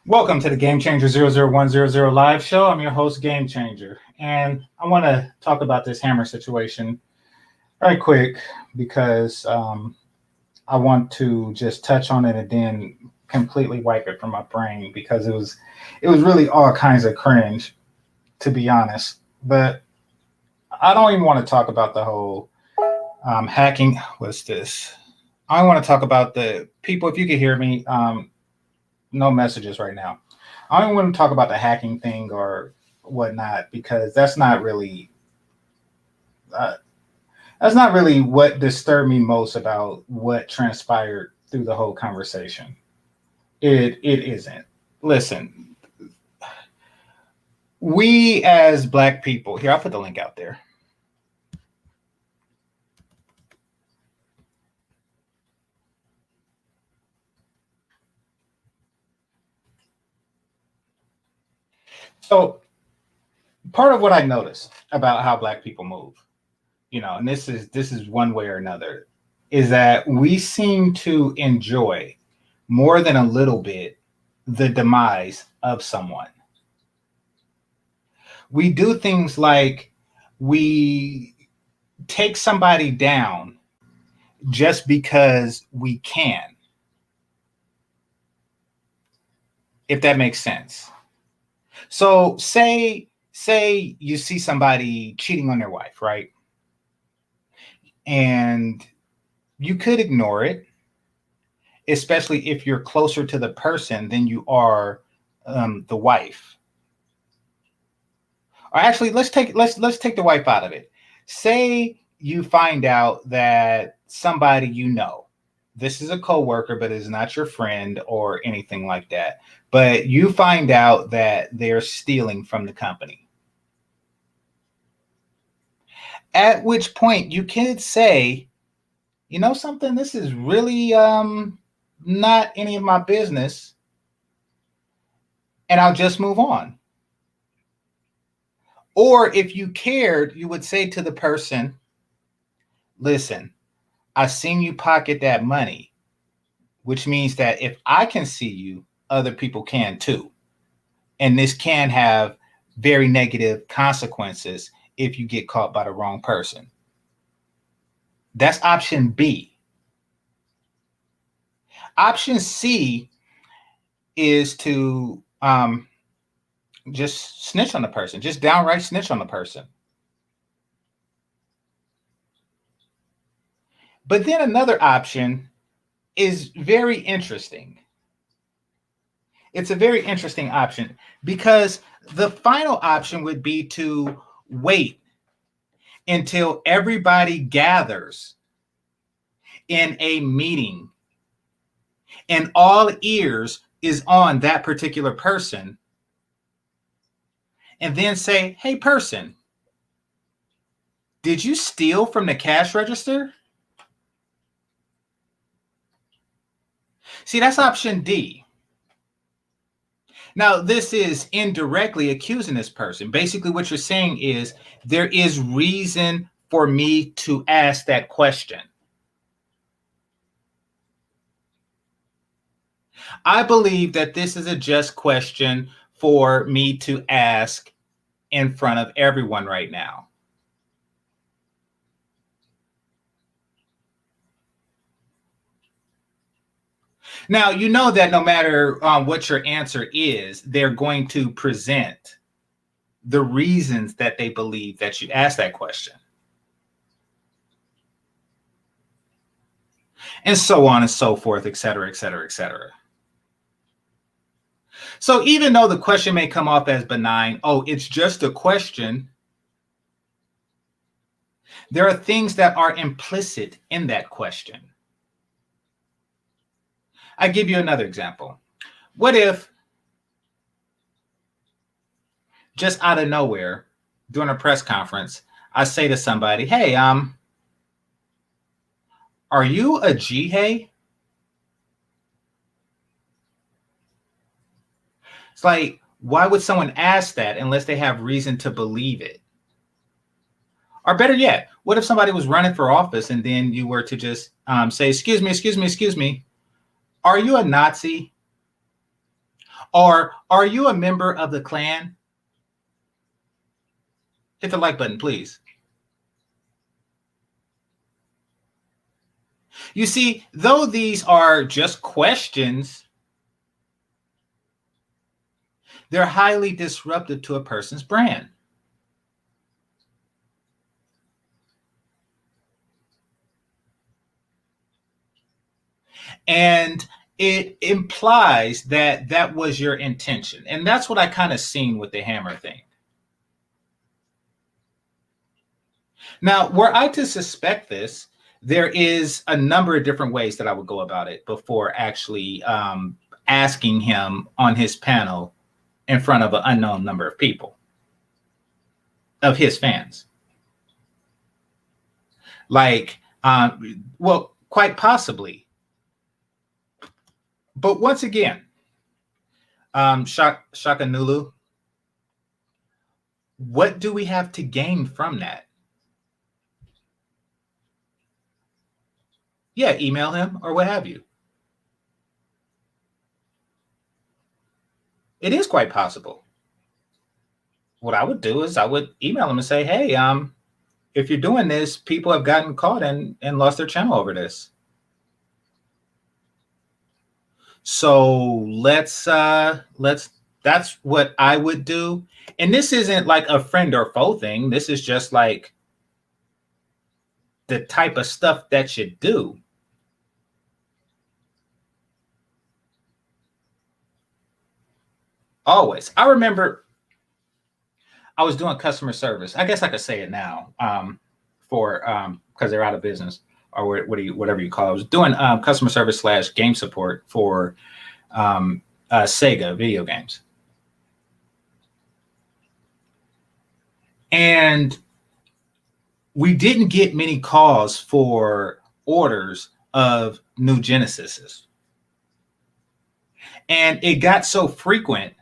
Welcome to the Game Changer 00100 live show. I'm your host, Game Changer, and I want to talk about this hammer situation very quick because I want to just touch on it and then completely wipe it from my brain because it was really all kinds of cringe, to be honest. But I don't even want to talk about the whole hacking. What's this? I want to talk about the people. If you could hear me, no messages right now. I don't want to talk about the hacking thing or whatnot because uh, that's not really what disturbed me most about what transpired through the whole conversation. It isn't. Listen, we as black people here, I'll put the link out there. So part of what I noticed about how black people move, and this is one way or another, is that we seem to enjoy more than a little bit the demise of someone. We do things like we take somebody down just because we can, if that makes sense. So say you see somebody cheating on their wife, right? And you could ignore it, especially if you're closer to the person than you are the wife. Or actually, let's take the wife out of it. Say you find out that somebody this is a coworker, but is not your friend or anything like that. But you find out that they're stealing from the company. At which point you could say, you know something, this is really not any of my business, and I'll just move on. Or if you cared, you would say to the person, listen, I seen you pocket that money, which means that if I can see you, other people can too. And this can have very negative consequences if you get caught by the wrong person. That's option B. Option C is to just snitch on the person, just downright snitch on the person. But then another option is very interesting. It's a very interesting option because the final option would be to wait until everybody gathers in a meeting and all ears is on that particular person, and then say, hey, person, did you steal from the cash register? See, that's option D. Now, this is indirectly accusing this person. Basically, what you're saying is there is reason for me to ask that question. I believe that this is a just question for me to ask in front of everyone right now. Now, you know that no matter what your answer is, they're going to present the reasons that they believe that you asked that question. And so on and so forth, et cetera, et cetera, et cetera. So even though the question may come off as benign, oh, it's just a question, there are things that are implicit in that question. I give you another example. What if just out of nowhere during a press conference, I say to somebody, hey, are you a Jihei? It's like, why would someone ask that unless they have reason to believe it? Or better yet, what if somebody was running for office and then you were to just say, excuse me, are you a Nazi? Or are you a member of the Klan? Hit the like button, please. You see, though these are just questions, they're highly disruptive to a person's brand. And it implies that that was your intention. And that's what I kind of seen with the hammer thing. Now, were I to suspect this, there is a number of different ways that I would go about it before actually asking him on his panel in front of an unknown number of people, of his fans. Like, well, quite possibly. But once again, Shaka Nulu, what do we have to gain from that? Yeah, email him or what have you. It is quite possible. What I would do is I would email him and say, hey, if you're doing this, people have gotten caught and lost their channel over this. So let's that's what I would do. And this isn't like a friend or foe thing. This is just like the type of stuff that you do. Always. I remember I was doing customer service. I guess I could say it now, for because they're out of business or whatever you call it. I was doing customer service / game support for Sega video games. And we didn't get many calls for orders of new Genesises. And it got so frequent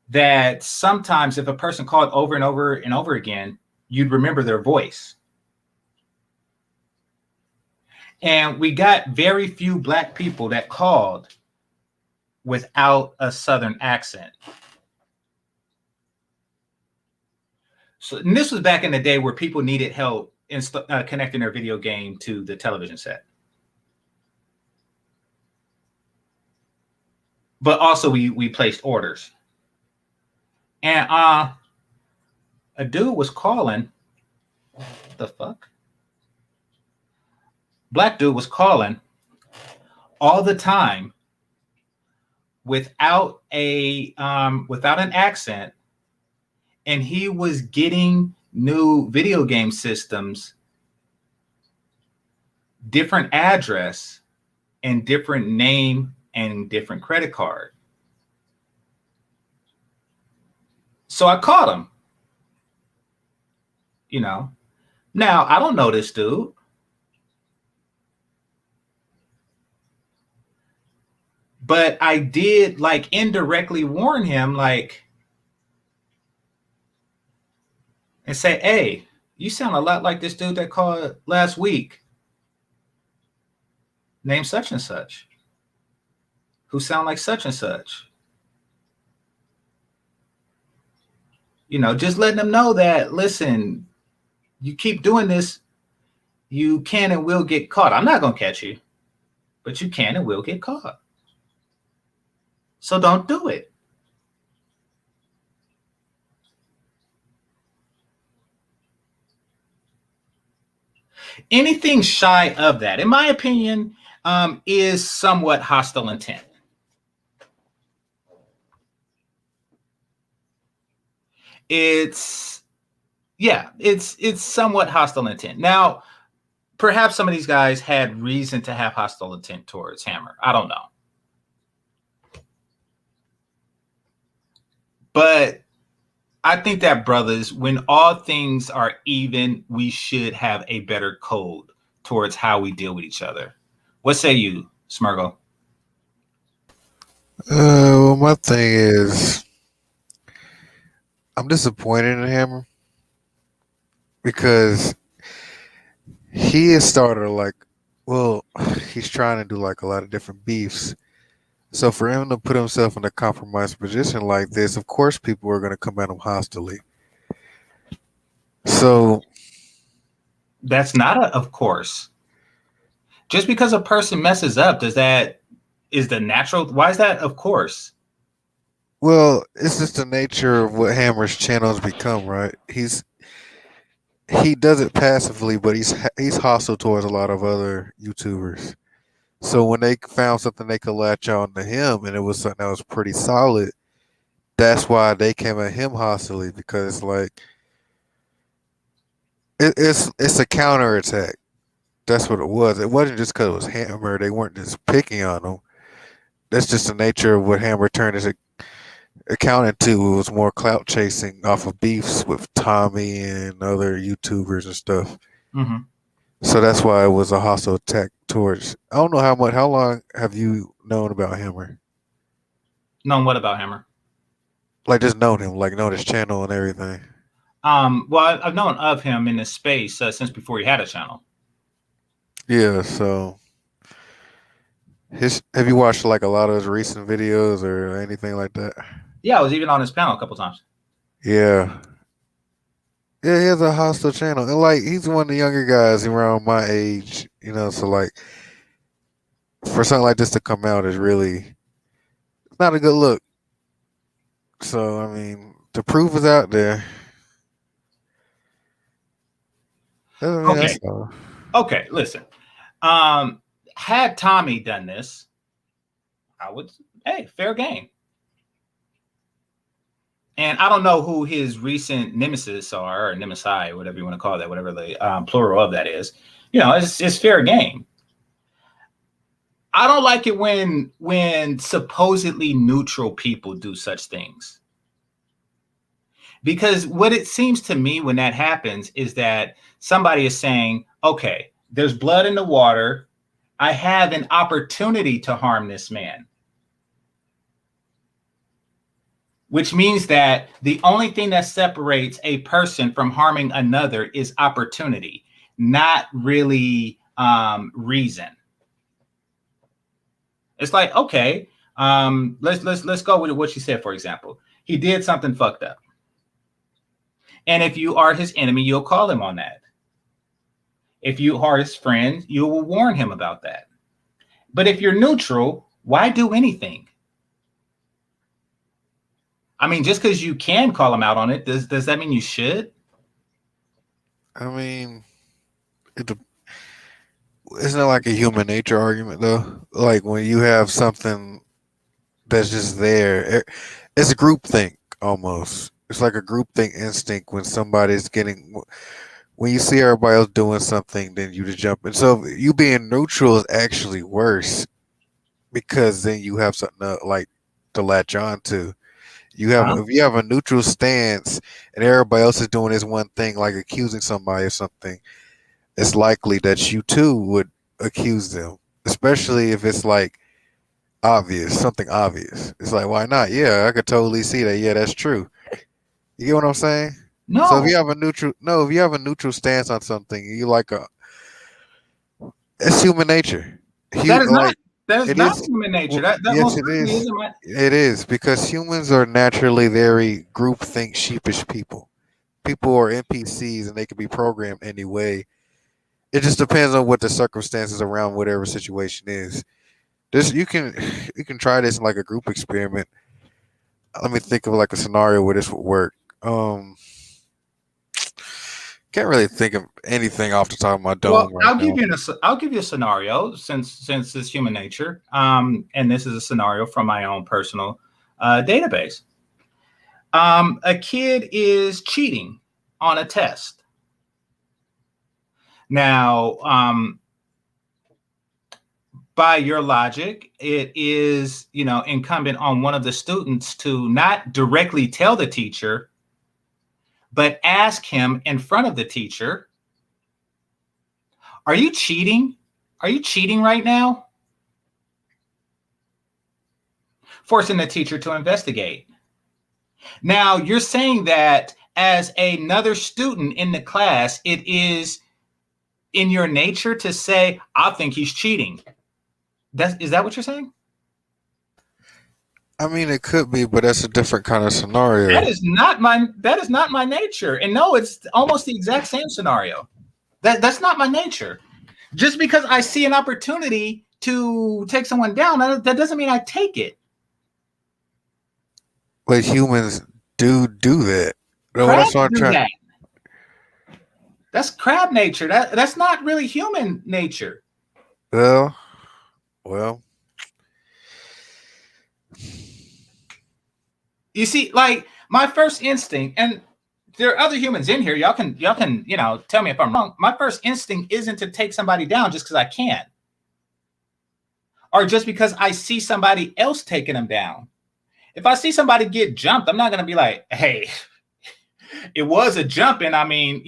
that sometimes if a person called over and over and over again, you'd remember their voice. And we got very few Black people that called without a Southern accent. So, and this was back in the day where people needed help in connecting their video game to the television set. But also we placed orders. And a dude was calling. What the fuck? Black dude was calling all the time without an accent, and he was getting new video game systems, different address, and different name and different credit card. So I called him. You know, now I don't know this dude. But I did like indirectly warn him, like, and say, hey, you sound a lot like this dude that called last week, named such and such, who sound like such and such. You know, just letting them know that, listen, you keep doing this, you can and will get caught. I'm not going to catch you, but you can and will get caught. So don't do it. Anything shy of that, in my opinion, is somewhat hostile intent. It's somewhat hostile intent. Now, perhaps some of these guys had reason to have hostile intent towards Hammer. I don't know. But I think that, brothers, when all things are even, we should have a better code towards how we deal with each other. What say you, Smurgle? Well, my thing is, I'm disappointed in Hammer because he has started he's trying to do like a lot of different beefs So for him to put himself in a compromised position like this, of course people are going to come at him hostily. So That's not a, of course. Just because a person messes up, does that is the natural? Why is that? Of course. well, it's just the nature of what Hammer's channels become, right? He does it passively, but he's hostile towards a lot of other YouTubers. So when they found something they could latch on to him, and it was something that was pretty solid, that's why they came at him hostilely because like it's a counterattack. That's what it was. It wasn't just because it was Hammer. They weren't just picking on him. That's just the nature of what Hammer turned his accounted to. It was more clout chasing off of beefs with Tommy and other YouTubers and stuff. Mm-hmm. So that's why it was a hostile attack towards. I don't know how long have you known about Hammer? No, what about Hammer? Like just known him, like known his channel and everything. Well, I've known of him in this space since before he had a channel. Yeah. So have you watched like a lot of his recent videos or anything like that? Yeah, I was even on his panel a couple times. Yeah. Yeah, he has a hostile channel. And like he's one of the younger guys around my age, so like for something like this to come out is really not a good look. So I mean the proof is out there. Okay. That's all. Okay, listen. Had Tommy done this, I would fair game. And I don't know who his recent nemesis are, or nemesi, or whatever you want to call that, whatever the plural of that is. It's fair game. I don't like it when supposedly neutral people do such things. Because what it seems to me when that happens is that somebody is saying, okay, there's blood in the water. I have an opportunity to harm this man. Which means that the only thing that separates a person from harming another is opportunity, not really reason. It's like, okay, let's go with what you said. For example, he did something fucked up, and if you are his enemy, you'll call him on that. If you are his friend, you will warn him about that. But if you're neutral, why do anything? I mean, just because you can call him out on it, does that mean you should? I mean, isn't it like a human nature argument though? Like when you have something that's just there, it's a groupthink almost. It's like a groupthink instinct when somebody's when you see everybody else doing something, then you just jump in. So you being neutral is actually worse because then you have something to latch on to. If you have a neutral stance and everybody else is doing this one thing, like accusing somebody of something, it's likely that you too would accuse them, especially if it's like something obvious. It's like, why not? Yeah, I could totally see that. Yeah, that's true. You get what I'm saying? No. So if you have a neutral stance on something, it's human nature. That is not human nature. That yes, most it certainly is. isn't. It is because humans are naturally very groupthink, sheepish people. People are NPCs and they can be programmed anyway. It just depends on what the circumstances around whatever situation is. You can try this in like a group experiment. Let me think of like a scenario where this would work. Can't really think of anything off the top of my dome. Well, right now. I'll give you a scenario since it's human nature. And this is a scenario from my own personal database. A kid is cheating on a test. Now, by your logic, it is, incumbent on one of the students to not directly tell the teacher, but ask him in front of the teacher, are you cheating? Are you cheating right now? Forcing the teacher to investigate. Now, you're saying that as another student in the class, it is in your nature to say, I think he's cheating. Is that what you're saying? I mean, it could be, but that's a different kind of scenario. That is not my nature. And no, it's almost the exact same scenario. That's not my nature. Just because I see an opportunity to take someone down, that doesn't mean I take it. But humans do that. Crabs do that. That's crab nature. That's not really human nature. Well. You see, like my first instinct, and there are other humans in here. Y'all can, tell me if I'm wrong. My first instinct isn't to take somebody down just because I can, or just because I see somebody else taking them down. If I see somebody get jumped, I'm not gonna be like, hey, it was a jumping. I mean,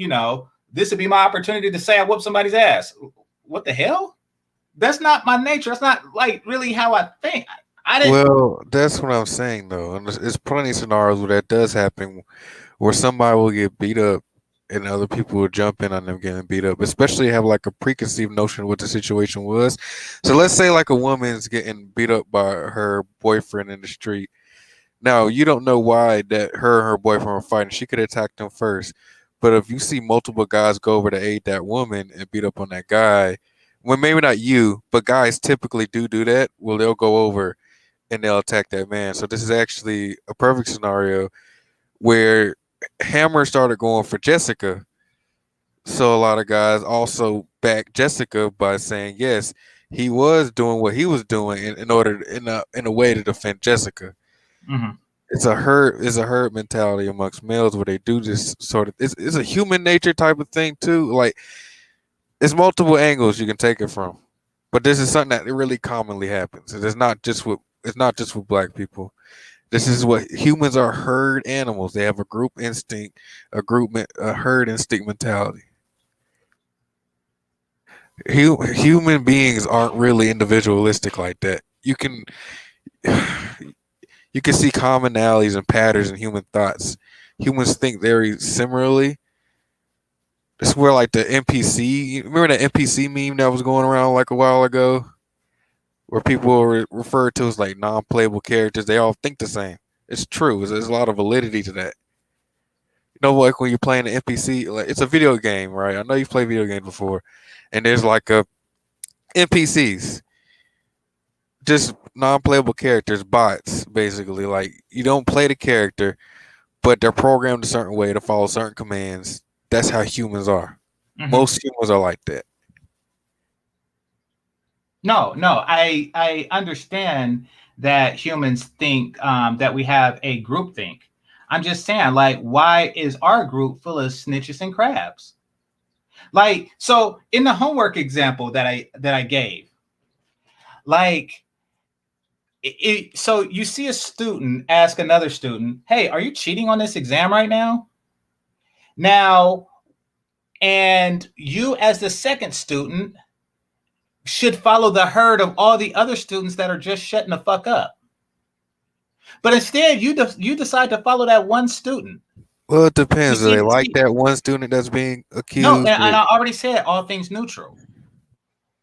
this would be my opportunity to say I whooped somebody's ass. What the hell? That's not my nature. That's not like really how I think. I didn't. Well, that's what I'm saying though, and there's plenty of scenarios where that does happen, where somebody will get beat up, and other people will jump in on them getting beat up, especially have like a preconceived notion of what the situation was. So let's say like a woman's getting beat up by her boyfriend in the street. Now you don't know why that her and her boyfriend were fighting. She could attack them first, but if you see multiple guys go over to aid that woman and beat up on that guy, well, maybe not you, but guys typically do that. Well, they'll go over and they'll attack that man. So this is actually a perfect scenario where Hammer started going for Jessica. So a lot of guys also back Jessica by saying yes, he was doing what he was doing in a way to defend Jessica. Mm-hmm. It's a herd mentality amongst males where they do this sort of. It's a human nature type of thing too. Like it's multiple angles you can take it from, but this is something that really commonly happens. It's not just with black people. This is what humans are. Herd animals. They have a group instinct, a herd instinct mentality. Human beings aren't really individualistic like that. You can see commonalities and patterns in human thoughts. Humans think very similarly. It's where like the NPC. Remember that NPC meme that was going around like a while ago, where people were referred to as like non-playable characters. They all think the same. It's true. There's a lot of validity to that. Like when you're playing an NPC, like it's a video game, right? I know you've played video games before, and there's like a NPCs, just non-playable characters, bots, basically. Like you don't play the character, but they're programmed a certain way to follow certain commands. That's how humans are. Mm-hmm. Most humans are like that. No, I understand that humans think that we have a group think. I'm just saying, like, why is our group full of snitches and crabs? Like, so in the homework example that I gave, like, so you see a student ask another student, "Hey, are you cheating on this exam right now?" Now, and you as the second student should follow the herd of all the other students that are just shutting the fuck up. But instead, you decide to follow that one student. Well, it depends. Do they like that one student that's being accused? No, and I already said all things neutral.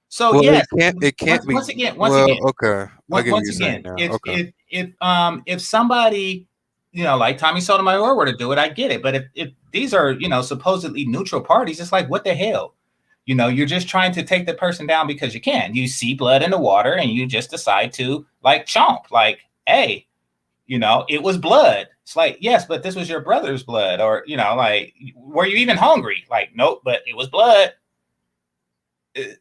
So well, yes, it can't be. Once again, okay. Once again, if somebody, like Tommy Sotomayor were to do it, I get it. But if these are, supposedly neutral parties, it's like, what the hell? You're just trying to take the person down because you can. You see blood in the water and you just decide to like chomp, like, hey, it was blood. It's like, yes, but this was your brother's blood. Or, like, were you even hungry? Like, nope, but it was blood. We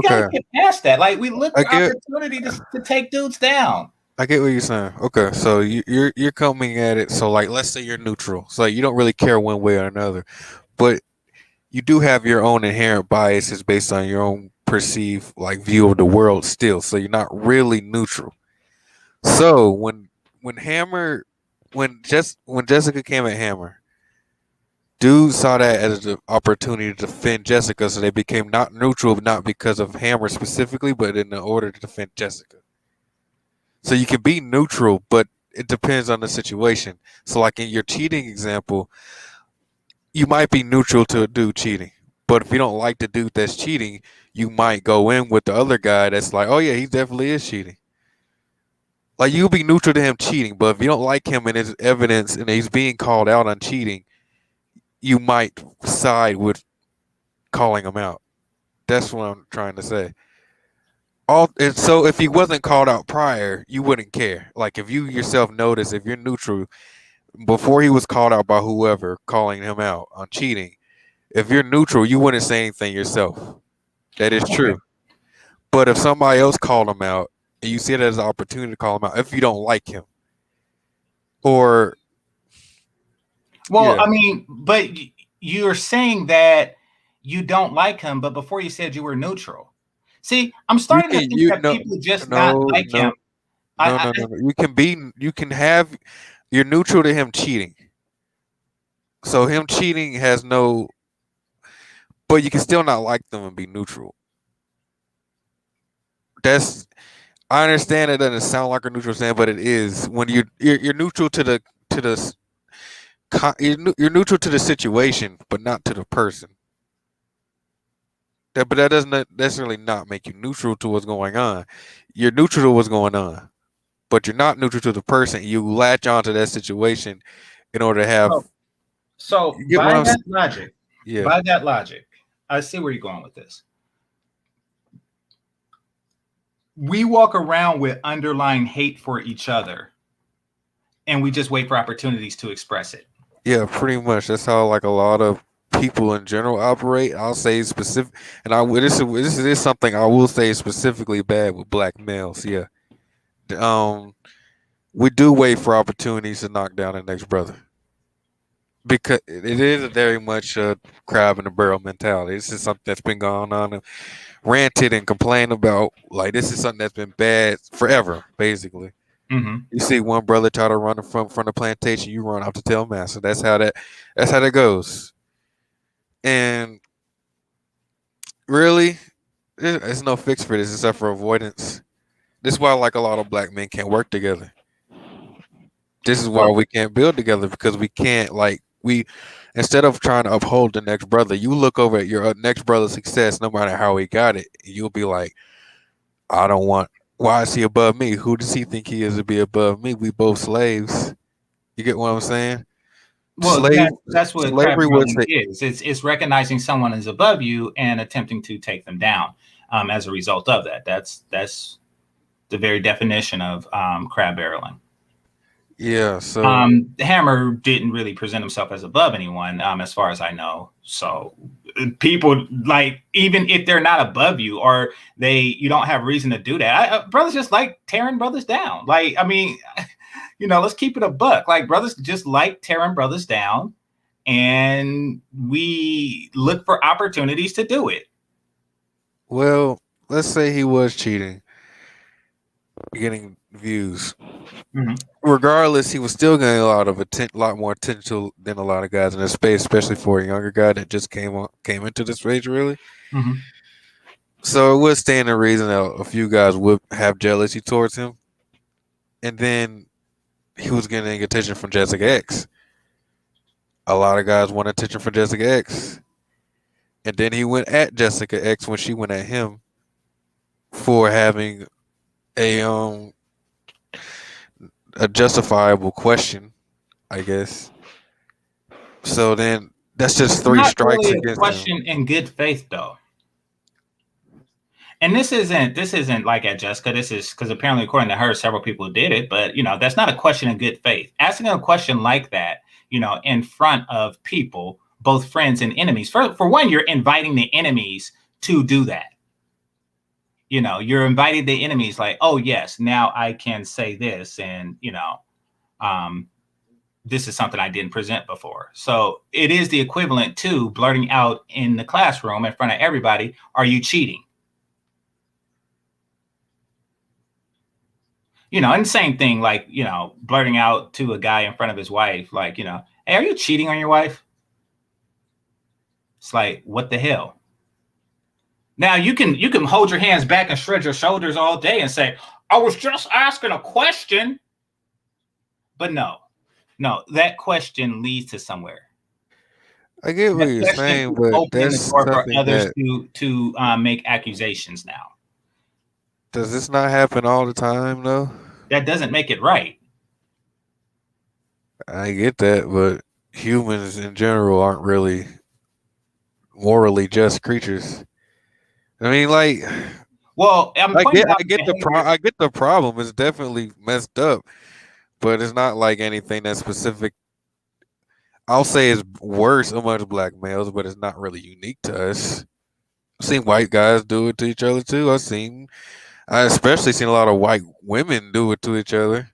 gotta get past that. Like, we look for opportunity to take dudes down. I get what you're saying. Okay, so you're coming at it. So, like, let's say you're neutral. So you don't really care one way or another. But you do have your own inherent biases based on your own perceived like view of the world still. So you're not really neutral. So when Jessica came at Hammer, dude saw that as an opportunity to defend Jessica, so they became not neutral, not because of Hammer specifically, but in order to defend Jessica. So you can be neutral, but it depends on the situation. So like in your cheating example, you might be neutral to a dude cheating, but if you don't like the dude that's cheating, you might go in with the other guy that's like, oh yeah, he definitely is cheating. Like you'll be neutral to him cheating, but if you don't like him and his evidence and he's being called out on cheating, you might side with calling him out. That's what I'm trying to say. And so if he wasn't called out prior, you wouldn't care. Like if you yourself notice, if you're neutral before he was called out by whoever calling him out on cheating, if you're neutral, you wouldn't say anything yourself. That is Okay. true. But if somebody else called him out and you see it as an opportunity to call him out, if you don't like him, or Well, yeah, I mean, but you're saying that you don't like him, but before you said you were neutral. See, I'm you starting to can think you that no people just not no like him. no no no no no. You can have you're neutral to him cheating. So him cheating has no, but you can still not like them and be neutral. That's I understand it doesn't sound like a neutral stand, but it is when you're neutral to the you're neutral to the situation, but not to the person. But that doesn't necessarily not make you neutral to what's going on. You're neutral to what's going on, but you're not neutral to the person. You latch onto that situation in order to have. So, so You get what I'm saying? Yeah. by that logic, I see where you're going with this. We walk around with underlying hate for each other, and we just wait for opportunities to express it. Yeah, pretty much. That's how like a lot of people in general operate. I'll say specific, and this is something I will say specifically bad with black males. Yeah, um, we do wait for opportunities to knock down the next brother because it is very much a crab in the barrel mentality. This is something that's been going on and ranted and complained about. Like this is something that's been bad forever, basically. Mm-hmm. You see one brother try to run from the plantation, you run out to tell master. That's how that goes. And really, there's no fix for this except for avoidance. This is why like a lot of black men can't work together. This is why Well, we can't build together because we can't like we instead of trying to uphold the next brother, you look over at your next brother's success, no matter how he got it, you'll be like, I don't want. Why is he above me? Who does he think he is to be above me? We both slaves. You get what I'm saying? well, Slave that's what crab slavery was drilling the is. It's recognizing someone is above you and attempting to take them down. As a result of that, that's the very definition of crab barreling. yeah. So Hammer didn't really present himself as above anyone, as far as I know. So people like even if they're not above you or you don't have reason to do that. Brothers just like tearing brothers down. Like I mean, let's keep it a buck. Like brothers just like tearing brothers down, and we look for opportunities to do it. well, let's say he was cheating, getting views. Mhm. Regardless, he was still getting lot more attention than a lot of guys in the space, especially for a younger guy that just came into this space really. Mhm. So it would stand to reason that a few guys would have jealousy towards him. And then he was getting attention from Jessica X. A lot of guys want attention from Jessica X. And then he went at Jessica X when she went at him for having a a justifiable question, I guess. So then that's just It's three not strikes really a against him. question in good faith, though. And this isn't like at Jessica. This is because apparently, according to her, several people did it. But that's not a question in good faith. Asking a question like that, in front of people, both friends and enemies. For one, you're inviting the enemies to do that. You're inviting the enemies, like, oh yes, now I can say this, and um, this is something I didn't present before. So it is the equivalent to blurting out in the classroom in front of everybody, "Are you cheating?" And same thing, like, blurting out to a guy in front of his wife, like, "Hey, are you cheating on your wife?" It's like, what the hell? Now you can hold your hands back and shrug your shoulders all day and say, "I was just asking a question." But no, that question leads to somewhere. I get what That you're question saying, is but opening the that's door for something others that to make accusations now. does this not happen all the time though? That doesn't make it right. I get that, but humans in general aren't really morally just creatures. I mean, Well, I'm pointing out I get behavior. I get the problem. It's definitely messed up, but it's not like anything that's specific. I'll say it's worse amongst black males, but it's not really unique to us. I've seen white guys do it to each other too. I especially seen a lot of white women do it to each other.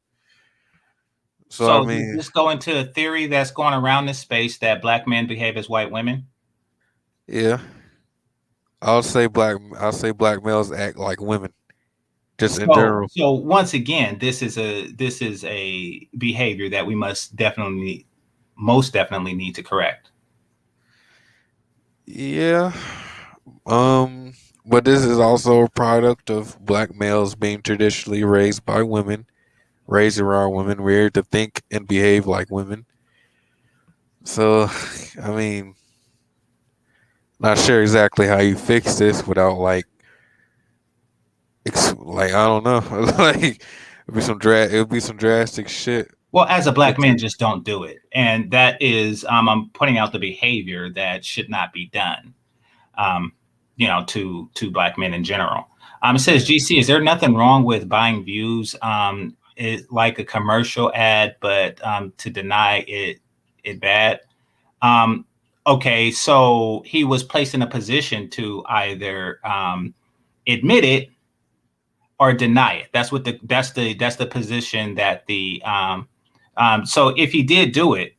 So I So does mean, this go into a theory that's going around this space that black men behave as white women? yeah, I'll say black males act like women, just in So, general. so once again, this is a behavior that we most definitely need to correct. Yeah. Um, but this is also a product of black males being traditionally raised by women, raised around women, reared to think and behave like women. So, I mean, not sure exactly how you fix this without like I don't know, like it would be some drastic shit. Well, as a black But man, just don't do it, and that is, I'm pointing out the behavior that should not be done. Um, to black men in general. It says, GC, is there nothing wrong with buying views? Like a commercial ad, but to deny it bad. Um, okay, so he was placed in a position to either admit it or deny it. That's the position that the so if he did do it,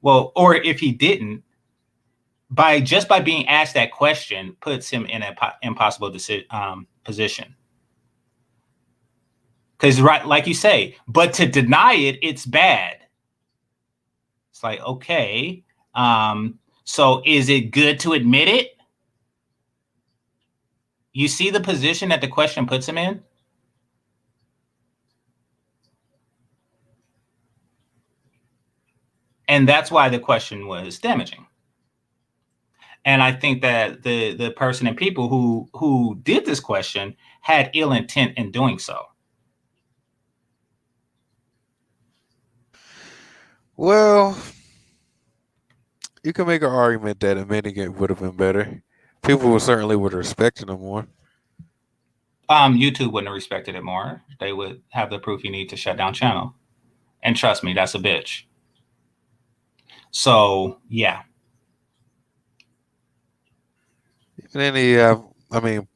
well, or if he didn't, by being asked that question puts him in an impossible position. Because right, like you say, but to deny it, it's bad. It's like, okay, so is it good to admit it? You see the position that the question puts him in? And that's why the question was damaging. And I think that the person and people who did this question had ill intent in doing so. well, you can make an argument that admitting it would have been better. People would certainly would have respected him more. YouTube wouldn't have respected it more. They would have the proof you need to shut down channel. And trust me, that's a bitch. So yeah. And then I mean,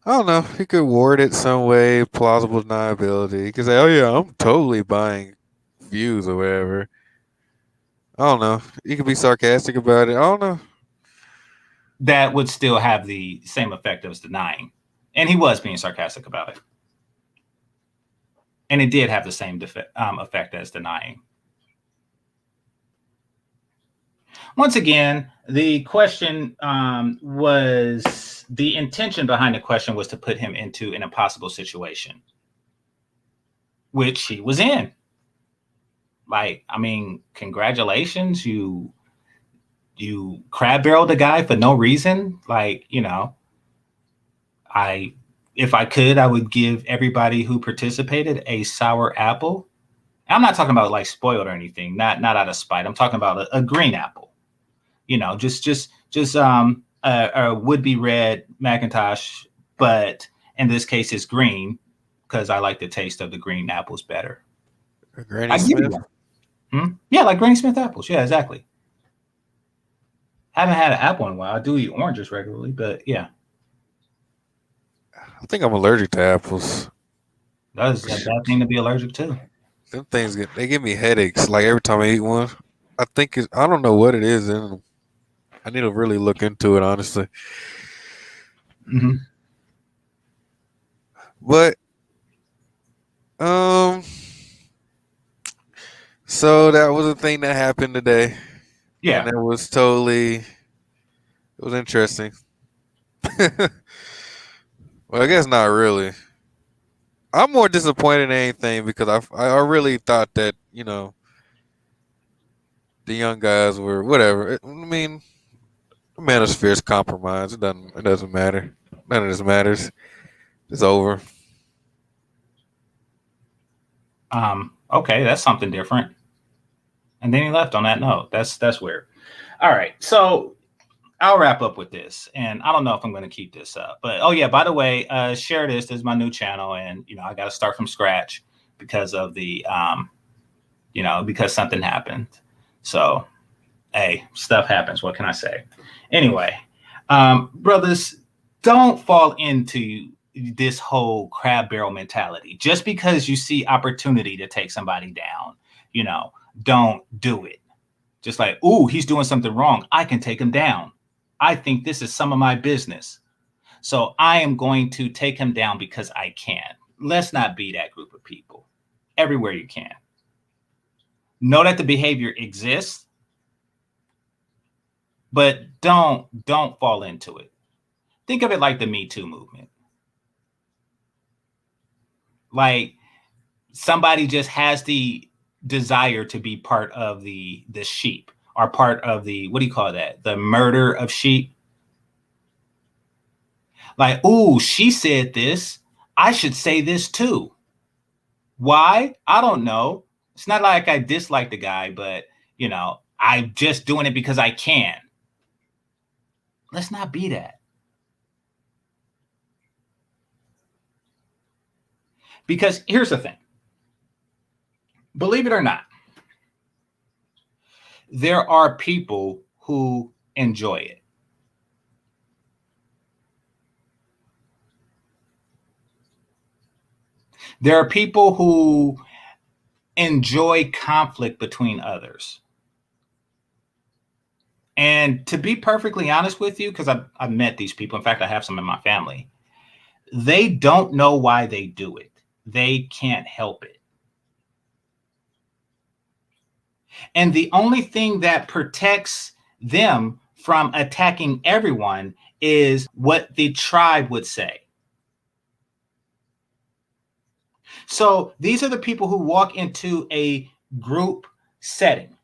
I don't know. He could word it some way, plausible deniability. He could say, "Oh yeah, I'm totally buying views or whatever." I don't know. He could be sarcastic about it. I don't know. That would still have the same effect as denying. And he was being sarcastic about it. And it did have the same effect as denying. Once again, the question was the intention behind the question was to put him into an impossible situation, which he was in. Like, I mean, congratulations, you crab barreled the guy for no reason. Like, I if I could, I would give everybody who participated a sour apple. I'm not talking about like spoiled or anything, not out of spite. I'm talking about a green apple. Just a would be red Macintosh, but in this case it's green because I like the taste of the green apples better. Granny I give you Smith. one. Yeah, like Granny Smith apples. Yeah, exactly. Haven't had an apple in a while. I do eat oranges regularly, but yeah, I think I'm allergic to apples. that's a bad thing to be allergic to. Them they give me headaches. Like every time I eat one, I don't know what it is in them. I need to really look into it honestly. Mm-hmm. But um, so that was a thing that happened today, and Yeah, it was interesting. Well, I guess not really. I'm more disappointed than anything because I really thought that the young guys were whatever. I mean, the manosphere is compromised. It doesn't matter. None of this matters. It's over. Okay, that's something different. And then he left on that note. That's weird. All right, so I'll wrap up with this, and I don't know if I'm going to keep this up, but oh yeah, by the way, share this. This is my new channel, and I got to start from scratch because of the because something happened. So hey, stuff happens. What can I say? Anyway, brothers, don't fall into this whole crab barrel mentality. Just because you see opportunity to take somebody down, don't do it. Just like, ooh, he's doing something wrong. I can take him down. I think this is some of my business. So I am going to take him down because I can. Let's not be that group of people everywhere you can. Know that the behavior exists, but don't fall into it. Think of it like the Me Too movement. Like somebody just has the desire to be part of the sheep, or part of the, what do you call that? The murder of sheep. Like, ooh, she said this. I should say this too. Why? I don't know. It's not like I dislike the guy, but I'm just doing it because I can. Let's not be that. Because here's the thing. Believe it or not, there are people who enjoy it. There are people who enjoy conflict between others. And to be perfectly honest with you, because I've met these people, in fact, I have some in my family, they don't know why they do it. They can't help it. And the only thing that protects them from attacking everyone is what the tribe would say. So these are the people who walk into a group setting.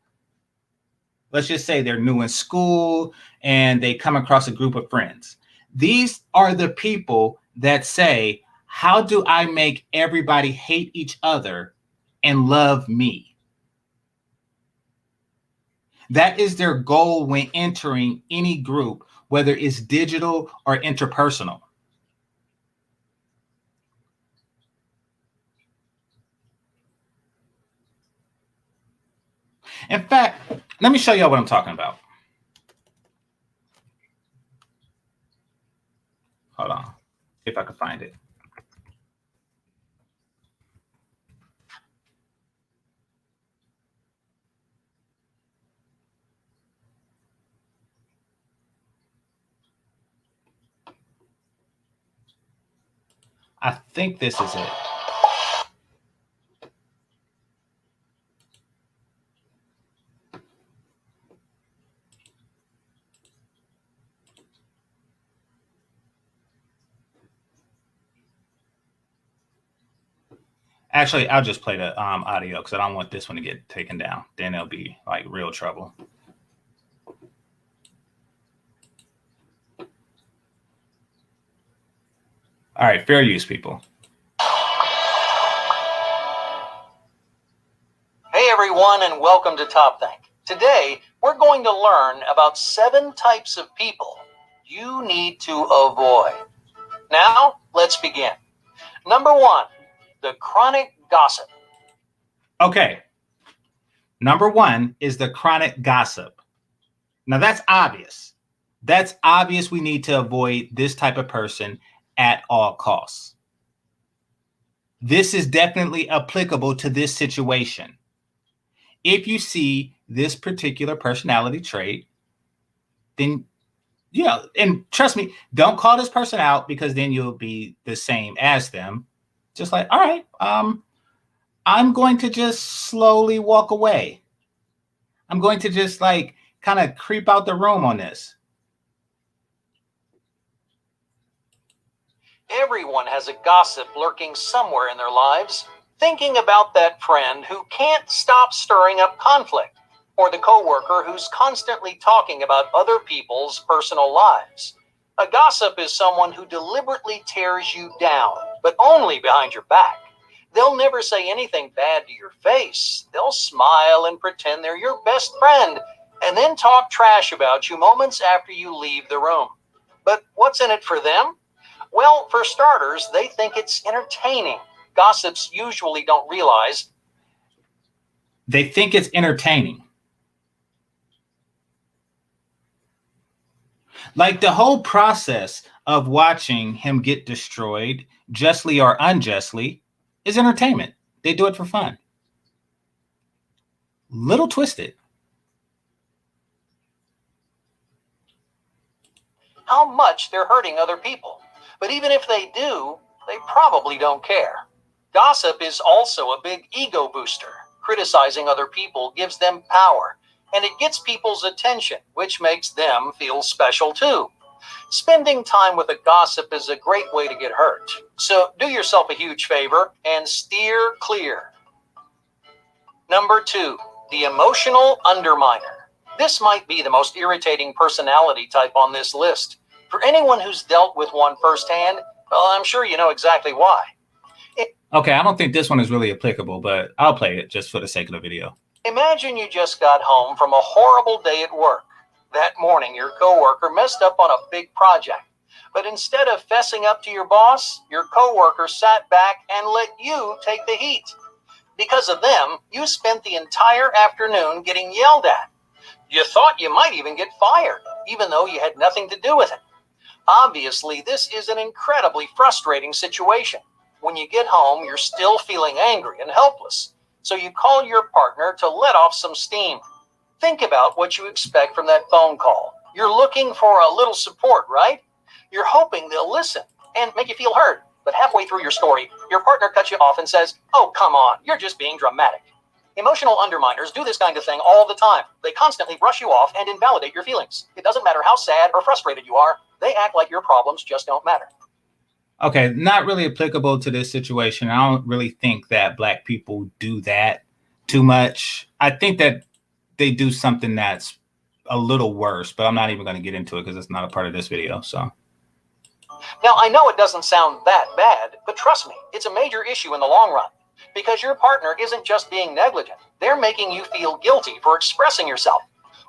Let's just say they're new in school and they come across a group of friends. These are the people that say, how do I make everybody hate each other and love me? That is their goal when entering any group, whether it's digital or interpersonal. In fact, let me show y'all what I'm talking about. Hold on, see if I can find it. I think this is it. Actually, I'll just play the audio because I don't want this one to get taken down. Then it'll be like real trouble. All right, fair use, people. Hey everyone, and welcome to TopThink. Today, we're going to learn about 7 types of people you need to avoid. Now, let's begin. Number 1, the chronic gossip. Okay. Number 1 is the chronic gossip. Now that's obvious. That's obvious. We need to avoid this type of person at all costs. This is definitely applicable to this situation. If you see this particular personality trait, then and trust me, don't call this person out, because then you'll be the same as them. Just like, all right, I'm going to just slowly walk away. I'm going to just like kind of creep out the room on this. Everyone has a gossip lurking somewhere in their lives, thinking about that friend who can't stop stirring up conflict, or the coworker who's constantly talking about other people's personal lives. A gossip is someone who deliberately tears you down, but only behind your back. They'll never say anything bad to your face. They'll smile and pretend they're your best friend, and then talk trash about you moments after you leave the room. But what's in it for them? Well, for starters, they think it's entertaining. Gossips usually don't realize They think it's entertaining. Like the whole process of watching him get destroyed, justly or unjustly, is entertainment. They do it for fun. Little twisted. how much they're hurting other people. But even if they do, they probably don't care. Gossip is also a big ego booster. Criticizing other people gives them power, and it gets people's attention, which makes them feel special too. Spending time with a gossip is a great way to get hurt. So do yourself a huge favor and steer clear. Number 2, the emotional underminer. This might be the most irritating personality type on this list. For anyone who's dealt with one firsthand, well, I'm sure you know exactly why. Okay, I don't think this one is really applicable, but I'll play it just for the sake of the video. Imagine you just got home from a horrible day at work. That morning, your coworker messed up on a big project. But instead of fessing up to your boss, your coworker sat back and let you take the heat. Because of them, you spent the entire afternoon getting yelled at. You thought you might even get fired, even though you had nothing to do with it. Obviously, this is an incredibly frustrating situation. When you get home, you're still feeling angry and helpless. So you call your partner to let off some steam. Think about what you expect from that phone call. You're looking for a little support, right? You're hoping they'll listen and make you feel heard. But halfway through your story, your partner cuts you off and says, "Oh, come on, you're just being dramatic." Emotional underminers do this kind of thing all the time. They constantly brush you off and invalidate your feelings. It doesn't matter how sad or frustrated you are. They act like your problems just don't matter. Okay, not really applicable to this situation. I don't really think that Black people do that too much. I think that they do something that's a little worse, but I'm not even going to get into it because it's not a part of this video. So, Now, I know it doesn't sound that bad, but trust me, it's a major issue in the long run. Because your partner isn't just being negligent. They're making you feel guilty for expressing yourself.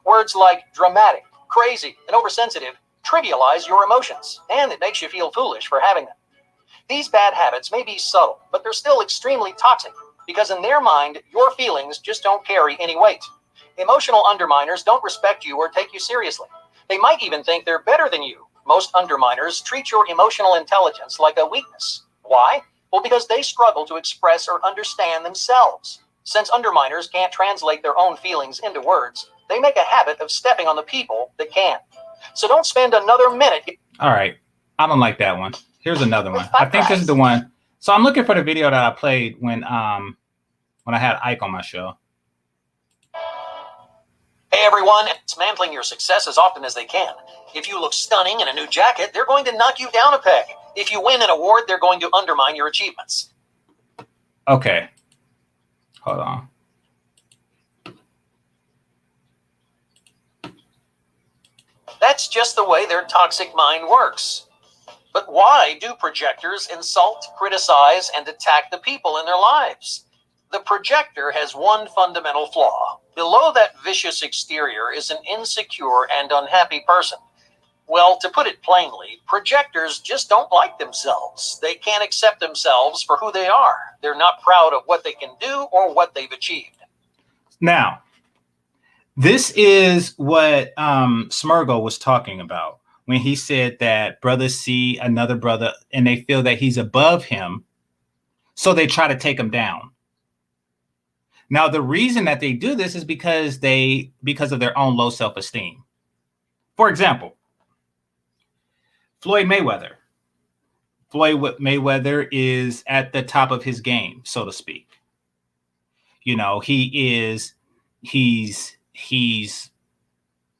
Words like dramatic, crazy, and oversensitive trivialize your emotions, and it makes you feel foolish for having them. These bad habits may be subtle, but they're still extremely toxic because in their mind, your feelings just don't carry any weight. Emotional underminers don't respect you or take you seriously. They might even think they're better than you. Most underminers treat your emotional intelligence like a weakness. Why? Well, because they struggle to express or understand themselves. Since underminers can't translate their own feelings into words, they make a habit of stepping on the people that can. So don't spend another minute. all right, I don't like that one. Here's another one. I think this is the one. So I'm looking for the video that I played when I had Ike on my show. Hey everyone, dismantling your success as often as they can. If you look stunning in a new jacket, they're going to knock you down a peg. If you win an award, they're going to undermine your achievements. Okay, hold on. That's just the way their toxic mind works. But why do projectors insult, criticize, and attack the people in their lives? The projector has one fundamental flaw. Below that vicious exterior is an insecure and unhappy person. Well, to put it plainly, projectors just don't like themselves. They can't accept themselves for who they are. They're not proud of what they can do or what they've achieved. Now, this is what Smurgo was talking about when he said that brothers see another brother and they feel that he's above him, so they try to take him down. Now, the reason that they do this is because of their own low self-esteem. For example, Floyd Mayweather. Floyd Mayweather is at the top of his game, so to speak. You know, he's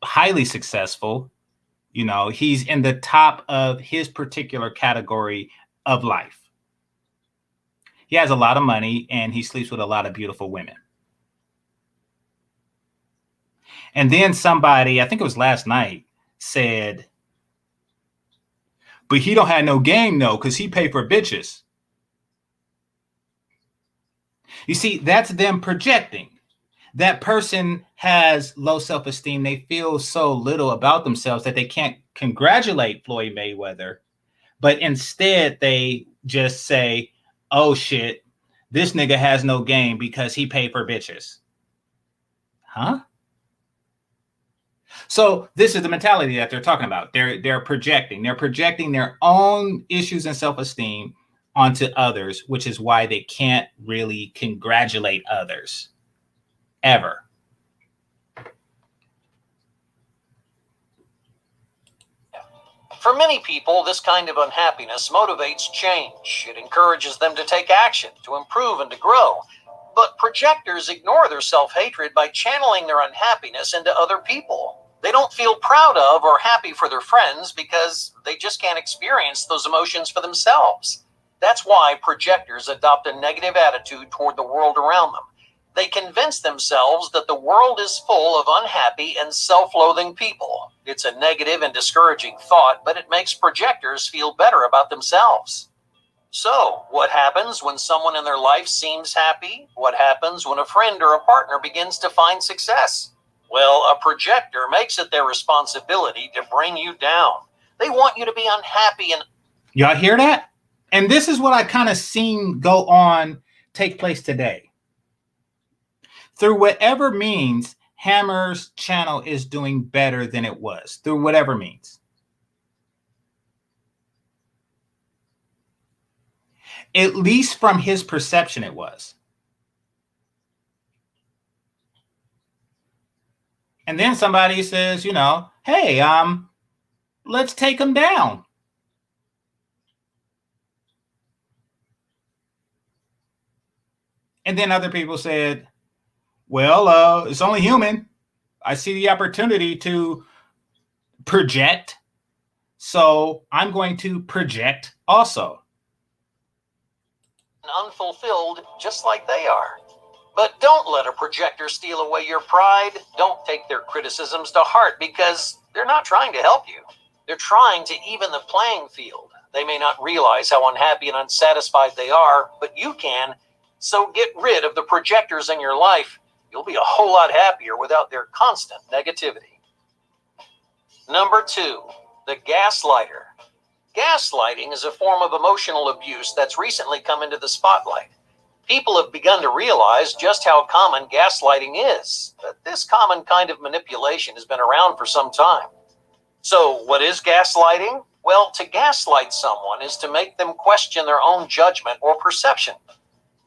highly successful. You know, he's in the top of his particular category of life. He has a lot of money and he sleeps with a lot of beautiful women. And then somebody, I think it was last night, said, but he don't have no game, no, because he pay for bitches. You see, that's them projecting. That person has low self-esteem. They feel so little about themselves that they can't congratulate Floyd Mayweather, but instead they just say, oh shit, this nigga has no game because he paid for bitches. Huh? So this is the mentality that they're talking about. They're projecting their own issues and self-esteem onto others, which is why they can't really congratulate others ever. For many people, this kind of unhappiness motivates change. It encourages them to take action, to improve, and to grow. But projectors ignore their self-hatred by channeling their unhappiness into other people. They don't feel proud of or happy for their friends because they just can't experience those emotions for themselves. That's why projectors adopt a negative attitude toward the world around them. They convince themselves that the world is full of unhappy and self-loathing people. It's a negative and discouraging thought, but it makes projectors feel better about themselves. So, what happens when someone in their life seems happy? What happens when a friend or a partner begins to find success? Well, a projector makes it their responsibility to bring you down. They want you to be unhappy and... Y'all hear that? And this is what I kind of seen take place today. Through whatever means, Hammer's channel is doing better than it was, through whatever means. At least from his perception, it was. And then somebody says, hey, let's take him down. And then other people said, well, it's only human. I see the opportunity to project, so I'm going to project also. Unfulfilled, just like they are. But don't let a projector steal away your pride. Don't take their criticisms to heart because they're not trying to help you. They're trying to even the playing field. They may not realize how unhappy and unsatisfied they are, but you can. So get rid of the projectors in your life. You'll be a whole lot happier without their constant negativity. Number 2, the gaslighter. Gaslighting is a form of emotional abuse that's recently come into the spotlight. People have begun to realize just how common gaslighting is, but this common kind of manipulation has been around for some time. So, what is gaslighting? Well, to gaslight someone is to make them question their own judgment or perception.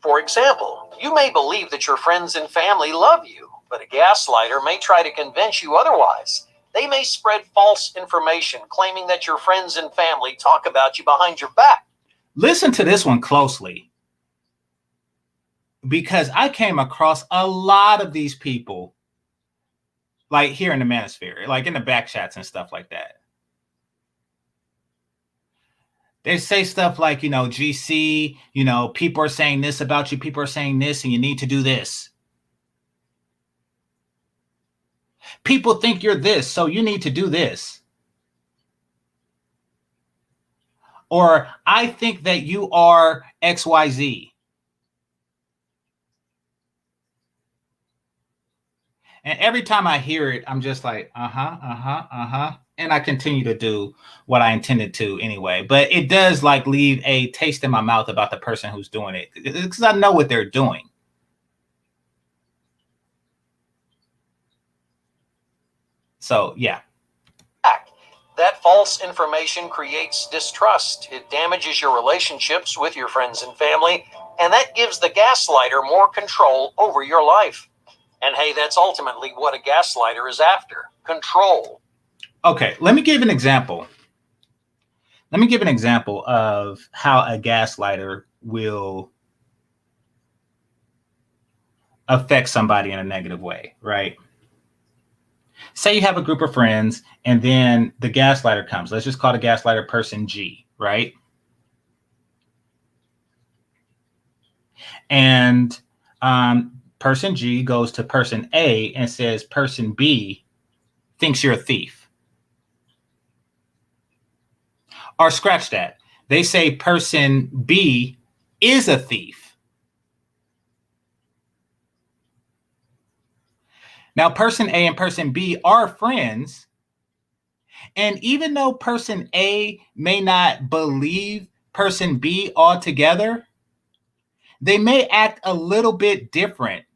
For example, you may believe that your friends and family love you, but a gaslighter may try to convince you otherwise. They may spread false information, claiming that your friends and family talk about you behind your back. Listen to this one closely, because I came across a lot of these people, like here in the manosphere, like in the back chats and stuff like that. They say stuff like, GC, people are saying this about you, people are saying this, and you need to do this. People think you're this, so you need to do this. Or I think that you are XYZ. And every time I hear it, I'm just like, and I continue to do what I intended to anyway. But it does leave a taste in my mouth about the person who's doing it, because I know what they're doing. So, yeah. That false information creates distrust. It damages your relationships with your friends and family, and that gives the gaslighter more control over your life. And hey, that's ultimately what a gaslighter is after: control. Okay, let me give an example. Let me give an example of how a gaslighter will affect somebody in a negative way, right? Say you have a group of friends and then the gaslighter comes. Let's just call the gaslighter person G, right? And person G goes to person A and says person B thinks you're a thief. Or scratch that. They say person B is a thief. Now, person A and person B are friends. And even though person A may not believe person B altogether, they may act a little bit different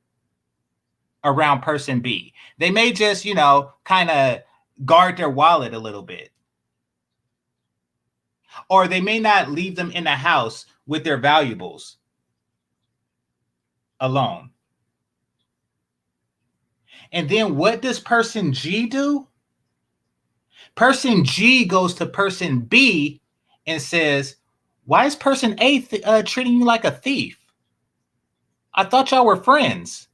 around person B. They may just, kind of guard their wallet a little bit. Or they may not leave them in the house with their valuables alone. And then what does person G do? Person G goes to person B and says, why is person A treating you like a thief? I thought y'all were friends.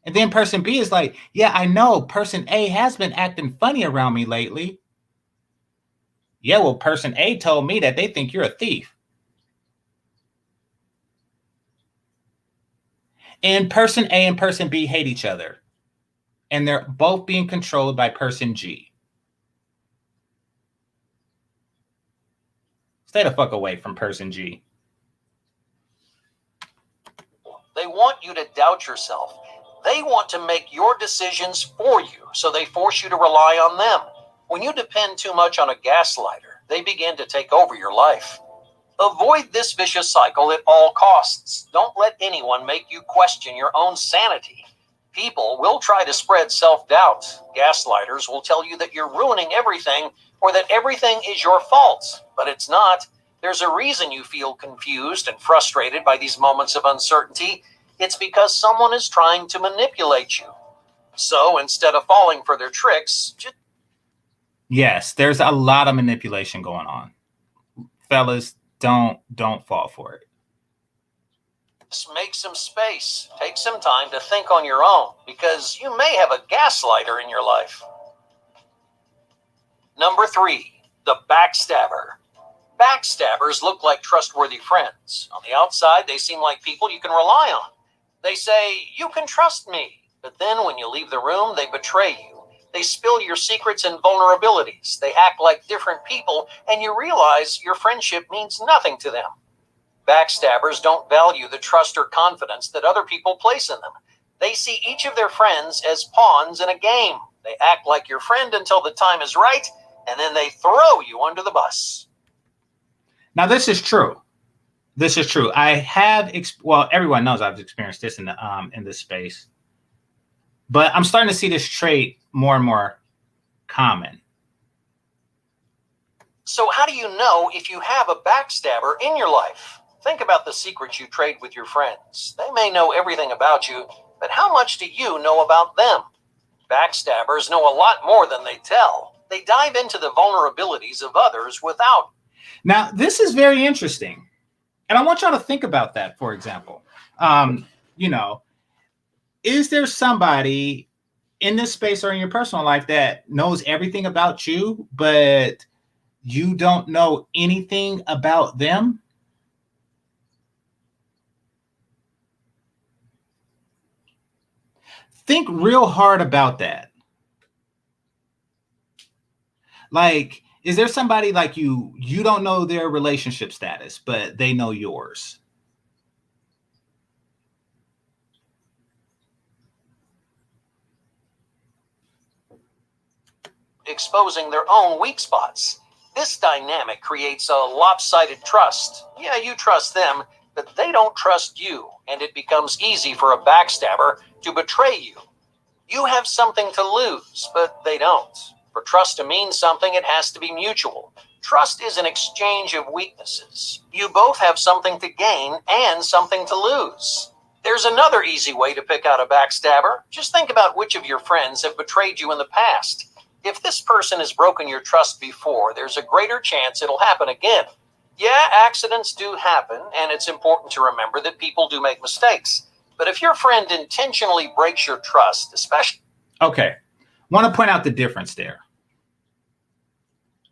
And then person B is like, yeah, I know person A has been acting funny around me lately. Yeah, well, person A told me that they think you're a thief. And person A and person B hate each other. And they're both being controlled by person G. Stay the fuck away from person G. They want you to doubt yourself. They want to make your decisions for you, so they force you to rely on them. When you depend too much on a gaslighter, they begin to take over your life. Avoid this vicious cycle at all costs. Don't let anyone make you question your own sanity. People will try to spread self-doubt. Gaslighters will tell you that you're ruining everything or that everything is your fault, but it's not. There's a reason you feel confused and frustrated by these moments of uncertainty. It's because someone is trying to manipulate you. So instead of falling for their tricks, yes, there's a lot of manipulation going on. Fellas, don't fall for it. just make some space. Take some time to think on your own, because you may have a gaslighter in your life. Number 3, the backstabber. Backstabbers look like trustworthy friends. On the outside, they seem like people you can rely on. They say, you can trust me. But then when you leave the room, they betray you. They spill your secrets and vulnerabilities. They act like different people, and you realize your friendship means nothing to them. Backstabbers don't value the trust or confidence that other people place in them. They see each of their friends as pawns in a game. They act like your friend until the time is right, and then they throw you under the bus. Now, this is true. This is true. I have, everyone knows I've experienced this in this space, but I'm starting to see this trait more and more common. So how do you know if you have a backstabber in your life? Think about the secrets you trade with your friends. They may know everything about you, but how much do you know about them? Backstabbers know a lot more than they tell. They dive into the vulnerabilities of others without. Now, this is very interesting. And I want y'all to think about that, for example. Is there somebody in this space or in your personal life that knows everything about you, but you don't know anything about them? Think real hard about that. Like, is there somebody like you don't know their relationship status, but they know yours? Exposing their own weak spots. This dynamic creates a lopsided trust. Yeah, you trust them, but they don't trust you, and it becomes easy for a backstabber to betray you. You have something to lose, but they don't. For trust to mean something, it has to be mutual. Trust is an exchange of weaknesses. You both have something to gain and something to lose. There's another easy way to pick out a backstabber. Just think about which of your friends have betrayed you in the past. If this person has broken your trust before, there's a greater chance it'll happen again. Yeah, accidents do happen, and it's important to remember that people do make mistakes. But if your friend intentionally breaks your trust, especially... Okay, want to point out the difference there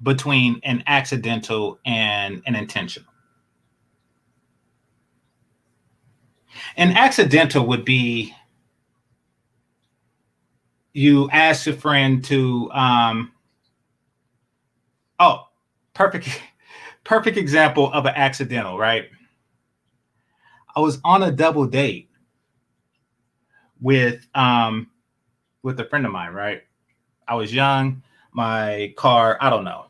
between an accidental and an intentional. An accidental would be you ask a friend to, perfect example of an accidental, right? I was on a double date with with a friend of mine, right? I was young. My car, I don't know.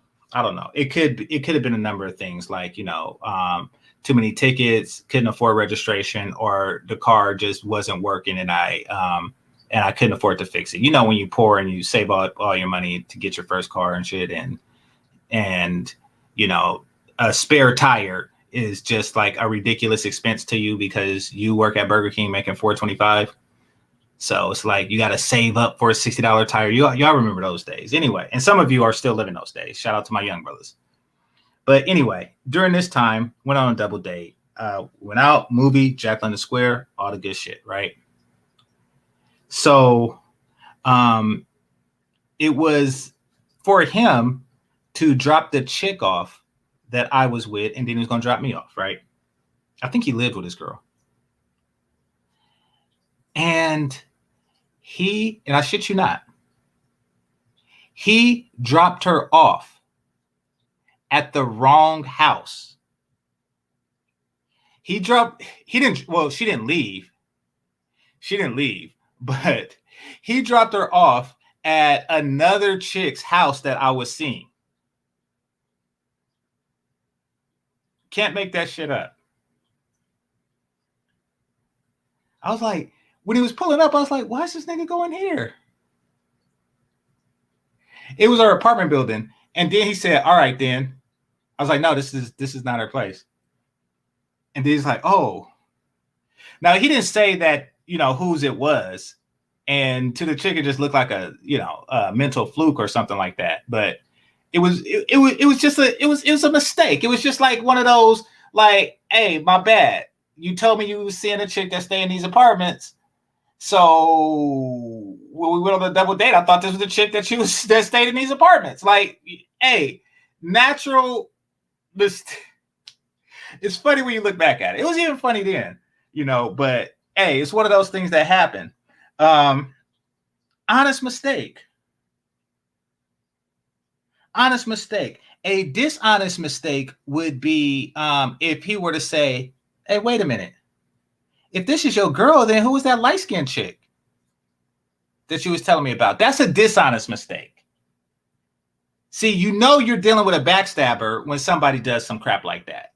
It could have been a number of things, like, too many tickets, couldn't afford registration, or the car just wasn't working, and I couldn't afford to fix it. When you poor and you save all your money to get your first car and shit, and a spare tire is just like a ridiculous expense to you because you work at Burger King making $4.25. So it's like you got to save up for a $60 tire. Y'all remember those days. Anyway, and some of you are still living those days. Shout out to my young brothers. But anyway, during this time, went on a double date. Went out, movie, Jack London Square, all the good shit, right? So it was for him to drop the chick off that I was with, and then he was going to drop me off, right? I think he lived with his girl. And I shit you not, he dropped her off at the wrong house. She didn't leave, but he dropped her off at another chick's house that I was seeing. Can't make that shit up. I was like, when he was pulling up, I was like, why is this nigga going here? It was our apartment building. And then he said, all right, then. I was like, no, this is not our place. And then he's like, oh. Now, he didn't say that, whose it was. And to the chick, it just looked like a mental fluke or something like that. But it was a mistake. It was just like one of those, like, hey, my bad. You told me you was seeing a chick that stay in these apartments. So when we went on the double date, I thought this was the chick that stayed in these apartments. Like, hey, natural. It's funny when you look back at it. It was even funny then, but hey, it's one of those things that happen. Honest mistake. A dishonest mistake would be if he were to say, hey, wait a minute. If this is your girl, then who was that light-skinned chick that you was telling me about? That's a dishonest mistake. See, you're dealing with a backstabber when somebody does some crap like that.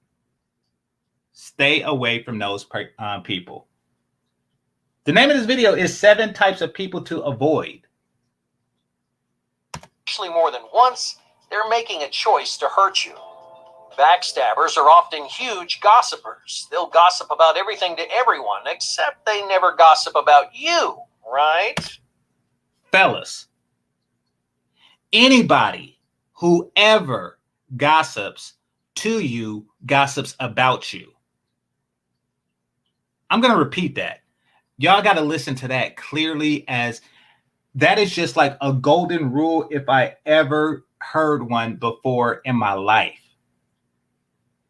Stay away from those people. The name of this video is 7 types of people to avoid. Actually, more than once, they're making a choice to hurt you. Backstabbers are often huge gossipers. They'll gossip about everything to everyone, except they never gossip about you, right? Fellas, anybody who ever gossips to you gossips about you. I'm going to repeat that. Y'all got to listen to that clearly, as that is just like a golden rule if I ever heard one before in my life.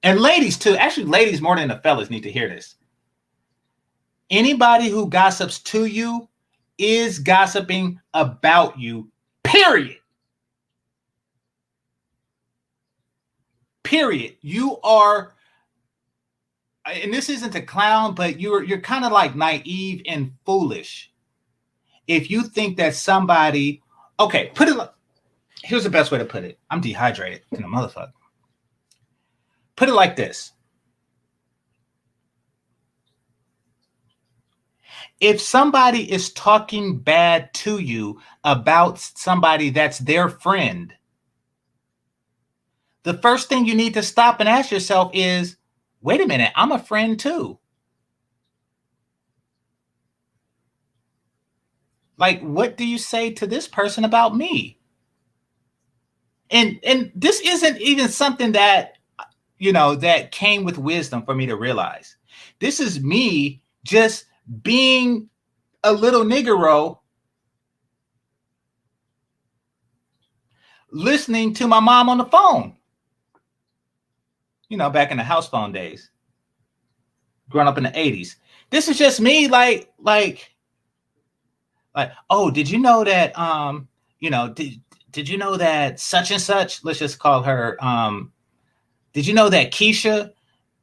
And ladies too. Actually, ladies more than the fellas need to hear this. Anybody who gossips to you is gossiping about you, period. Period. You are, and this isn't a clown, but you're kind of like naive and foolish if you think that somebody, okay, here's the best way to put it. I'm dehydrated in a motherfucker. Put it like this. If somebody is talking bad to you about somebody that's their friend, the first thing you need to stop and ask yourself is, wait a minute, I'm a friend too. Like, what do you say to this person about me? And this isn't even something that, that came with wisdom for me to realize. This is me just being a little niggero, listening to my mom on the phone. Back in the house phone days, growing up in the 80s. This is just me like, oh, did you know that, did you know that such and such, let's just call her, did you know that Keisha,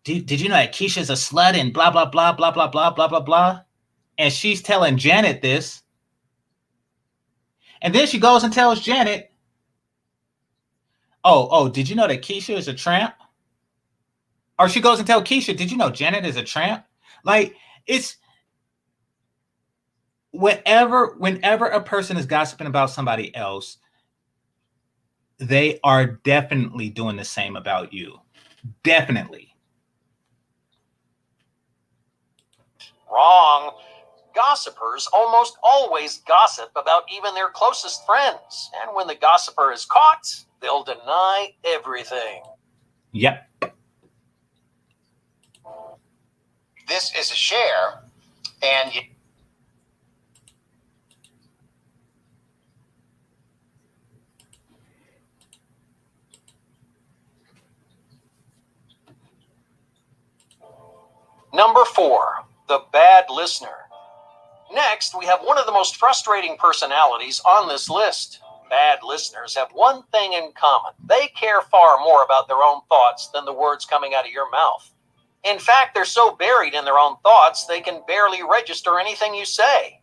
did you know that Keisha's a slut and blah, blah, blah, blah, blah, blah, blah, blah, blah. And she's telling Janet this. And then she goes and tells Janet, oh, did you know that Keisha is a tramp? Or she goes and tells Keisha, did you know Janet is a tramp? Like, it's whenever a person is gossiping about somebody else, they are definitely doing the same about you. Definitely. Wrong. Gossipers almost always gossip about even their closest friends. And when the gossiper is caught, they'll deny everything. Yep. This is a share, and Number 4, the bad listener. Next, we have one of the most frustrating personalities on this list. Bad listeners have one thing in common. They care far more about their own thoughts than the words coming out of your mouth. In fact, they're so buried in their own thoughts, they can barely register anything you say.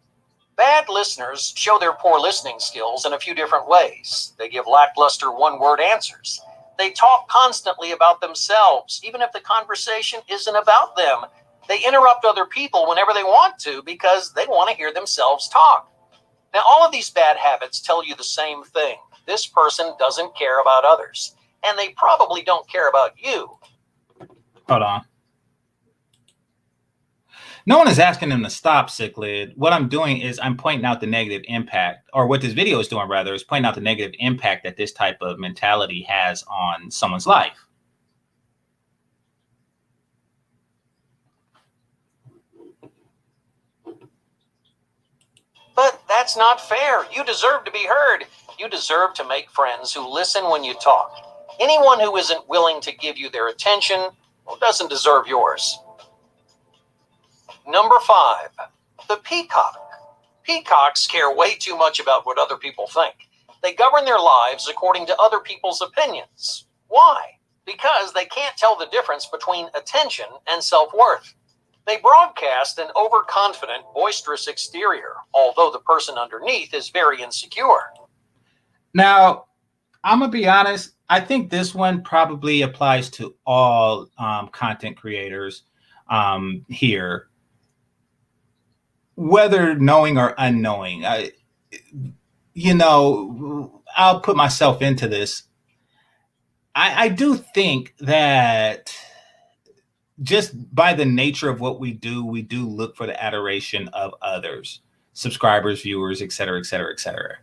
Bad listeners show their poor listening skills in a few different ways. They give lackluster one-word answers. They talk constantly about themselves, even if the conversation isn't about them. They interrupt other people whenever they want to because they want to hear themselves talk. Now, all of these bad habits tell you the same thing. This person doesn't care about others, and they probably don't care about you. Hold on. No one is asking them to stop, Cichlid. What I'm doing is I'm pointing out the negative impact, or what this video is doing, rather, is pointing out the negative impact that this type of mentality has on someone's life. But that's not fair. You deserve to be heard. You deserve to make friends who listen when you talk. Anyone who isn't willing to give you their attention doesn't deserve yours. Number 5, the peacock. Peacocks care way too much about what other people think. They govern their lives according to other people's opinions. Why? Because they can't tell the difference between attention and self-worth. They broadcast an overconfident, boisterous exterior, although the person underneath is very insecure. Now, I'm going to be honest. I think this one probably applies to all content creators here, whether knowing or unknowing. I'll put myself into this. I do think that just by the nature of what we do look for the adoration of others, subscribers, viewers, et cetera, et cetera, et cetera.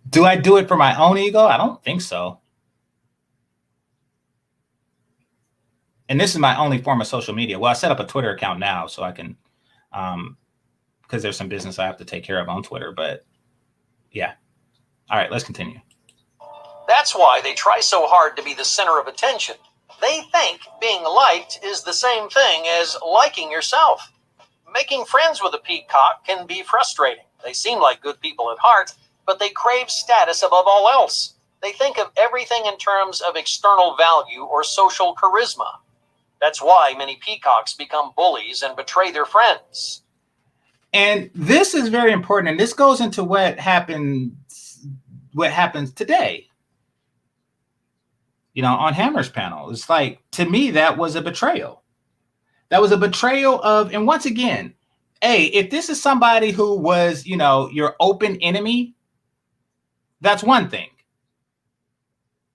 Do I do it for my own ego? I don't think so. And this is my only form of social media. Well, I set up a Twitter account now so I can, because there's some business I have to take care of on Twitter, but yeah. All right, let's continue. That's why they try so hard to be the center of attention. They think being liked is the same thing as liking yourself. Making friends with a peacock can be frustrating. They seem like good people at heart, but they crave status above all else. They think of everything in terms of external value or social charisma. That's why many peacocks become bullies and betray their friends. And this is very important, and this goes into what happens today. On Hammer's panel. It's like, to me, that was a betrayal. That was a betrayal of, and once again, hey, if this is somebody who was, your open enemy, that's one thing.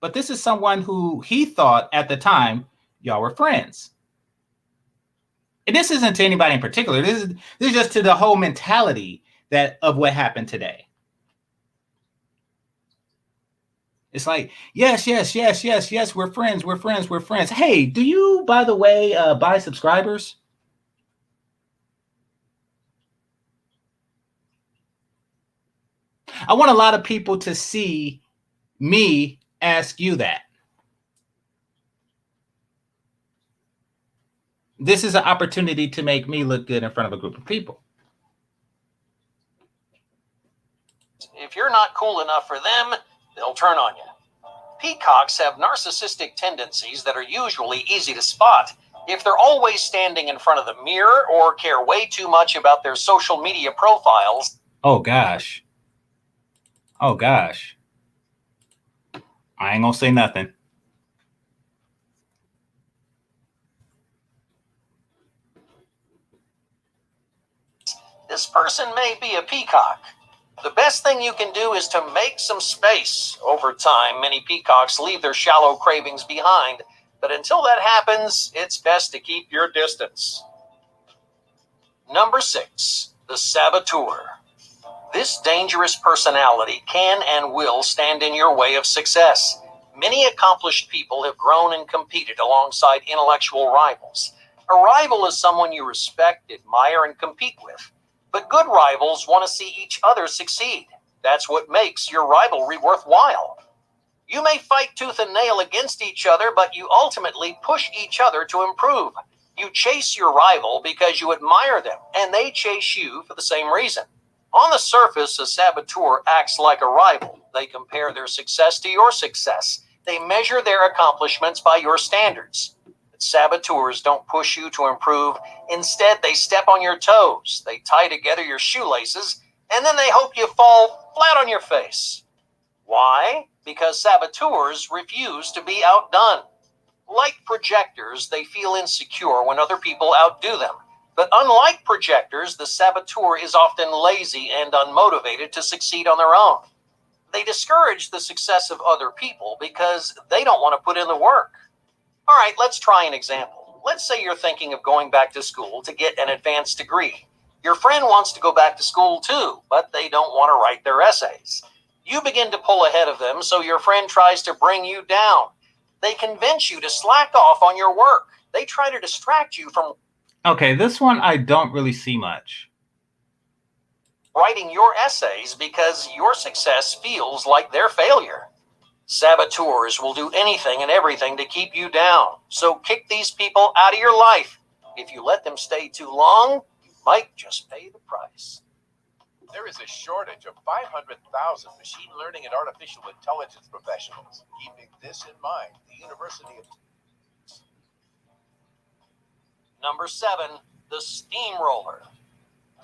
But this is someone who he thought at the time y'all were friends. And this isn't to anybody in particular. This is just to the whole mentality of what happened today. It's like, yes, we're friends. Hey, do you, by the way, buy subscribers? I want a lot of people to see me ask you that. This is an opportunity to make me look good in front of a group of people. If you're not cool enough for them, they'll turn on you. Peacocks have narcissistic tendencies that are usually easy to spot. If they're always standing in front of the mirror or care way too much about their social media profiles, Oh gosh. Oh gosh. I ain't gonna say nothing. This person may be a peacock. The best thing you can do is to make some space. Over time, many peacocks leave their shallow cravings behind, but until that happens, it's best to keep your distance. Number 6, the saboteur. This dangerous personality can and will stand in your way of success. Many accomplished people have grown and competed alongside intellectual rivals. A rival is someone you respect, admire, and compete with. But good rivals want to see each other succeed. That's what makes your rivalry worthwhile. You may fight tooth and nail against each other, but you ultimately push each other to improve. You chase your rival because you admire them, and they chase you for the same reason. On the surface, a saboteur acts like a rival. They compare their success to your success. They measure their accomplishments by your standards. But saboteurs don't push you to improve. Instead, they step on your toes. They tie together your shoelaces, and then they hope you fall flat on your face. Why? Because saboteurs refuse to be outdone. Like projectors, they feel insecure when other people outdo them. But unlike projectors, the saboteur is often lazy and unmotivated to succeed on their own. They discourage the success of other people because they don't want to put in the work. All right, let's try an example. Let's say you're thinking of going back to school to get an advanced degree. Your friend wants to go back to school too, but they don't want to write their essays. You begin to pull ahead of them, so your friend tries to bring you down. They convince you to slack off on your work. They try to distract you from Okay, this one I don't really see much. writing your essays because your success feels like their failure. Saboteurs will do anything and everything to keep you down. So kick these people out of your life. If you let them stay too long, you might just pay the price. There is a shortage of 500,000 machine learning and artificial intelligence professionals. Keeping this in mind, the University of Number 7, the steamroller.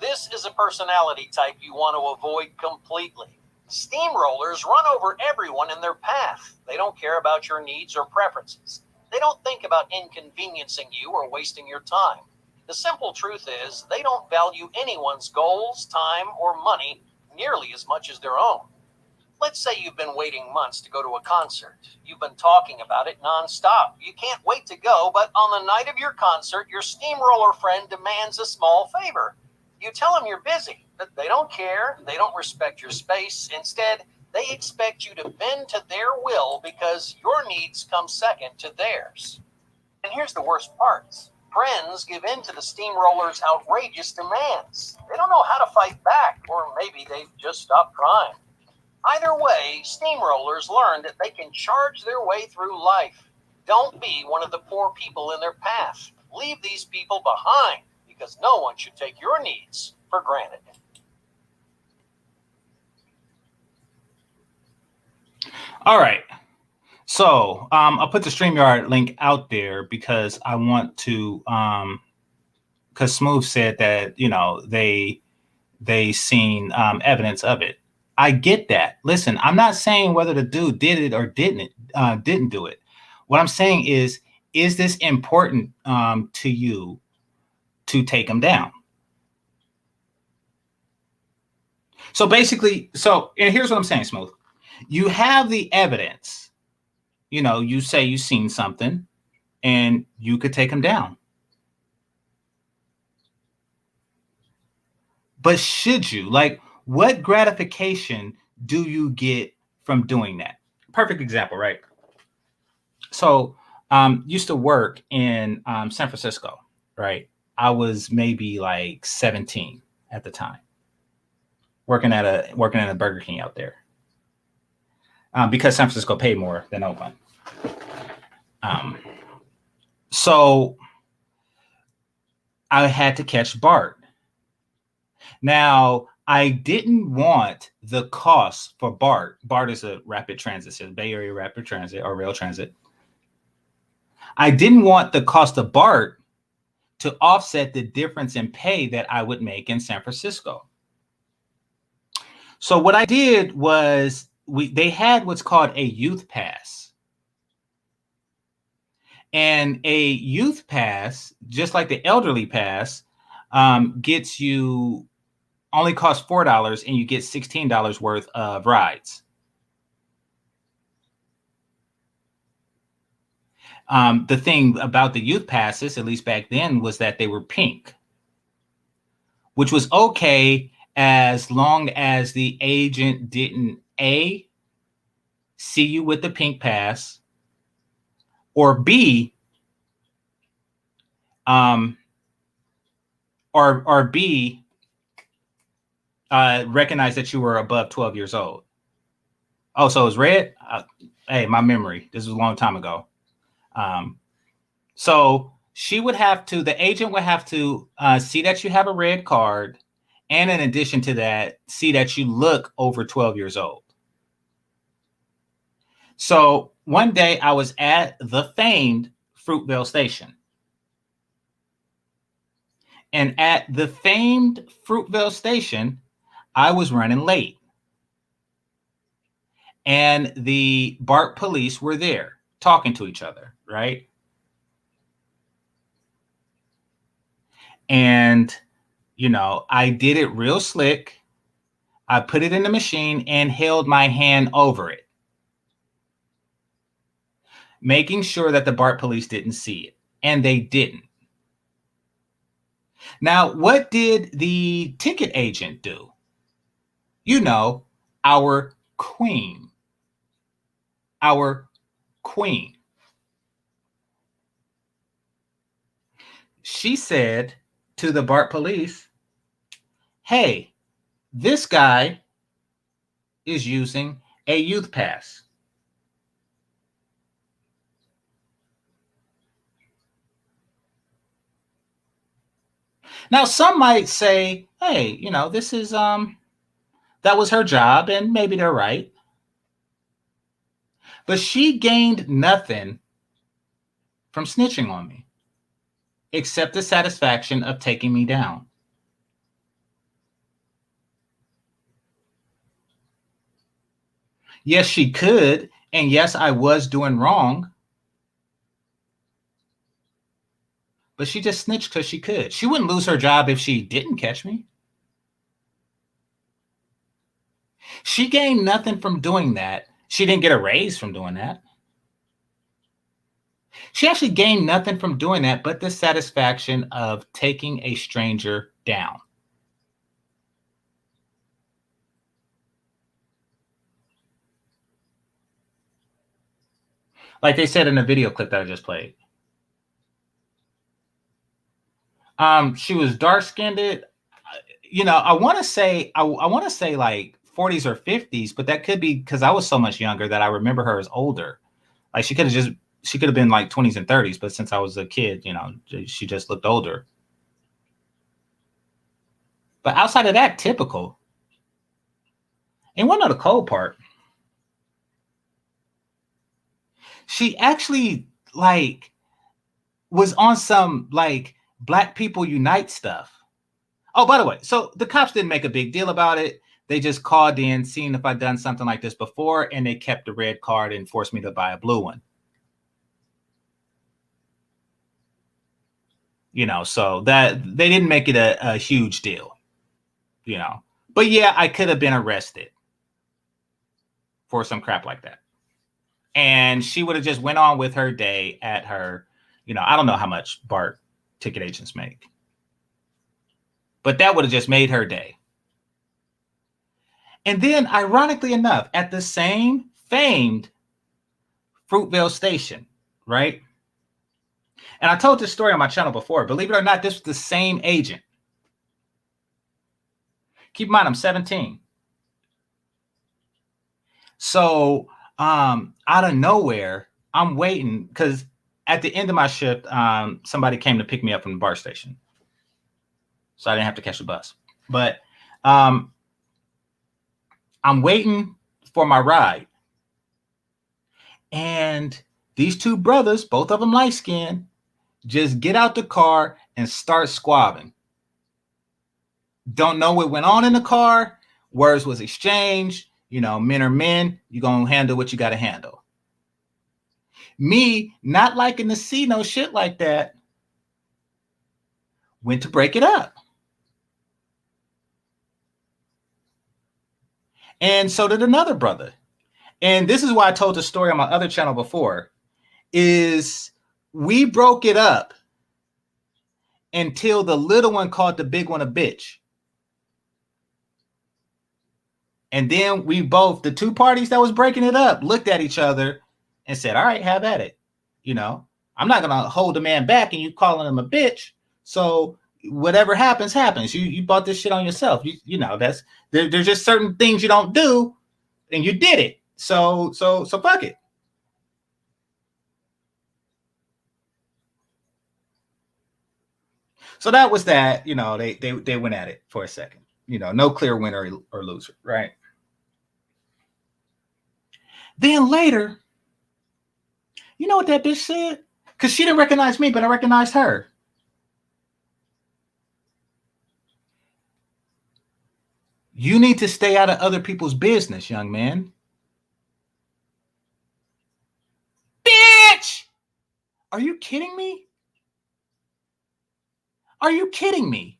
This is a personality type you want to avoid completely. Steamrollers run over everyone in their path. They don't care about your needs or preferences. They don't think about inconveniencing you or wasting your time. The simple truth is, they don't value anyone's goals, time, or money nearly as much as their own. Let's say you've been waiting months to go to a concert. You've been talking about it nonstop. You can't wait to go, but on the night of your concert, your steamroller friend demands a small favor. You tell them you're busy, but they don't care. They don't respect your space. Instead, they expect you to bend to their will because your needs come second to theirs. And here's the worst part. Friends give in to the steamroller's outrageous demands. They don't know how to fight back, or maybe they've just stopped trying. Either way, steamrollers learn that they can charge their way through life. Don't be one of the poor people in their path. Leave these people behind, because no one should take your needs for granted. All right. So I'll put the StreamYard link out there because I want to, because Smooth said that, they seen evidence of it. I get that. Listen, I'm not saying whether the dude did it or didn't do it. What I'm saying is this important to you to take him down? So basically, and here's what I'm saying, Smooth. You have the evidence. You say you've seen something and you could take him down. But should you? Like, what gratification do you get from doing that? Perfect example, right? So, used to work in San Francisco, right? I was maybe like 17 at the time, working at a Burger King out there, because San Francisco paid more than Oakland. So I had to catch BART. Now, I didn't want the cost for BART. BART is a rapid transit system, Bay Area Rapid Transit or rail transit. I didn't want the cost of BART to offset the difference in pay that I would make in San Francisco. So what I did was they had what's called a youth pass. And a youth pass, just like the elderly pass, gets you only costs $4 and you get $16 worth of rides. The thing about the youth passes, at least back then, was that they were pink, which was okay as long as the agent didn't A, see you with the pink pass, or B, recognize that you were above 12 years old. Oh, so it's red? Hey, my memory. This was a long time ago. So the agent would have to see that you have a red card, and in addition to that, see that you look over 12 years old. So one day I was at the famed Fruitvale Station. And at the famed Fruitvale Station, I was running late. And the BART police were there talking to each other, right? And, I did it real slick. I put it in the machine and held my hand over it, making sure that the BART police didn't see it. And they didn't. Now, what did the ticket agent do? Our queen. Our queen. She said to the BART police, hey, this guy is using a youth pass. Now, some might say, hey, this is, that was her job, and maybe they're right. But she gained nothing from snitching on me, except the satisfaction of taking me down. Yes, she could, and yes, I was doing wrong. But she just snitched because she could. She wouldn't lose her job if she didn't catch me. She gained nothing from doing that. She didn't get a raise from doing that. She actually gained nothing from doing that but the satisfaction of taking a stranger down. Like they said in the video clip that I just played. She was dark-skinned. I want to say like 40s or 50s, but that could be because I was so much younger that I remember her as older. Like she could have been like 20s and 30s, but since I was a kid, she just looked older. But outside of that, typical. And one of the cold part, she actually was on some Black People Unite stuff. Oh, by the way, so the cops didn't make a big deal about it. They just called in, seeing if I'd done something like this before, and they kept the red card and forced me to buy a blue one. So that they didn't make it a huge deal, But yeah, I could have been arrested for some crap like that. And she would have just went on with her day at her, I don't know how much BART ticket agents make. But that would have just made her day. And then, ironically enough, at the same famed Fruitvale Station, right? And I told this story on my channel before. Believe it or not, this was the same agent. Keep in mind, I'm 17. So, out of nowhere, I'm waiting because at the end of my shift, somebody came to pick me up from the BART station. So I didn't have to catch the bus. But I'm waiting for my ride. And these two brothers, both of them light-skinned, just get out the car and start squabbing. Don't know what went on in the car. Words was exchanged. You know, men are men. You're going to handle what you got to handle. Me not liking to see no shit like that, went to break it up. And so did another brother. And this is why I told the story on my other channel before, is we broke it up until the little one called the big one a bitch. And then we both, the two parties that was breaking it up, looked at each other and said, all right, have at it. You know, I'm not going to hold the man back and you calling him a bitch. So whatever happens, happens. You bought this shit on yourself. You know, that's, there's just certain things you don't do and you did it. So fuck it. So that was that, you know, they went at it for a second. You know, no clear winner or loser, right? Then later, you know what that bitch said? Because she didn't recognize me, but I recognized her. You need to stay out of other people's business, young man. Bitch! Are you kidding me? Are you kidding me?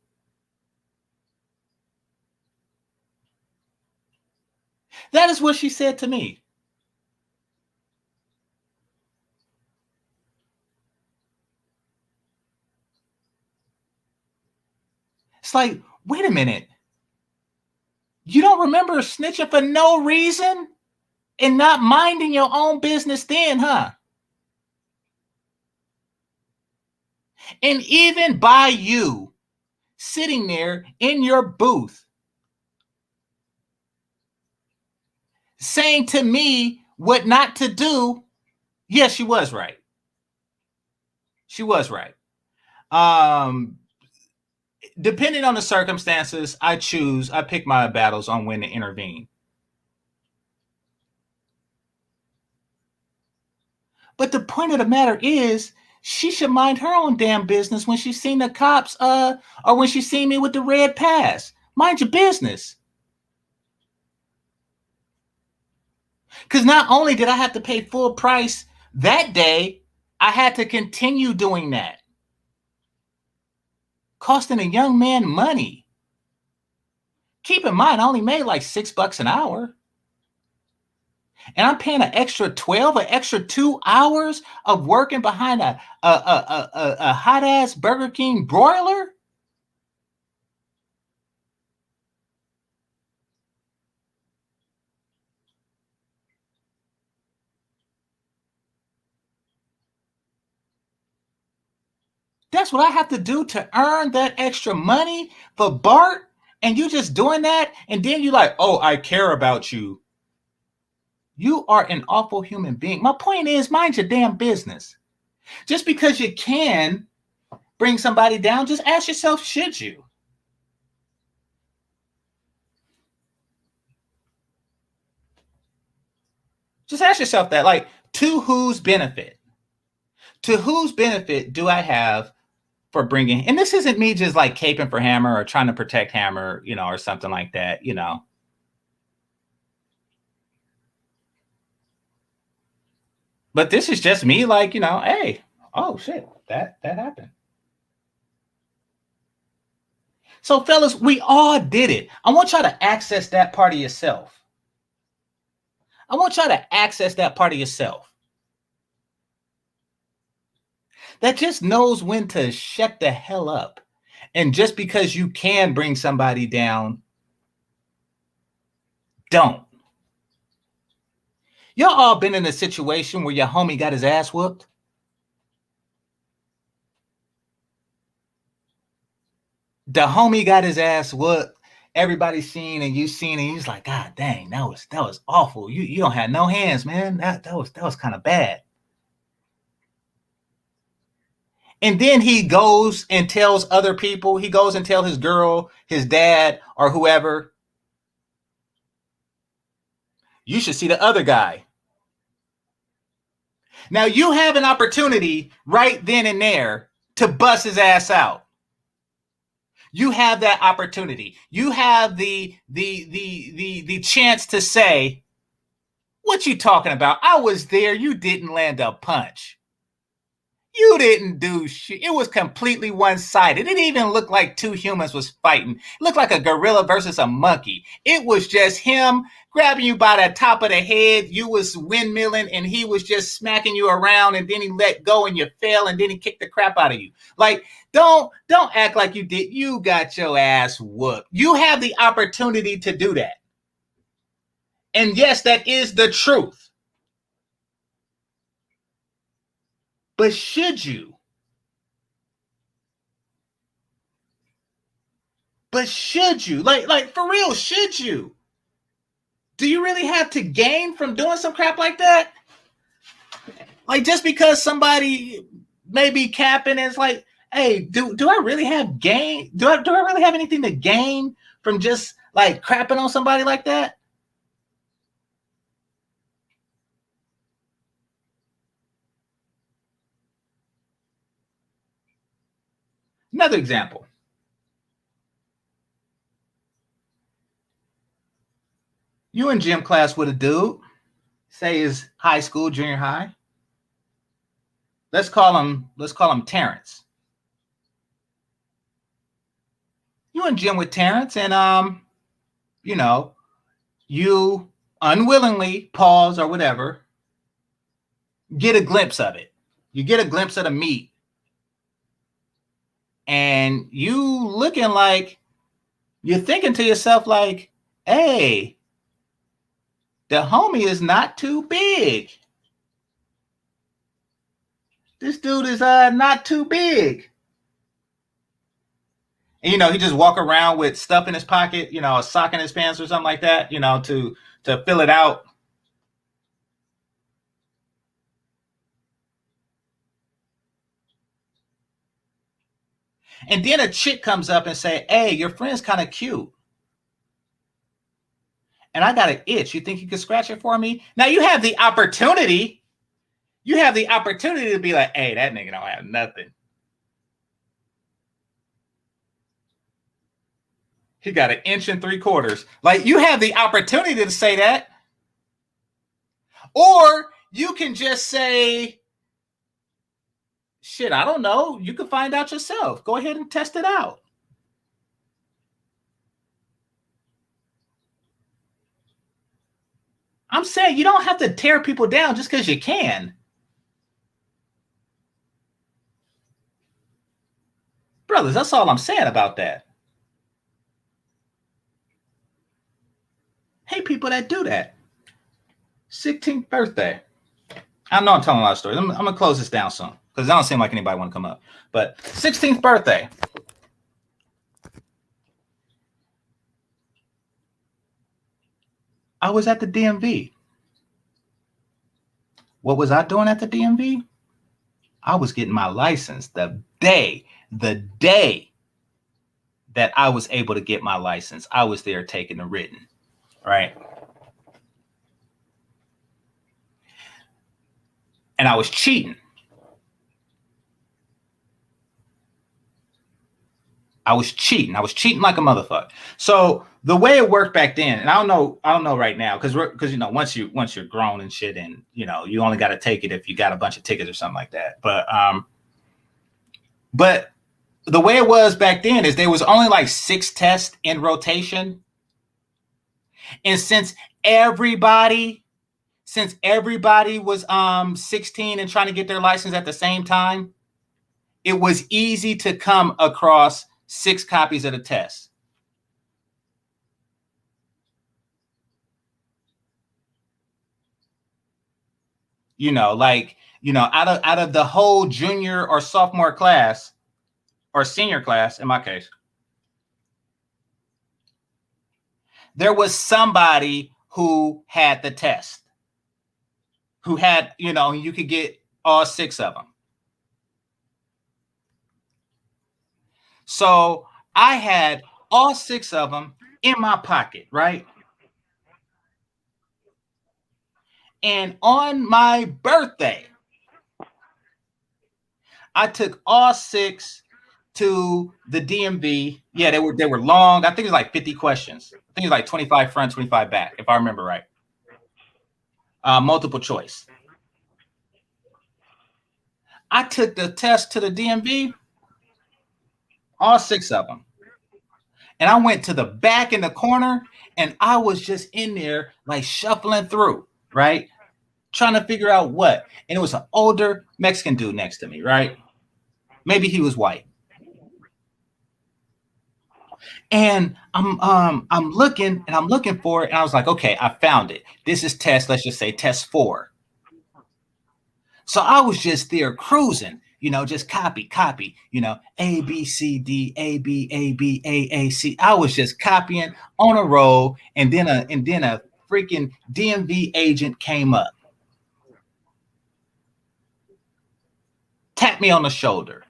That is what she said to me. It's like, wait a minute. You don't remember snitching for no reason and not minding your own business then, huh? And even by you sitting there in your booth saying to me what not to do, yes, she was right. She was right. Depending on the circumstances, I pick my battles on when to intervene. But the point of the matter is, she should mind her own damn business when she's seen the cops, or when she's seen me with the red pass. Mind your business. Because not only did I have to pay full price that day, I had to continue doing that. Costing a young man money. Keep in mind, I only made like $6 an hour. And I'm paying an extra 12, an extra 2 hours of working behind a hot ass Burger King broiler. That's what I have to do to earn that extra money for Bart. And you just doing that. And then you like, oh, I care about you. You are an awful human being. My point is, mind your damn business. Just because you can bring somebody down, just ask yourself, should you? Just ask yourself that, like, to whose benefit? To whose benefit do I have for bringing, and this isn't me just like caping for Hammer or trying to protect Hammer, you know, or something like that, you know. But this is just me like, you know, hey, oh shit, that happened. So fellas, we all did it. I want y'all to access that part of yourself. I want y'all to access that part of yourself. That just knows when to shut the hell up. And just because you can bring somebody down, don't. Y'all all been in a situation where your homie got his ass whooped? The homie got his ass whooped. Everybody's seen and you seen and he's like, God dang, that was awful. You don't have no hands, man. That was kind of bad. And then he goes and tells other people, he goes and tells his girl, his dad, or whoever, you should see the other guy. Now you have an opportunity right then and there to bust his ass out. You have that opportunity. You have the chance to say, what you talking about? I was there. You didn't land a punch. You didn't do shit. It was completely one-sided. It didn't even look like two humans was fighting. It looked like a gorilla versus a monkey. It was just him grabbing you by the top of the head. You was windmilling and he was just smacking you around, and then he let go and you fell, and then he kicked the crap out of you. Like, don't act like you did. You got your ass whooped. You have the opportunity to do that. And yes, that is the truth. But should you? But should you? Like for real, should you? Do you really have to gain from doing some crap like that? Like, just because somebody may be capping, it's like, hey, do I really have gain? Do I really have anything to gain from just like crapping on somebody like that? Another example. You in gym class with a dude, say is high school, junior high. Let's call him Terrence. You in gym with Terrence, and you unwillingly pause or whatever, get a glimpse of it. You get a glimpse of the meat, and you looking like, you're thinking to yourself like, hey, the homie is not too big. This dude is not too big. And he just walk around with stuff in his pocket, a sock in his pants or something like that, to fill it out. And then a chick comes up and say, hey, your friend's kind of cute. And I got an itch. You think you could scratch it for me? Now you have the opportunity. You have the opportunity to be like, hey, that nigga don't have nothing. He got 1 3/4 inches. Like, you have the opportunity to say that. Or you can just say, shit, I don't know. You can find out yourself. Go ahead and test it out. I'm saying you don't have to tear people down just because you can. Brothers, that's all I'm saying about that. Hey, people that do that. 16th birthday. I know I'm telling a lot of stories. I'm going to close this down soon because it don't seem like anybody want to come up. But 16th birthday. I was at the DMV. What was I doing at the DMV? I was getting my license the day that I was able to get my license. I was there taking the written, right? And I was cheating. I was cheating like a motherfucker. So the way it worked back then, and I don't know right now, because once you're grown and shit, and you only got to take it if you got a bunch of tickets or something like that. But the way it was back then is there was only like 6 tests in rotation, and since everybody was 16 and trying to get their license at the same time, it was easy to come across 6 copies of the test. Out of the whole junior or sophomore class, or senior class in my case, there was somebody who had the test, who had, you could get all 6 of them. So I had all 6 of them in my pocket, right? And on my birthday, I took all 6 to the DMV. Yeah, they were long. I think it was like 50 questions. I think it was like 25 front, 25 back, if I remember right. Multiple choice. I took the test to the DMV, all 6 of them. And I went to the back in the corner, and I was just in there like shuffling through, right? Trying to figure out what. And it was an older Mexican dude next to me, right? Maybe he was white. And I'm looking for it, and I was like, okay, I found it. This is test, let's just say test 4. So I was just there cruising, just copy, A, B, C, D, A, B, A, C. I was just copying on a roll, and then a freaking DMV agent came up, tapped me on the shoulder,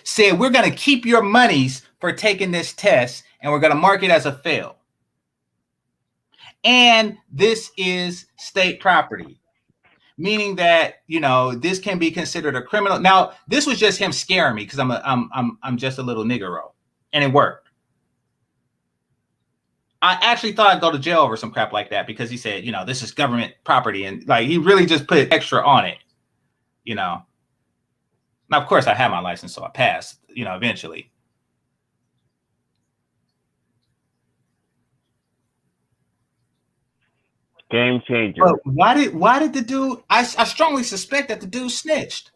said, we're going to keep your monies for taking this test, and we're going to mark it as a fail. And this is state property. Meaning that this can be considered a criminal. Now, this was just him scaring me because I'm just a little niggero, and it worked. I actually thought I'd go to jail over some crap like that because he said, this is government property, and like he really just put extra on it. Now, of course, I had my license, so I passed. Eventually. Game changer. But why did the dude? I strongly suspect that the dude snitched.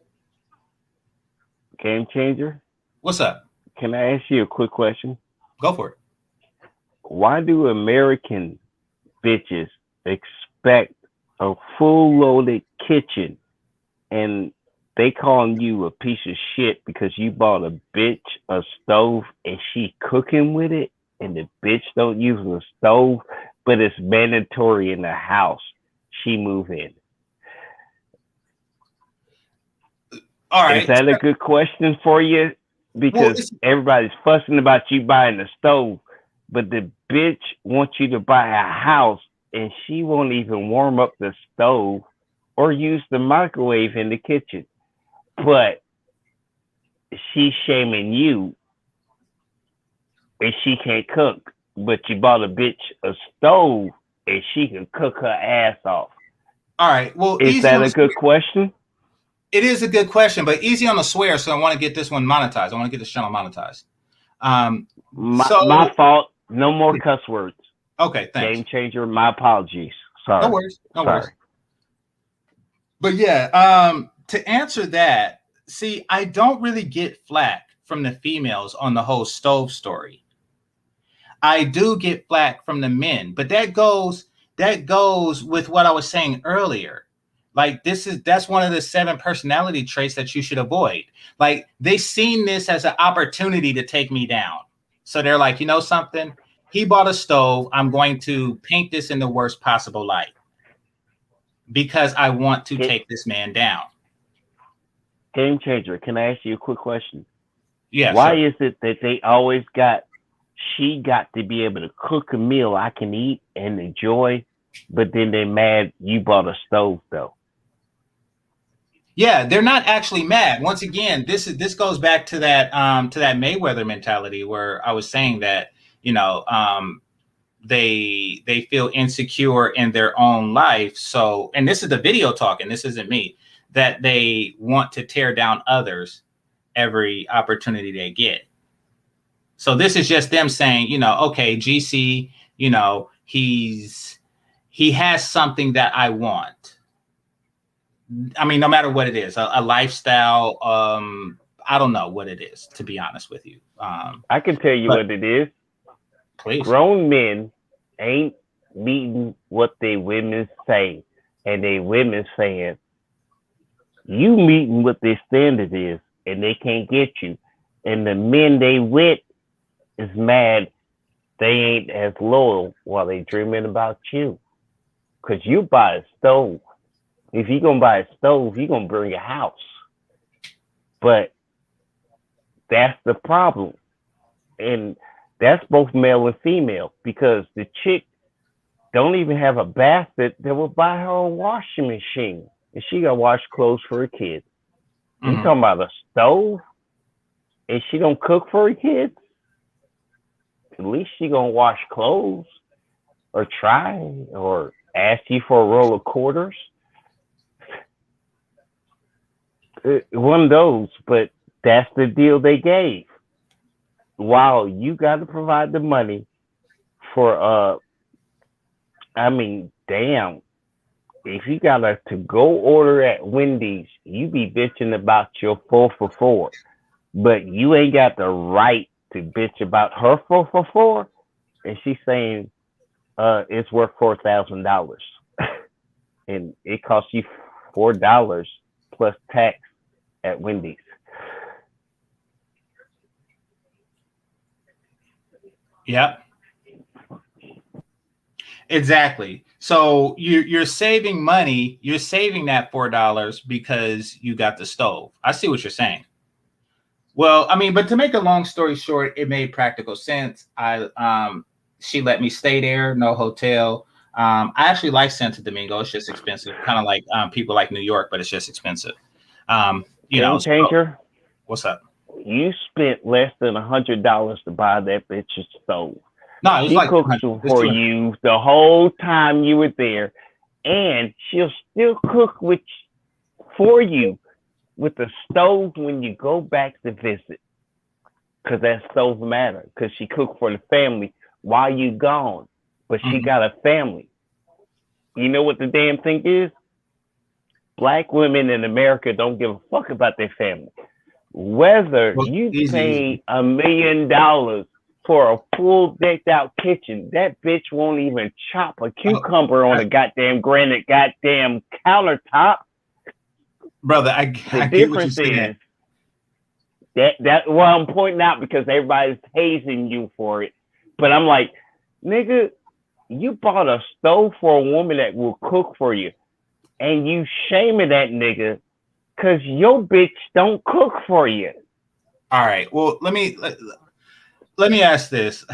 Game changer. What's up? Can I ask you a quick question? Go for it. Why do American bitches expect a full loaded kitchen and they calling you a piece of shit because you bought a bitch a stove and she cooking with it, and the bitch don't use the stove, but it's mandatory in the house she move in? All right. Is that a good question for you? Because everybody's fussing about you buying a stove, but the bitch wants you to buy a house and she won't even warm up the stove or use the microwave in the kitchen. But she's shaming you and she can't cook. But you bought a bitch a stove and she can cook her ass off. All right. Well, is that a good question? It is a good question, but easy on the swear. So I want to get this one monetized. I want to get this channel monetized. My fault. No more cuss words. Okay. Thanks. Game changer. My apologies. Sorry. No worries. No worries. But yeah, to answer that, see, I don't really get flack from the females on the whole stove story. I do get flack from the men, but that goes with what I was saying earlier. Like that's one of the 7 personality traits that you should avoid. Like they seen this as an opportunity to take me down. So they're like, you know something? He bought a stove. I'm going to paint this in the worst possible light because I want to take this man down. Game changer. Can I ask you a quick question? Yeah. Why is it that they always she got to be able to cook a meal I can eat and enjoy, but then they mad you bought a stove though? Yeah, they're not actually mad. Once again, this goes back to that Mayweather mentality where I was saying that, they feel insecure in their own life. So, and this is the video talking, this isn't me, that they want to tear down others every opportunity they get. So this is just them saying, okay, GC, he has something that I want. I mean, no matter what it is, a lifestyle. I don't know what it is, to be honest with you. I can tell you what it is. Please. Grown men ain't meeting what they women say, and they women saying, you meeting what their standard is, and they can't get you. And the men they with is mad they ain't as loyal while they dreaming about you. Because you buy a stove. If you're going to buy a stove, you're going to bring a house. But that's the problem. And that's both male and female, because the chick don't even have a basket that will buy her own washing machine. And she got to wash clothes for her kids. You talking about a stove? and she don't cook for her kids, at least she gonna wash clothes or try or ask you for a roll of quarters. One of those, but that's the deal they gave. Wow, you got to provide the money for I mean, damn, if you got a to-go order at Wendy's, you be bitching about your 4 for $4, but you ain't got the right to bitch about her 4 for $4, and she's saying it's worth $4,000, and it costs you $4 plus tax at Wendy's. Yep. Exactly. So you're saving money. You're saving that $4 because you got the stove. I see what you're saying. Well, I mean, but to make a long story short, it made practical sense. She let me stay there, no hotel. I actually like Santo Domingo. It's just expensive, kind of like people like New York, but it's just expensive. Game changer. So, what's up? You spent less than $100 to buy that bitch's stove. No, it was she like cooked for you the whole time you were there, and she'll still cook for you with the stove when you go back to visit, because that stove matters. Because she cooked for the family while you gone, but she got a family. You know what the damn thing is? Black women in America don't give a fuck about their family. Whether you pay $1 million for a full decked out kitchen, that bitch won't even chop a cucumber on a goddamn granite goddamn countertop. Brother, I get what you're saying. That well, I'm pointing out because everybody's hazing you for it. But I'm like, nigga, you bought a stove for a woman that will cook for you, and you shaming that nigga because your bitch don't cook for you. All right. Well, let me ask this.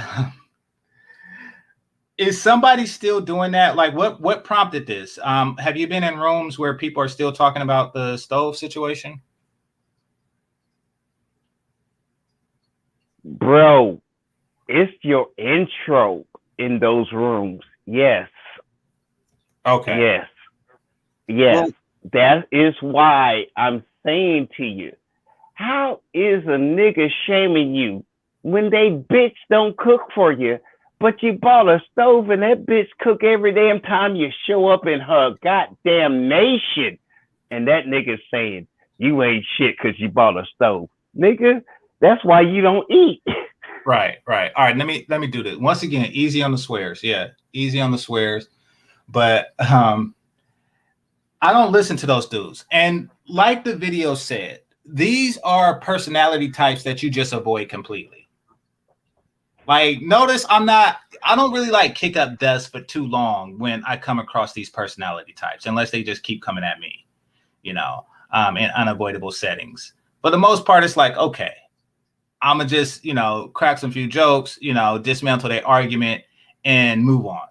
Is somebody still doing that? Like, what prompted this? Have you been in rooms where people are still talking about the stove situation? Bro, it's your intro in those rooms. Yes. Okay. Yes. Yes. Well, that is why I'm saying to you, how is a nigga shaming you when they bitch don't cook for you, but you bought a stove and that bitch cook every damn time you show up in her goddamn nation, and that nigga's saying you ain't shit because you bought a stove. Nigga, that's why you don't eat. Right. All right, let me do this. Once again, easy on the swears. Yeah, easy on the swears. But I don't listen to those dudes. And like the video said, these are personality types that you just avoid completely. Like, notice I don't really like kick up dust for too long when I come across these personality types, unless they just keep coming at me, in unavoidable settings. For the most part, it's like, okay, I'm going to just, crack some few jokes, dismantle their argument and move on.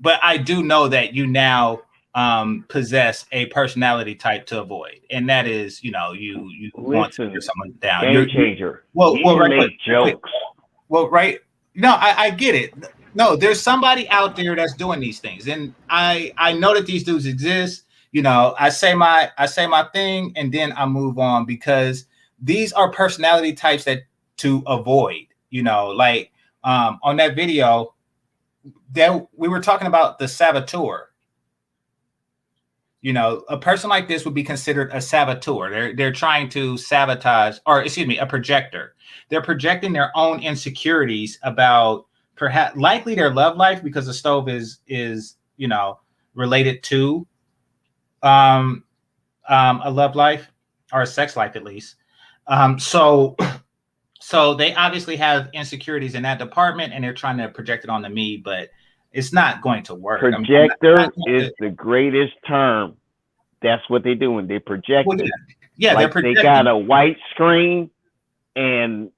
But I do know that you now possess a personality type to avoid, and that is, you want to hear someone down. Game changer. Well, right, make jokes. Well, right. No, I get it. No, there's somebody out there that's doing these things, and I know that these dudes exist. I say my thing, and then I move on, because these are personality types that to avoid. Like on that video, that we were talking about the saboteur. A person like this would be considered a saboteur. They're trying to sabotage, or excuse me, a projector. They're projecting their own insecurities about likely their love life, because the stove is related to a love life or a sex life, at least. So they obviously have insecurities in that department, and they're trying to project it onto me, but it's not going to work. Projector is the greatest term. That's what they're doing. They're projecting. Well, yeah, like they're projecting. They got a white screen and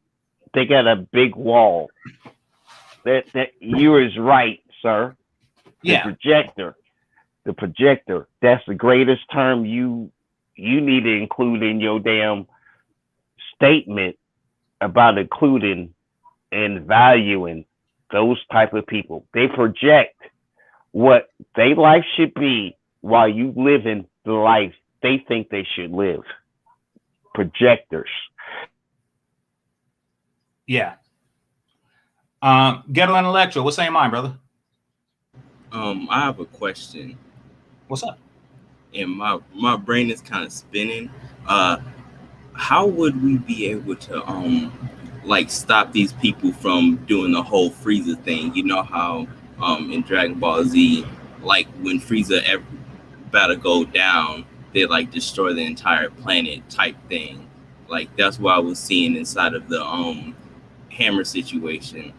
they got a big wall. That you is right, sir. The projector. The projector. That's the greatest term you need to include in your damn statement about including and valuing those type of people. They project what their life should be while you live in the life they think they should live. Projectors. Yeah. Ghetto and Electro, what's on your mind, brother? I have a question, What's up? and my brain is kind of spinning. How would we be able to like stop these people from doing the whole Frieza thing? You know how in Dragon Ball Z, like when Frieza about to go down, they like destroy the entire planet type thing. Like that's what I was seeing inside of the Hammer situation.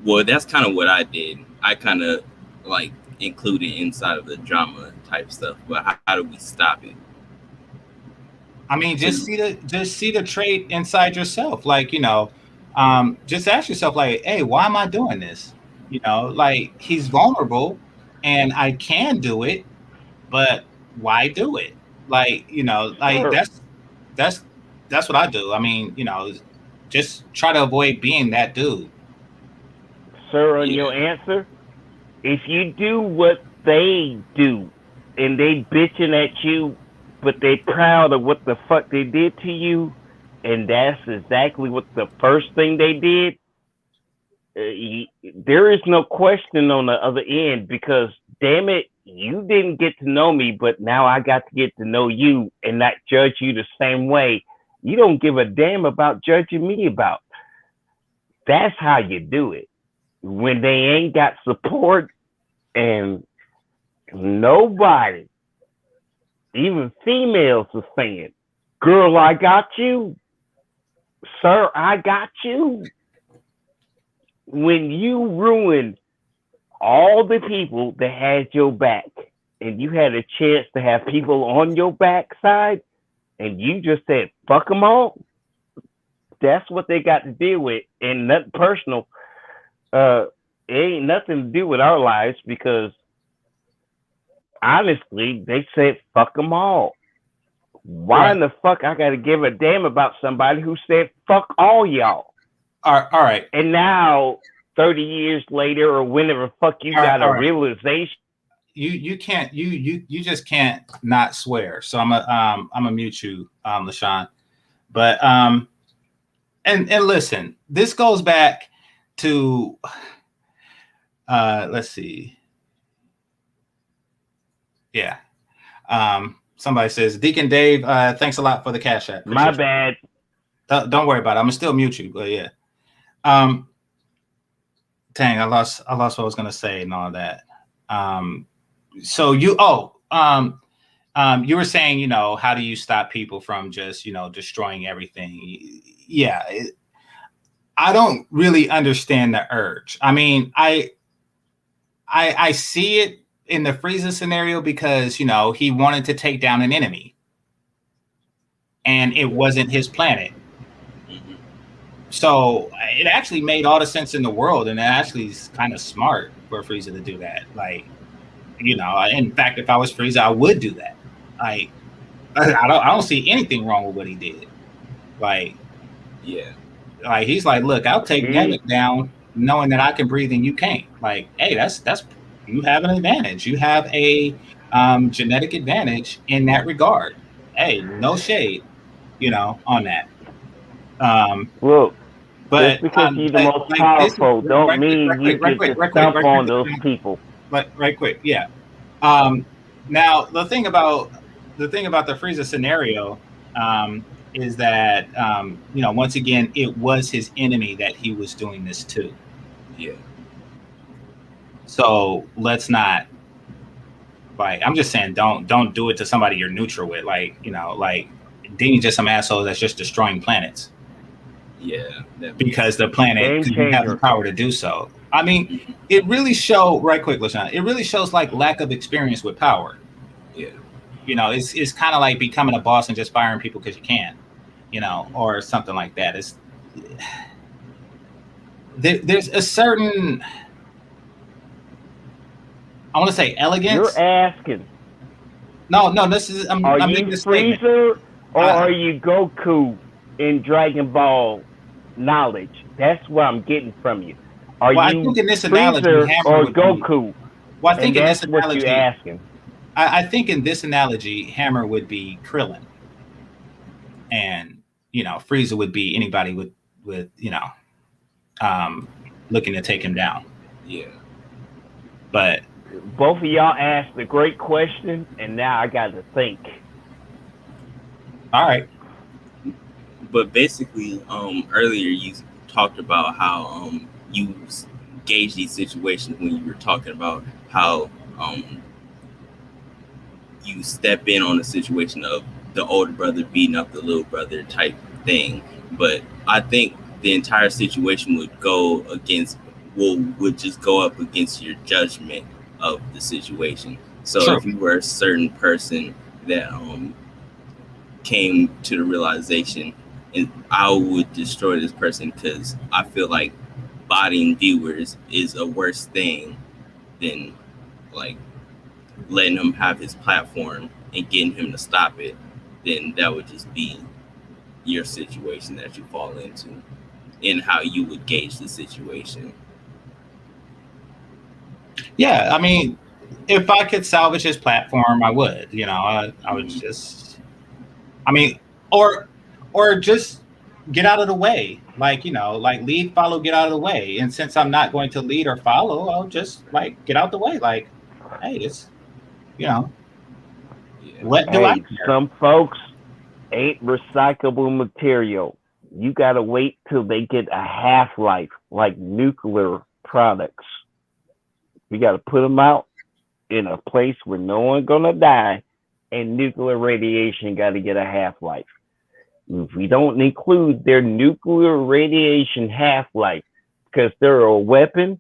Well, that's kind of what I did. I kind of like included inside of the drama type stuff. But how do we stop it? I mean, just see the trait inside yourself. Like, just ask yourself, like, hey, why am I doing this? Like he's vulnerable and I can do it, but why do it? Like, like Sure. that's what I do. I mean, just try to avoid being that dude. Sir, on your answer, if you do what they do and they bitching at you, but they proud of what the fuck they did to you, and that's exactly what the first thing they did, there is no question on the other end, because damn it, you didn't get to know me, but now I got to get to know you and not judge you the same way you don't give a damn about judging me about. That's how you do it. When they ain't got support and nobody, even females, are saying, girl, I got you. Sir, I got you. When you ruined all the people that had your back and you had a chance to have people on your backside and you just said, fuck them all, that's what they got to deal with. And nothing personal. It ain't nothing to do with our lives, because honestly, they said fuck them all. Why in the fuck I gotta give a damn about somebody who said fuck all y'all? All right. And now 30 years later, or whenever fuck you got a realization. You can't you just can't not swear. So I'm a mute you, LaShawn. But and listen, this goes back to let's see. Yeah. Somebody says, Deacon Dave, thanks a lot for the cash app. My bad. Don't worry about it. I'm gonna still mute you, but yeah. Dang, I lost what I was gonna say and all that. So you were saying, how do you stop people from just, destroying everything? Yeah. I don't really understand the urge. I mean, I see it in the Frieza scenario because, he wanted to take down an enemy and it wasn't his planet. So it actually made all the sense in the world, and it actually is kind of smart for Frieza to do that. Like, in fact, if I was Frieza, I would do that. Like, I don't see anything wrong with what he did. Like, yeah, like he's like, look, I'll take Namek down, knowing that I can breathe and you can't. Like, hey, that's you have an advantage. You have a genetic advantage in that regard. Hey, no shade, on that. Look, but just because you're the most powerful don't mean you get to stomp on those people. But right quick, yeah. Now the thing about the Frieza scenario is that once again, it was his enemy that he was doing this to. Yeah. So let's not, like, I'm just saying, don't do it to somebody you're neutral with. Like, like Dean's just some asshole that's just destroying planets. Yeah. Because the planet didn't have the power to do so. I mean, it really shows, right quick, LaShawn, it really shows like lack of experience with power. Yeah. It's kind of like becoming a boss and just firing people because you can, or something like that. There's a certain, I want to say, elegance. You're asking. No, this is, I'm you making this statement. Freezer or are you Goku? in Dragon Ball knowledge? That's what I'm getting from you. Are Well, I you think in this analogy, Freezer Hammer or would be. Goku? Well, I think And in this that's what you're analogy, asking. I think in this analogy, Hammer would be Krillin, and Frieza would be anybody with looking to take him down. Yeah. But Both of y'all asked a great question, and now I got to think. all right, But basically, earlier you talked about how you gauge these situations when you were talking about how you step in on a situation of the older brother beating up the little brother type thing. But I think the entire situation would just go up against your judgment of the situation. So True. if you were a certain person that came to the realization, and I would destroy this person because I feel like bodying viewers is a worse thing than like letting him have his platform and getting him to stop it, then that would just be your situation that you fall into and how you would gauge the situation. yeah. I mean, if I could salvage his platform, I would. I would just. I mean, or just get out of the way, like lead, follow, get out of the way. And since I'm not going to lead or follow, I'll just get out the way. Like, hey, it's what do I Hey, care? some folks ain't recyclable material. You got to wait till they get a half-life, like nuclear products. We got to put them out in a place where no one's going to die, and nuclear radiation got to get a half-life. If we don't include their nuclear radiation half-life, because they're a weapon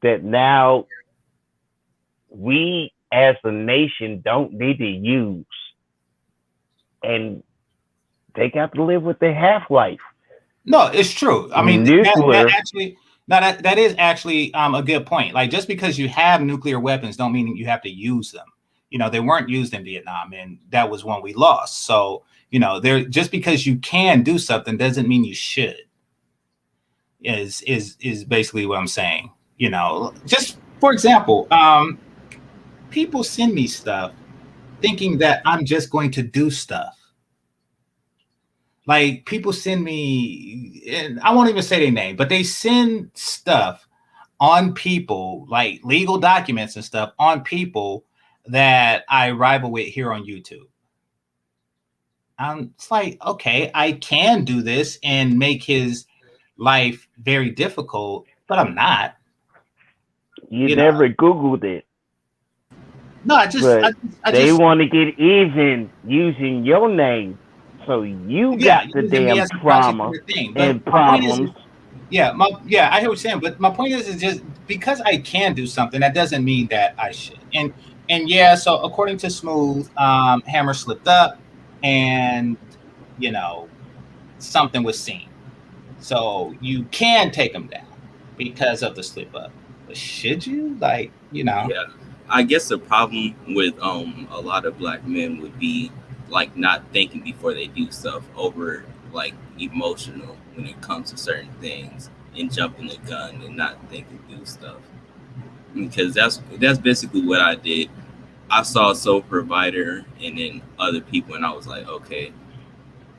that now we as a nation don't need to use, and they got to live with their half-life. No, it's true. I mean, Nuclear. that is actually a good point. Like, just because you have nuclear weapons don't mean you have to use them. They weren't used in Vietnam, and that was one we lost. So, just because you can do something doesn't mean you should. Is basically what I'm saying. Just for example, people send me stuff thinking that I'm just going to do stuff. Like, people send me, and I won't even say their name, but they send stuff on people, like legal documents and stuff on people that I rival with here on YouTube. It's like, okay, I can do this and make his life very difficult, but I'm not. You never Googled it. No, I just they want to get even using your name, so you got the damn trauma and problems. I hear what you're saying, but my point is just because I can do something, that doesn't mean that I should. And yeah, so according to Smooth, Hammer slipped up, and something was seen. So you can take him down because of the slip up. But should you? Yeah, I guess the problem with a lot of black men would be like not thinking before they do stuff, over like emotional when it comes to certain things, and jumping the gun and not thinking through stuff. Because that's basically what I did. I saw Soul Provider and then other people, and I was like, okay,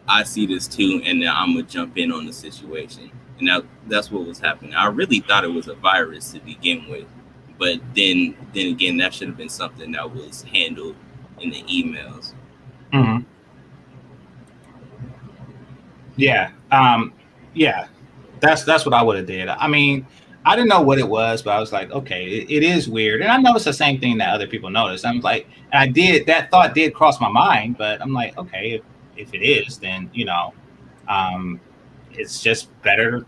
I see this too, and then I'm gonna jump in on the situation. And that's what was happening. I really thought it was a virus to begin with, but then again, that should have been something that was handled in the emails. Mm-hmm. Yeah. That's what I would have did. I mean, I didn't know what it was, but I was like, okay, it is weird. And I noticed the same thing that other people noticed. I'm like, and that thought did cross my mind, but I'm like, okay, if it is, then, it's just better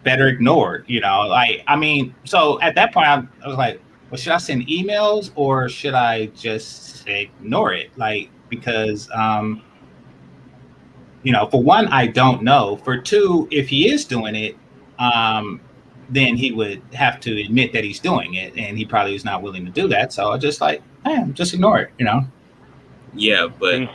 ignored, I mean, so at that point I was like, well, should I send emails or should I just ignore it? Because, for one, I don't know. For two, if he is doing it, then he would have to admit that he's doing it, and he probably is not willing to do that. So I just just ignore it, Yeah, but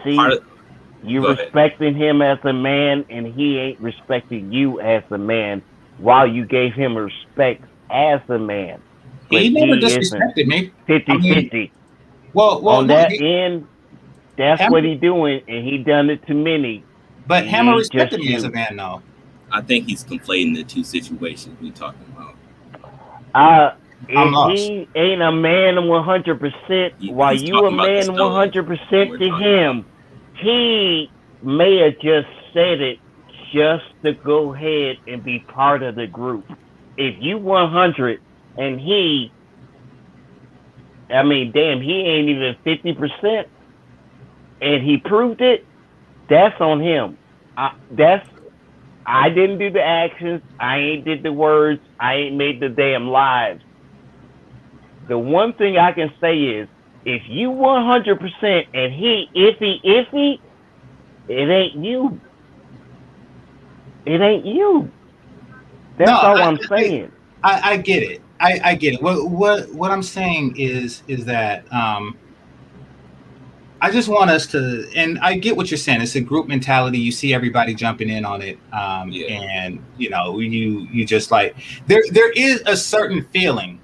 You Go ahead. respecting him as a man, and he ain't respecting you as a man. While you gave him respect as a man, but He never he isn't disrespected me. 50-50. Well, On no, that end, that's Hammer, what he doing, and he done it to many. but He Hammer ain't just respected me as a you. man, though. I think he's conflating the two situations we talking about. I'm If lost. he ain't a man 100%, while He's you a talking about the man stove. 100% We're to talking him, he may have just said it just to go ahead and be part of the group. If you 100 and he, I mean, damn, he ain't even 50%, and he proved it, that's on him. I didn't do the actions. I ain't did the words. I ain't made the damn lives. The one thing I can say is, if you 100% and he iffy, it ain't you. It ain't you. That's all I'm saying. I get it. I get it. What I'm saying is that I just want us to, and I get what you're saying. It's a group mentality. You see everybody jumping in on it, and you just like there is a certain feeling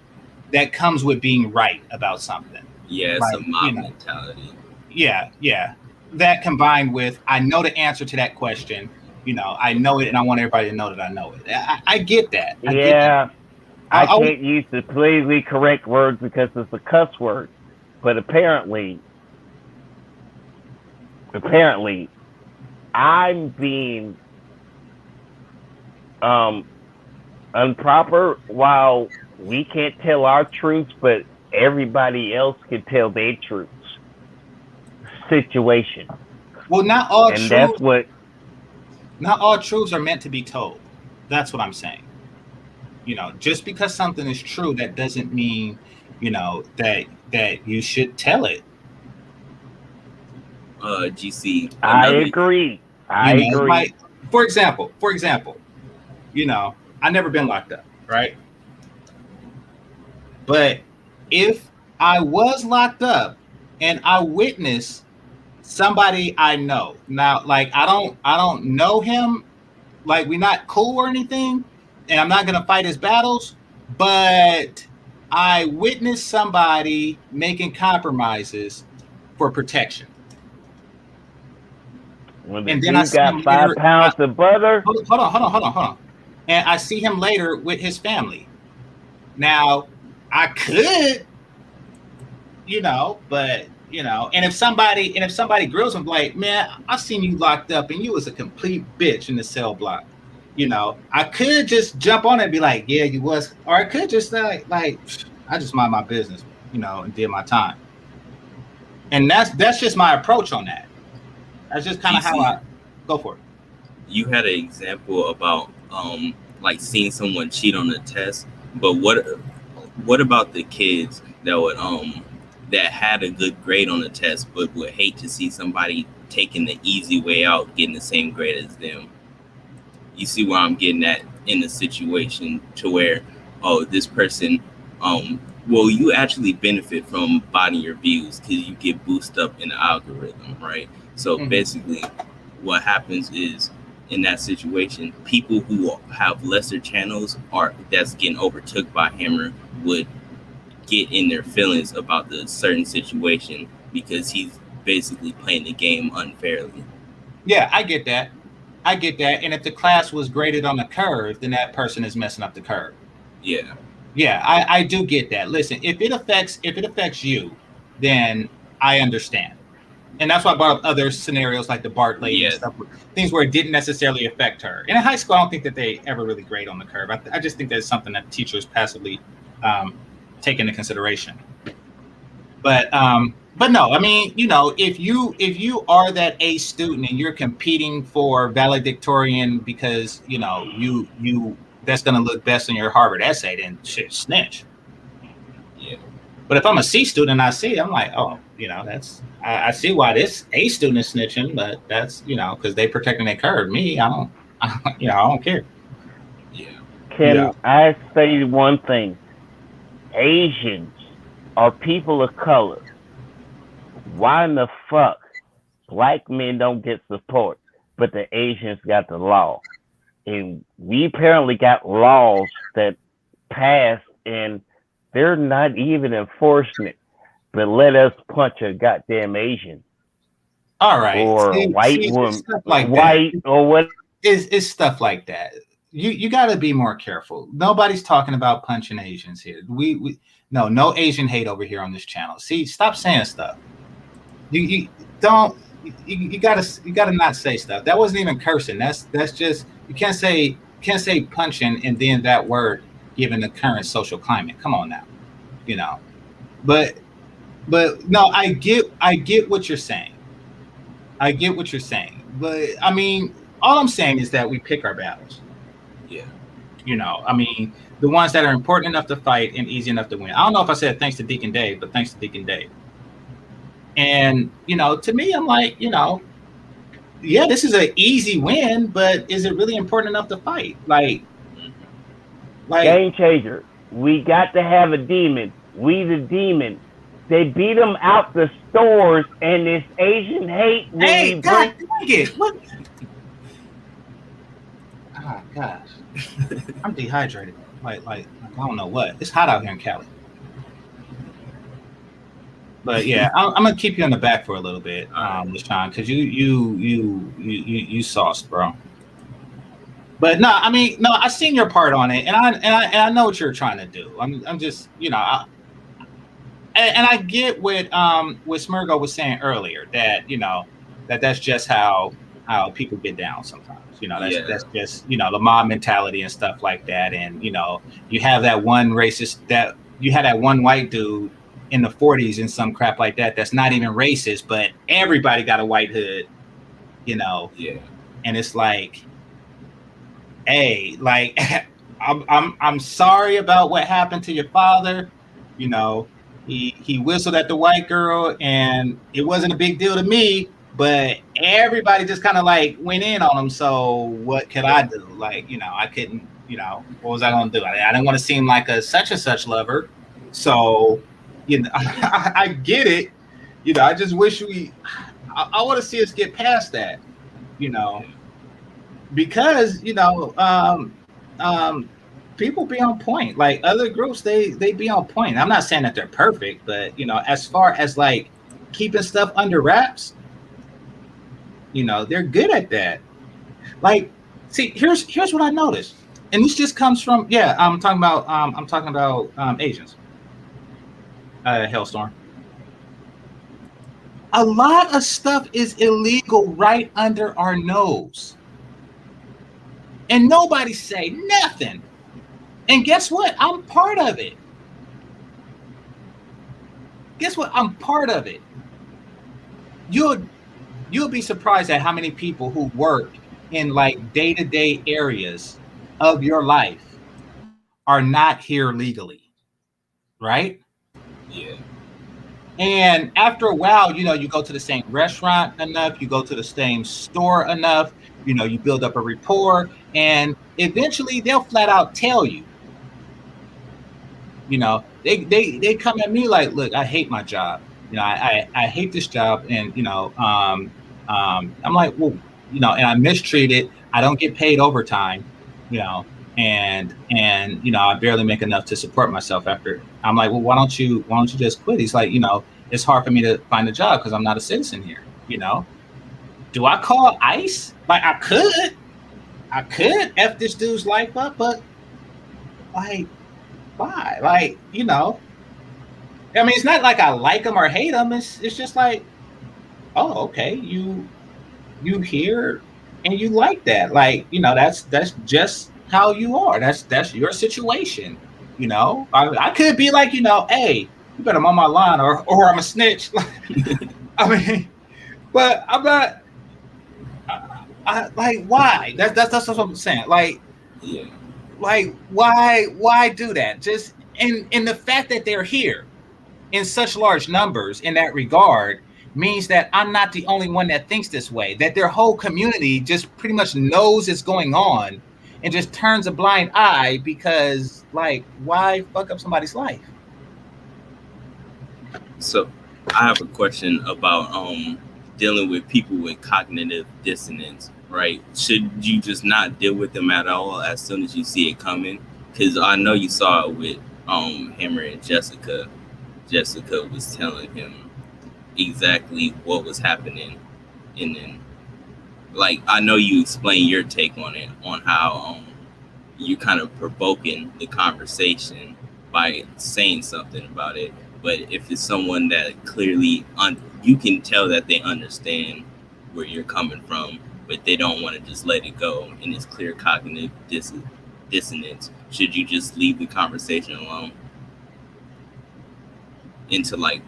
that comes with being right about something. Yeah, it's a mob mentality. Yeah. That combined with I know the answer to that question. I know it, and I want everybody to know that I know it. I get that. I can't use the politically correct words because it's a cuss word, but apparently, I'm being improper while we can't tell our truths, but everybody else can tell their truths. Situation. Well, not all and truths. That's what. Not all truths are meant to be told. That's what I'm saying. Just because something is true, that doesn't mean, that you should tell it. GC. I agree. Like, for example, I never been locked up, right? But if I was locked up and I witnessed somebody I know, now, like I don't know him, like we're not cool or anything, and I'm not gonna fight his battles, but I witnessed somebody making compromises for protection. When the dude got 5 pounds of butter. Hold on. And I see him later with his family. Now, I could, but and if somebody grills him like, man, I seen you locked up and you was a complete bitch in the cell block. I could just jump on it and be like, yeah, you was, or I could just like I just mind my business, and did my time. And that's just my approach on that. That's just kind of how I go for it. You had an example about like seeing someone cheat on the test, but what about the kids that would that had a good grade on the test but would hate to see somebody taking the easy way out getting the same grade as them? You see where I'm getting at in the situation to where, this person, well, you actually benefit from body your views because you get boosted up in the algorithm, right? So basically what happens is in that situation, people who have lesser channels that's getting overtook by Hammer would get in their feelings about the certain situation because he's basically playing the game unfairly. Yeah, I get that. And if the class was graded on the curve, then that person is messing up the curve. Yeah, I do get that. Listen, if it affects you, then I understand. And that's why I brought up other scenarios like the Bart lady and stuff, things where it didn't necessarily affect her. In high school, I don't think that they ever really grade on the curve. I just think that's something that teachers passively take into consideration. But no, I mean, if you are that A student and you're competing for valedictorian because you that's gonna look best in your Harvard essay, then shit, snitch. Yeah. But if I'm a C student and I see it, I'm like, oh, that's I see why this A student is snitching, but that's because they protecting their curve. Me, I don't care. Yeah. Can I say one thing? Asians are people of color. Why in the fuck black men don't get support, but the Asians got the law. And we apparently got laws that pass and they're not even enforcing it. But let us punch a goddamn Asian All right. or a white it's woman, stuff like white that. or what. It's stuff like that. You got to be more careful. Nobody's talking about punching Asians here. We no Asian hate over here on this channel. See, stop saying stuff. You don't. You gotta not say stuff. That wasn't even cursing. That's just you can't say punching and then that word given the current social climate. Come on now, you know. But no, I get what you're saying. I get what you're saying. But I mean, all I'm saying is that we pick our battles. Yeah. You know, I mean, the ones that are important enough to fight and easy enough to win. I don't know if I said thanks to Deacon Dave, but thanks to Deacon Dave. And, you know, to me, I'm like, you know, yeah, this is an easy win, but is it really important enough to fight? Like Game changer. We got to have a demon. We the demon. They beat them out the stores, and this Asian hate. Hey, God dang it! What? Oh gosh, I'm dehydrated. Like I don't know what. It's hot out here in Cali. But yeah, I'm gonna keep you on the back for a little bit, LaShawn, because you sauced, bro. But no, I mean, no, I seen your part on it, and I know what you're trying to do. I'm just, you know, and I get what Smurgo was saying earlier, that you know that's just how people get down sometimes. You know, that's just, you know, the mob mentality and stuff like that. And you know, you have that one racist, that you had that one white dude in the 40s and some crap like that that's not even racist, but everybody got a white hood, you know. Yeah. And it's like, hey, like I'm sorry about what happened to your father. You know, he whistled at the white girl and it wasn't a big deal to me, but everybody just kind of like went in on him. So what could I do? Like, you know, I couldn't, you know, what was I going to do? I didn't want to seem like a such and such lover. So, you know, I get it. You know, I just wish I want to see us get past that, you know, because, you know, people be on point. Like other groups, they be on point. I'm not saying that they're perfect, but, you know, as far as like keeping stuff under wraps, you know, they're good at that. Like, see, here's what I noticed. And this just comes from, I'm talking about Asians. Hailstorm. A lot of stuff is illegal right under our nose. And nobody say nothing. And guess what? I'm part of it. Guess what? I'm part of it. You'll be surprised at how many people who work in like day-to-day areas of your life are not here legally. Right? Yeah. And after a while, you know, you go to the same restaurant enough, you go to the same store enough, you know, you build up a rapport, and eventually they'll flat out tell you. You know, they come at me like, look, I hate my job. You know, I hate this job, and you know, I'm like, well, you know, and I'm mistreated. I don't get paid overtime, you know, and you know, I barely make enough to support myself after. I'm like, well, why don't you just quit? He's like, you know, it's hard for me to find a job because I'm not a citizen here. You know, do I call ICE? Like I could F this dude's life up, but like, why? Like, you know, I mean, it's not like I like him or hate him. It's just like, oh, okay, you here and you like that. Like, you know, that's just how you are. That's your situation. You know, I could be like, you know, hey, you better mow my lawn or I'm a snitch. I mean, but I'm not. I like, why? That's what I'm saying. Like, Yeah. like why do that? Just in the fact that they're here in such large numbers in that regard means that I'm not the only one that thinks this way. That their whole community just pretty much knows it's going on and just turns a blind eye because, like, why fuck up somebody's life? So I have a question about dealing with people with cognitive dissonance, right? Should you just not deal with them at all as soon as you see it coming? Because I know you saw it with Hammer and Jessica. Jessica was telling him exactly what was happening, and then like I know you explained your take on it, on how you kind of provoking the conversation by saying something about it. But if it's someone that clearly you can tell that they understand where you're coming from, but they don't want to just let it go, and it's clear cognitive dissonance, should you just leave the conversation alone? Into like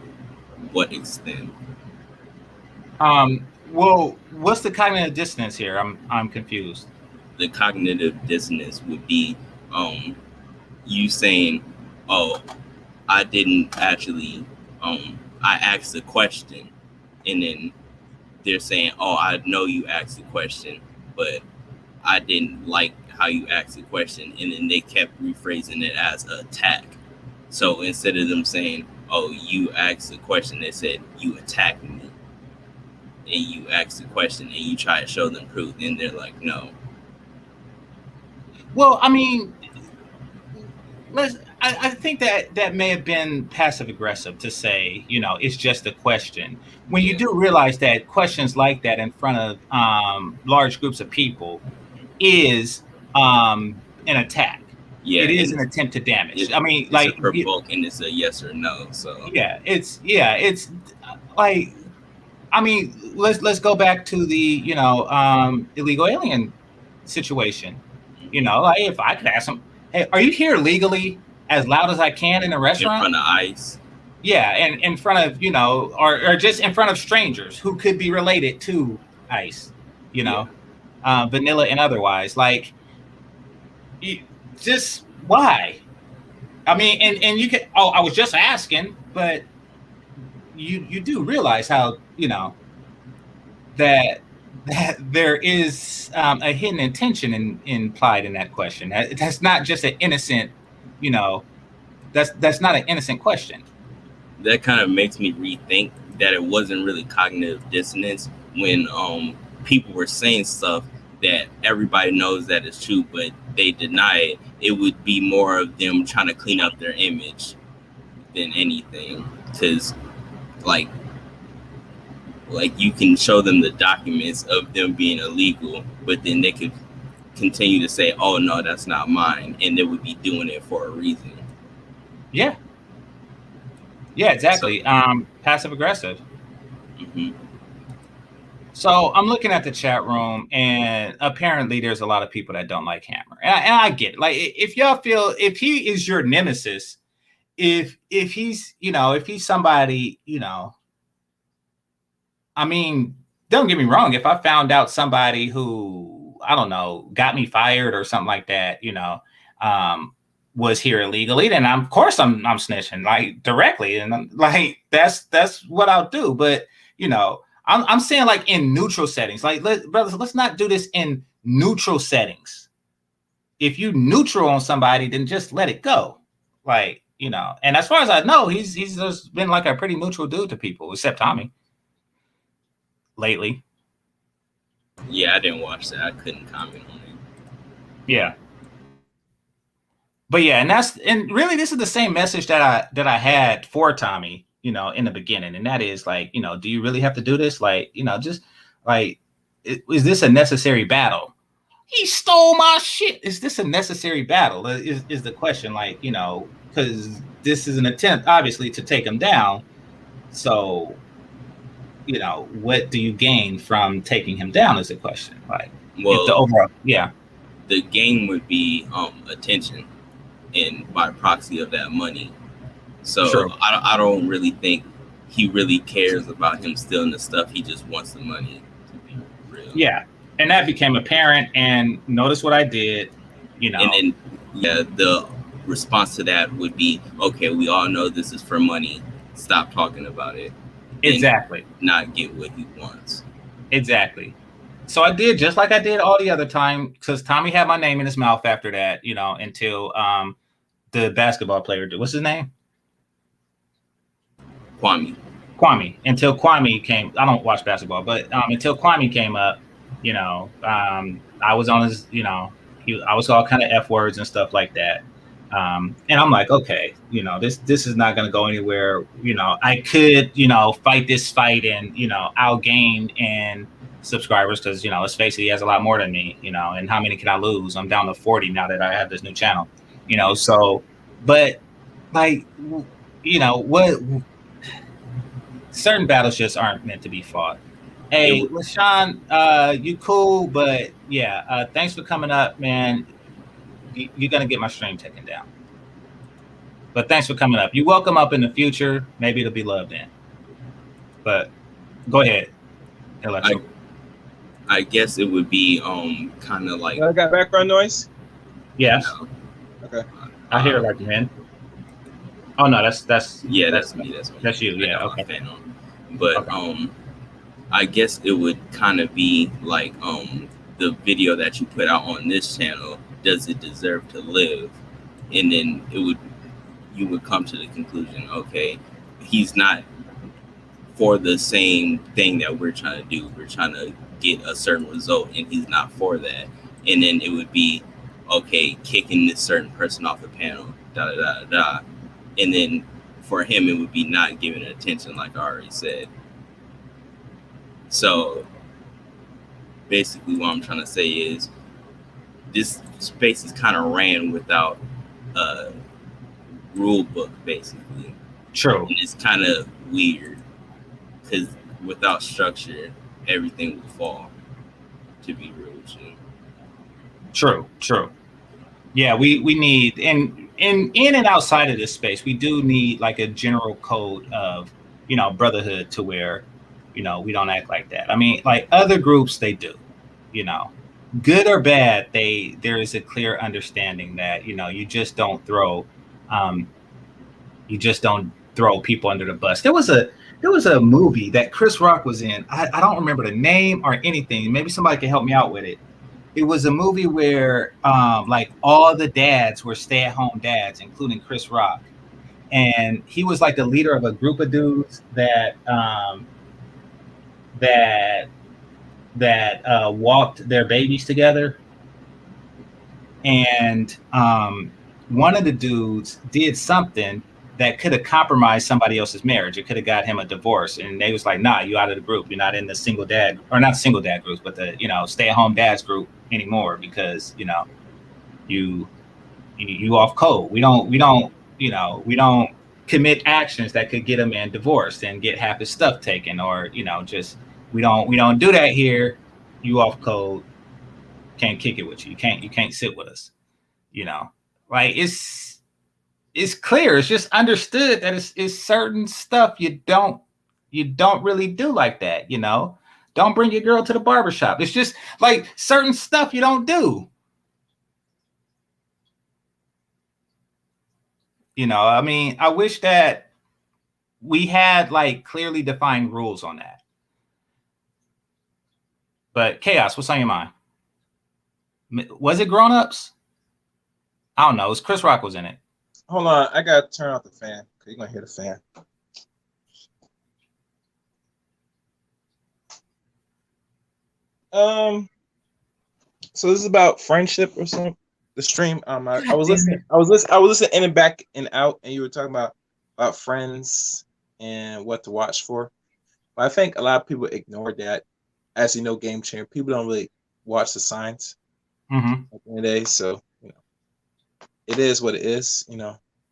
what extent? Well, what's the cognitive dissonance here? I'm confused. The cognitive dissonance would be you saying, oh, I didn't actually I asked a question, and then they're saying, oh, I know you asked a question, but I didn't like how you asked the question, and then they kept rephrasing it as an attack. So instead of them saying, oh, you asked a question, they said, you attacked me. And you asked the question and you try to show them proof, and they're like, no. Well, I mean, I think that may have been passive aggressive to say, you know, it's just a question. When you do realize that questions like that in front of large groups of people is an attack. Yeah, it is an attempt to damage. I mean, it's like a provoke, and it's a yes or no. So it's like, I mean, let's go back to the illegal alien situation. You know, like if I could ask them, hey, are you here legally? As loud as I can in a restaurant? In front of ICE. Yeah, and in front of, you know, or just in front of strangers who could be related to ICE, you know, vanilla and otherwise. Like, just why? I mean, and you can, oh, I was just asking, but you do realize how, you know, that there is a hidden intention implied in that question. That's not just an innocent, you know, that's not an innocent question. That kind of makes me rethink that it wasn't really cognitive dissonance when people were saying stuff that everybody knows that is true, but they deny it. It would be more of them trying to clean up their image than anything, because like you can show them the documents of them being illegal, but then they could continue to say, oh no, that's not mine, and they would be doing it for a reason. Yeah exactly. So, passive aggressive. Mm-hmm. So I'm looking at the chat room, and apparently there's a lot of people that don't like Hammer, and I get it. Like, if y'all feel, if he is your nemesis, if he's, you know, if he's somebody, you know, I mean, don't get me wrong. If I found out somebody who, I don't know, got me fired or something like that, you know, was here illegally, then of course I'm snitching, like, directly, and I'm, like, that's what I'll do. But, you know, I'm saying, like, in neutral settings, like, brothers, let's not do this in neutral settings. If you neutral on somebody, then just let it go, like, you know. And as far as I know, he's just been like a pretty neutral dude to people, except Tommy. Lately. Yeah, I didn't watch that. I couldn't comment on it. Yeah. But yeah, and really this is the same message that I had for Tommy, you know, in the beginning. And that is, like, you know, do you really have to do this? Like, you know, just like, is this a necessary battle? He stole my shit. Is this a necessary battle? Is the question, like, you know, because this is an attempt, obviously, to take him down. So, you know, what do you gain from taking him down is the question. Like, well, the overall, the gain would be attention, and by proxy of that, money. So sure. I don't really think he really cares about him stealing the stuff. He just wants the money, to be real. Yeah, and that became apparent. And notice what I did, you know. And then the response to that would be, okay, we all know this is for money. Stop talking about it. Exactly. Not get what he wants. Exactly. So I did just like I did all the other time, because Tommy had my name in his mouth after that, you know, until the basketball player did. What's his name? Kwame. Kwame came. I don't watch basketball, but until Kwame came up, I was on his, I was all kind of F words and stuff like that. And I'm like, okay, this is not going to go anywhere. I could, fight this fight and, I'll gain in subscribers because, let's face it, he has a lot more than me, and how many can I lose? I'm down to 40 now that I have this new channel, so, but like, what certain battles just aren't meant to be fought. Hey, LaShawn, you cool, but yeah, thanks for coming up, man. You're going to get my stream taken down. But thanks for coming up. You're welcome up in the future. Maybe it'll be loved in. But go ahead. I guess it would be kind of like. I got background noise? Yes. No. Okay. I hear it like man. Oh no, that's me. That's you. Yeah. Okay. But I guess it would kind of be like the video that you put out on this channel. Does it deserve to live? And then you would come to the conclusion, okay, he's not for the same thing that we're trying to do. We're trying to get a certain result, and he's not for that. And then it would be, okay, kicking this certain person off the panel, da da da da. And then for him, it would be not giving it attention, like I already said. So basically, what I'm trying to say is this space is kind of ran without a rule book, basically. True. And it's kind of weird because without structure, everything will fall, to be real with you. True. Yeah, we need, in and outside of this space, we do need like a general code of, brotherhood to where, we don't act like that. I mean, like other groups, they do, good or bad, there is a clear understanding that, you just don't throw people under the bus. There was a movie that Chris Rock was in. I don't remember the name or anything. Maybe somebody can help me out with it. It was a movie where like all the dads were stay-at-home dads, including Chris Rock. And he was like the leader of a group of dudes that walked their babies together. And one of the dudes did something that could have compromised somebody else's marriage. It could have got him a divorce. And they was like, nah, you out of the group. You're not in the single dad, or not single dad groups, but the, stay-at-home dads group anymore because, you off code. We don't commit actions that could get a man divorced and get half his stuff taken, or, just, we don't do that here. You off code. Can't kick it with you. You can't sit with us. Like it's clear. It's just understood that it's certain stuff you don't really do like that. Don't bring your girl to the barbershop. It's just like certain stuff you don't do. I mean, I wish that we had like clearly defined rules on that. But Chaos, what's on your mind? Was it Grown Ups? I don't know. Chris Rock was in it. Hold on, I gotta turn off the fan because you're gonna hear the fan. So this is about friendship or something. The stream. I was listening in and back and out, and you were talking about friends and what to watch for. But I think a lot of people ignore that. As you know, Game Changer, people don't really watch the signs at the end of the day. So it is what it is.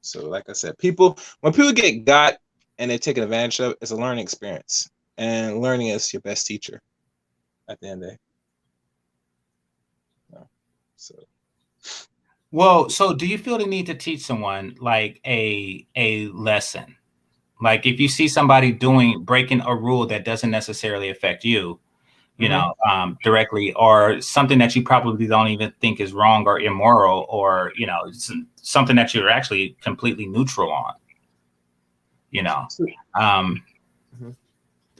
So like I said, when people get got and they're taken advantage of, it's a learning experience, and learning is your best teacher at the end of the day. So do you feel the need to teach someone like a lesson? Like if you see somebody breaking a rule that doesn't necessarily affect you, directly, or something that you probably don't even think is wrong or immoral, or, something that you're actually completely neutral on,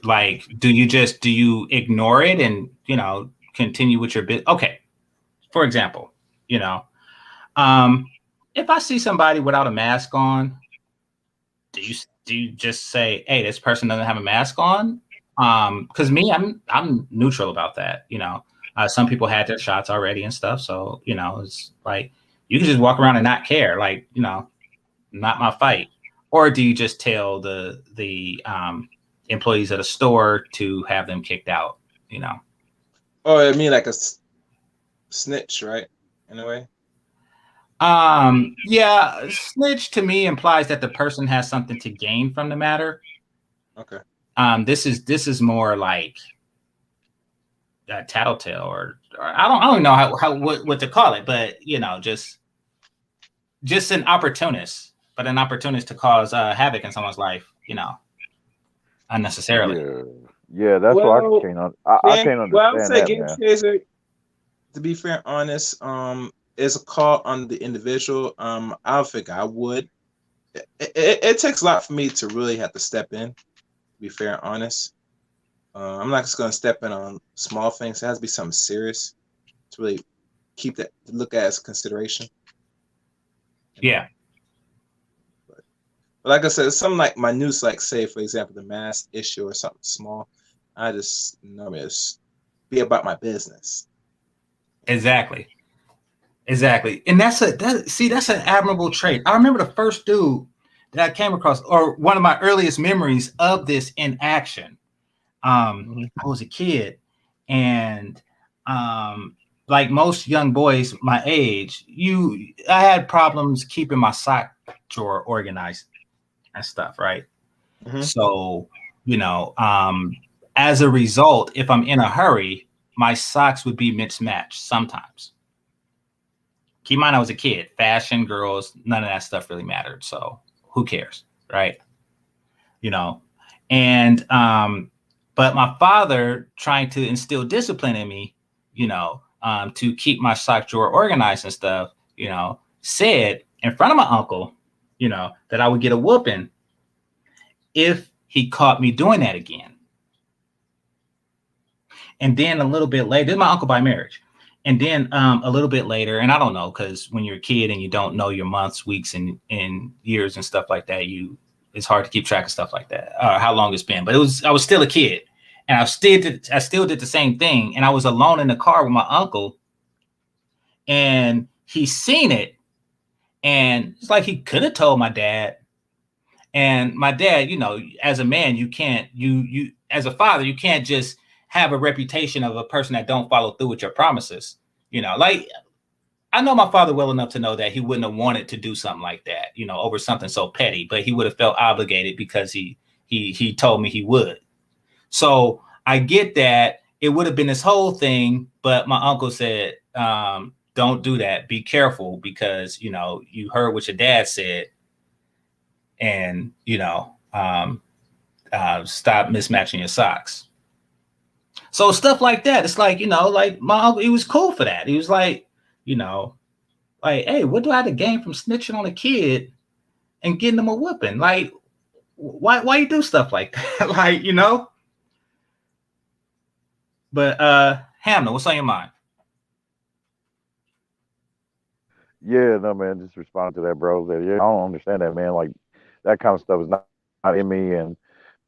like, do you ignore it and, continue with your bit? Okay. For example, if I see somebody without a mask on, do do you just say, "Hey, this person doesn't have a mask on"? Because me, I'm neutral about that. Some people had their shots already and stuff, so it's like you can just walk around and not care, like not my fight. Or do you just tell the employees at a store to have them kicked out? Oh, I mean like a snitch, right? In a way. Yeah, snitch to me implies that the person has something to gain from the matter. Okay. This is more like a tattletale, or I don't know how what to call it, but just an opportunist, but an opportunist to cause havoc in someone's life, unnecessarily. Yeah, that's what I can't. I can't Well, I would understand say that, Game man. Changer, to be fair and honest, is a call on the individual. I don't think I would. It takes a lot for me to really have to step in, to be fair and honest. I'm not just going to step in on small things. It has to be something serious to really keep that to look at as consideration. Yeah. But like I said, it's something like my news, like say, for example, the mask issue or something small. I just just be about my business. Exactly. And that's an admirable trait. I remember the first dude that I came across, or one of my earliest memories of this in action. I was a kid, and like most young boys my age, I had problems keeping my sock drawer organized and stuff, right? Mhm. So, as a result, if I'm in a hurry, my socks would be mismatched sometimes. Keep in mind, I was a kid. Fashion, girls, none of that stuff really mattered. So who cares, right? And but my father, trying to instill discipline in me, to keep my sock drawer organized and stuff, said in front of my uncle, that I would get a whooping if he caught me doing that again. And then a little bit later, this is my uncle by marriage. And then a little bit later, and I don't know, because when you're a kid and you don't know your months, weeks, and years and stuff like that, it's hard to keep track of stuff like that, how long it's been. But I was still a kid, and I still did the same thing. And I was alone in the car with my uncle, and he seen it, and it's like he could have told my dad. And my dad, as a man, you can't, you as a father, you can't just have a reputation of a person that don't follow through with your promises. Like I know my father well enough to know that he wouldn't have wanted to do something like that, over something so petty, but he would have felt obligated because he told me he would. So I get that it would have been this whole thing, but my uncle said, don't do that. Be careful because, you heard what your dad said, and, stop mismatching your socks. So stuff like that. It's like, like my uncle, he was cool for that. He was like, like, hey, what do I have to gain from snitching on a kid and getting them a whooping? Like, why you do stuff like that? Like, But Hamner, what's on your mind? Yeah, no, man, just respond to that, bro. That, yeah, I don't understand that, man. Like that kind of stuff is not in me, and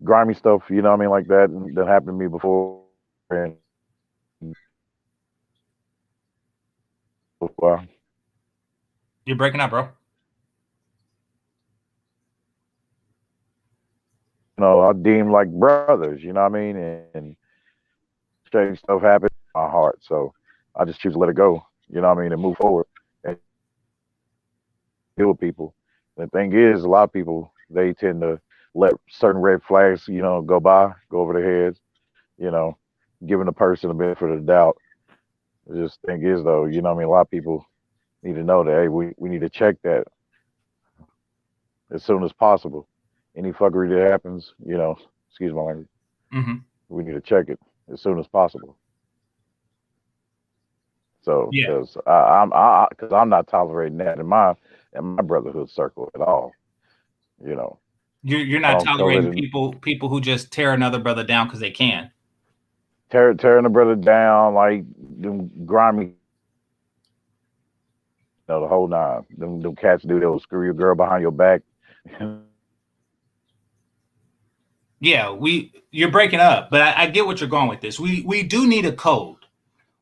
grimy stuff, like that happened to me before. And You're breaking up, bro. I deem like brothers, and strange stuff happens in my heart. So I just choose to let it go, and move forward and deal with people. The thing is, a lot of people, they tend to let certain red flags, go over their heads, giving the person a benefit of the doubt. The just thing is, though, a lot of people need to know that, hey, we need to check that as soon as possible. Any fuckery that happens, excuse my language, we need to check it as soon as possible. So, because I'm not tolerating that in my brotherhood circle at all. You're not tolerating people who just tear another brother down because they can. Tearing a brother down, like them grimy, the whole nine. Them cats do, they'll screw your girl behind your back. Yeah, you're breaking up, but I get what you're going with this. We do need a code.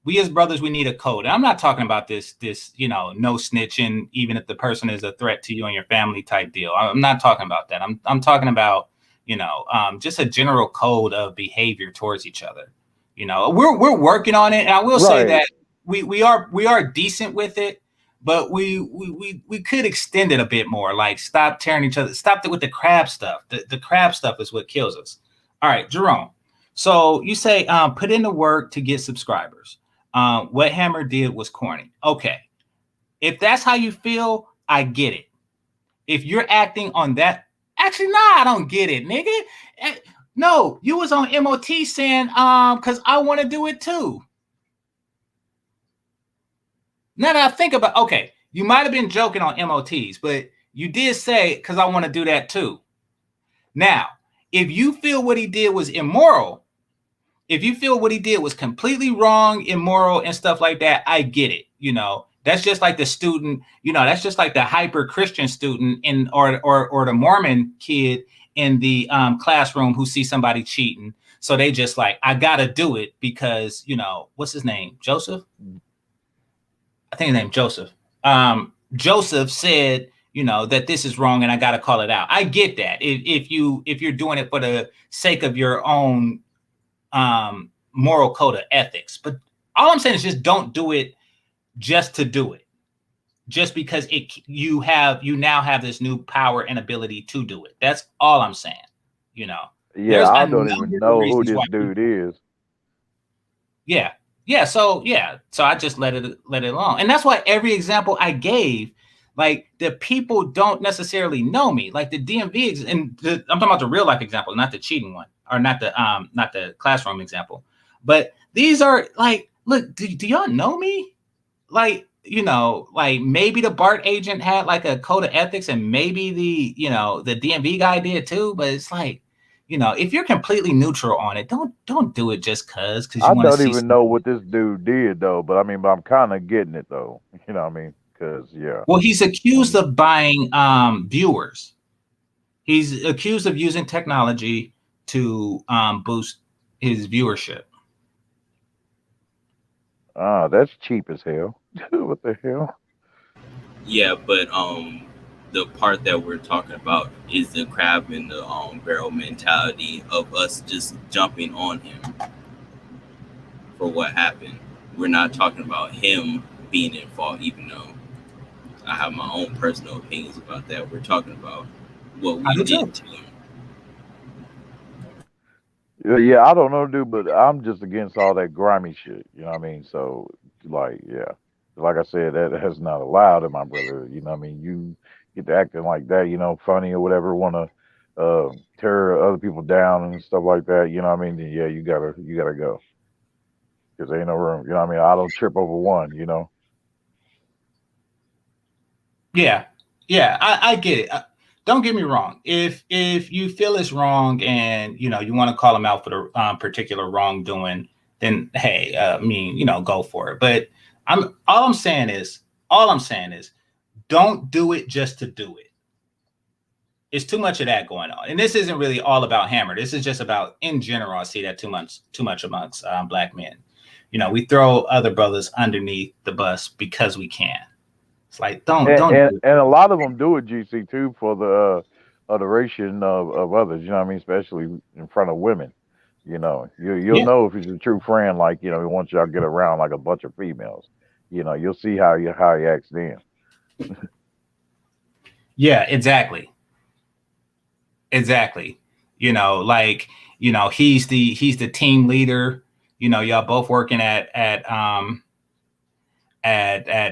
We as brothers, we need a code. And I'm not talking about this no snitching, even if the person is a threat to you and your family type deal. I'm not talking about that. I'm talking about just a general code of behavior towards each other. We're working on it, and I will say Right. that we are decent with it, but we could extend it a bit more. Like stop tearing each other, stop it with the crab stuff. The crab stuff is what kills us. All right, Jerome. So you say put in the work to get subscribers. What Hammer did was corny. Okay, if that's how you feel, I get it. If you're acting on that, actually, nah, I don't get it, nigga. No, you was on MOT saying because I want to do it too. Now that I think about, okay, you might have been joking on MOTs, but you did say because I want to do that too. Now, if you feel what he did was immoral, if you feel what he did was completely wrong, immoral, and stuff like that, I get it. That's just like the student. That's just like the hyper Christian student or the Mormon kid in the classroom who sees somebody cheating, so they just like, I gotta do it because what's his name, Joseph? I think his name Joseph. Joseph said, that this is wrong and I got to call it out. I get that. If you're doing it for the sake of your own moral code of ethics, but all I'm saying is just don't do it just to do it, just because you now have this new power and ability to do it. That's all I'm saying. Yeah, I don't even know who this dude is. Yeah. So I just let it alone, and that's why every example I gave, like the people don't necessarily know me. Like the DMV, I'm talking about the real life example, not the cheating one, or not the classroom example. But these are like, look, do y'all know me? Like like maybe the BART agent had like a code of ethics, and maybe the DMV guy did too. But it's like, if you're completely neutral on it, don't do it just because you I want to don't see. even know what this dude did though, but I'm kind of getting it though. You know what I mean? Because yeah. Well, he's accused of buying viewers. He's accused of using technology to boost his viewership. That's cheap as hell. What the hell? Yeah, but the part that we're talking about is the crab in the barrel mentality of us just jumping on him for what happened. We're not talking about him being in fault, even though I have my own personal opinions about that. We're talking about what we did to him. Yeah, I don't know, dude, but I'm just against all that grimy shit. You know what I mean? So, like, yeah, like I said, that's not allowed in my brother. You know what I mean? You get to acting like that, funny or whatever, want to tear other people down and stuff like that. You know what I mean? Then, yeah, you gotta go, because there ain't no room. You know what I mean? I don't trip over one. Yeah, I get it. Don't get me wrong. If you feel it's wrong and you want to call them out for the particular wrongdoing, then hey, go for it. But all I'm saying is, don't do it just to do it. It's too much of that going on, and this isn't really all about Hammer. This is just about, in general, I see that too much amongst black men. We throw other brothers underneath the bus because we can. It's like don't. And a lot of them do it, GC, too, for the adoration of others. You know what I mean? Especially in front of women. You'll know if he's a true friend. Like he wants y'all to get around like a bunch of females. You'll see how he acts then. Yeah, exactly. He's the team leader. Y'all both working at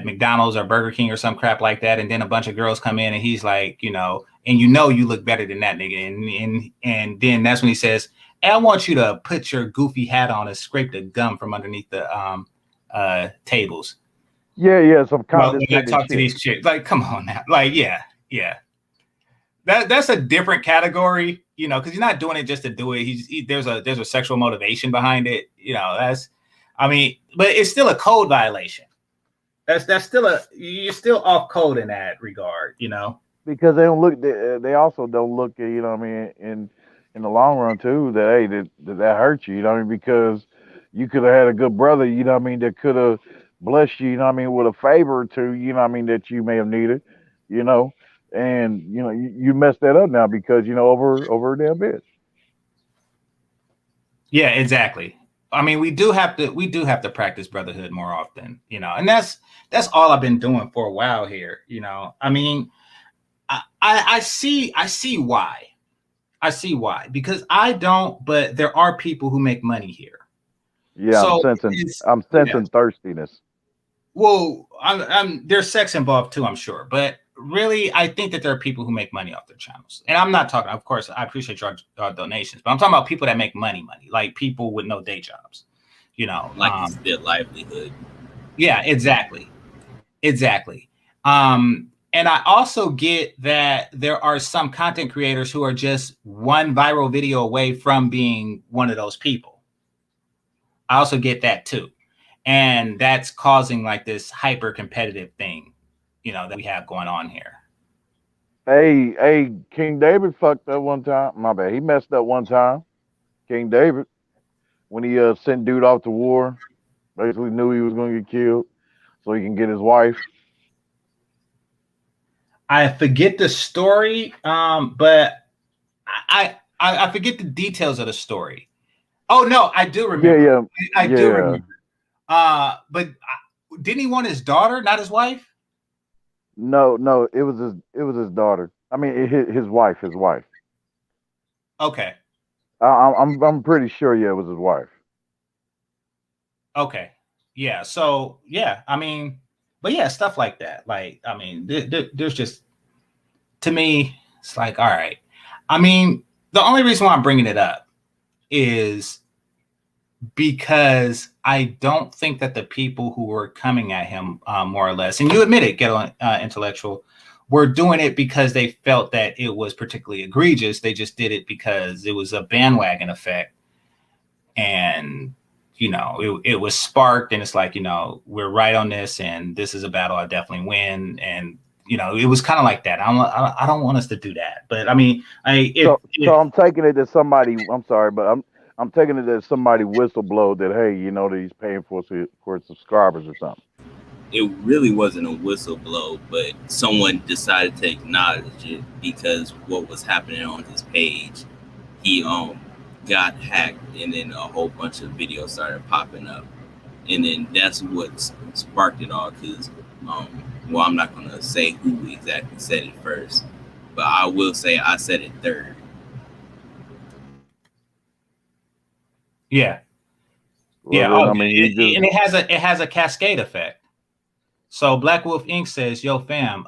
McDonald's or Burger King or some crap like that, and then a bunch of girls come in and he's like, and you look better than that nigga, and then that's when he says, hey, I want you to put your goofy hat on and scrape the gum from underneath the tables. Yeah, some condescending when I talk to these chicks, like, come on now, like, yeah. That's a different category, because you're not doing it just to do it. There's a sexual motivation behind it, but it's still a code violation. That's still you're still off code in that regard, because they don't look. They also don't look at, and in the long run too, that hey, that hurt you, you know what I mean? Because you could have had a good brother, you know what I mean, that could have blessed you, you know what I mean, with a favor or two, you know what I mean, that you may have needed, you know. And you messed that up now because over a damn bit. Yeah, exactly. I mean, we do have to practice brotherhood more often, and that's all I've been doing for a while here. I mean, I see why. I see why, because I don't, but there are people who make money here. Yeah, So I'm sensing thirstiness. Well, there's sex involved too, I'm sure, but really, I think that there are people who make money off their channels, and I'm not talking. Of course, I appreciate your donations, but I'm talking about people that make money, like people with no day jobs. Like it's their livelihood. Yeah, exactly. And I also get that there are some content creators who are just one viral video away from being one of those people. I also get that too. And that's causing like this hyper competitive thing, that we have going on here. Hey, King David fucked up one time. My bad. He messed up one time. King David, when he sent dude off to war, basically knew he was going to get killed so he can get his wife. I forget the story, but I forget the details of the story. Oh no, I do remember. Yeah. I do remember. But didn't he want his daughter, not his wife? No, it was his daughter. I mean, his wife. Okay. I'm pretty sure. Yeah, it was his wife. Okay. Yeah. So yeah, I mean, but yeah, stuff like that. Like, I mean, there's just, to me, it's like, all right. I mean, the only reason why I'm bringing it up is because I don't think that the people who were coming at him, more or less, and you admit it, Ghetto Intellectual, were doing it because they felt that it was particularly egregious. They just did it because it was a bandwagon effect. And, it was sparked, and it's like, we're right on this, and this is a battle I definitely win. And, it was kind of like that. I don't want us to do that. But I mean, so I'm taking it that somebody, I'm sorry, but I'm taking it that somebody whistleblow that, hey, that he's paying for subscribers or something. It really wasn't a whistleblow, but someone decided to acknowledge it because what was happening on his page, he got hacked, and then a whole bunch of videos started popping up, and then that's what sparked it all. Because well, I'm not gonna say who exactly said it first, but I will say I said it third. Yeah. Well, Yeah. then, Oh, I mean, and it has a cascade effect. So Black Wolf Inc. says, "Yo, fam,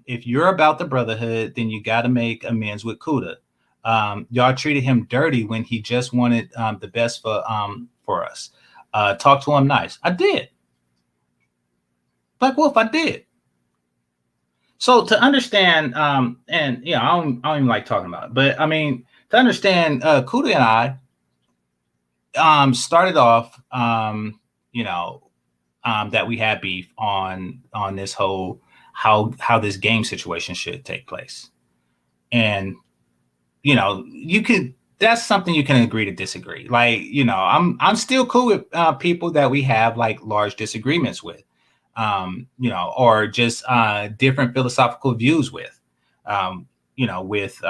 if you're about the brotherhood, then you got to make amends with Kuda. Y'all treated him dirty when he just wanted the best for us. Talk to him nice. I did. Black Wolf, I did. So to understand, and I don't even like talking about it, but I mean, to understand, Kuda and I started off, that we had beef on this whole how this game situation should take place. And that's something you can agree to disagree. Like, I'm still cool with people that we have like large disagreements with, or just different philosophical views with. With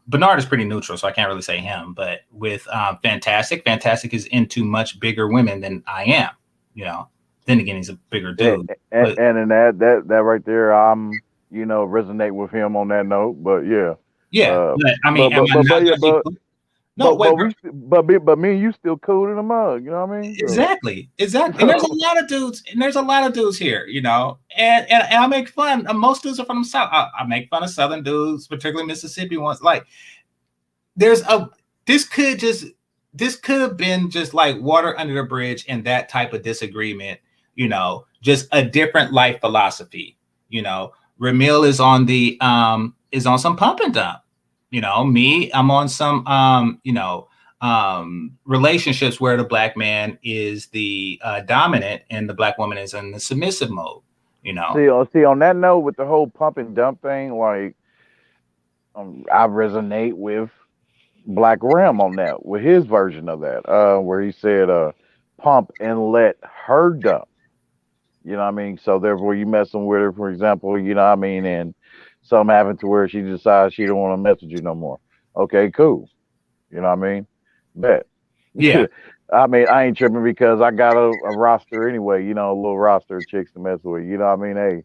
Bernard is pretty neutral, so I can't really say him, but with Fantastic is into much bigger women than I am, Then again, he's a bigger dude. And in that right there, resonate with him on that note. But yeah. Yeah. But, I mean, but me and you still cool in the mug, you know what I mean? Exactly. And there's a lot of dudes here, and I make fun. Most dudes are from the South. I make fun of Southern dudes, particularly Mississippi ones. Like, this could have been just like water under the bridge and that type of disagreement, just a different life philosophy. Ramil is on some pump and dump. Me, I'm on some relationships where the Black man is the dominant and the Black woman is in the submissive mode. See, on that note, with the whole pump and dump thing, like I resonate with Black Ram on that with his version of that, where he said, "Pump and let her dump." You know what I mean? So therefore, you messing with her, for example. You know what I mean? And something happened to where she decides she don't want to mess with you no more. Okay, cool. You know what I mean? Bet. Yeah. I mean, I ain't tripping because I got a roster anyway. You know, a little roster of chicks to mess with. You know what I mean? Hey,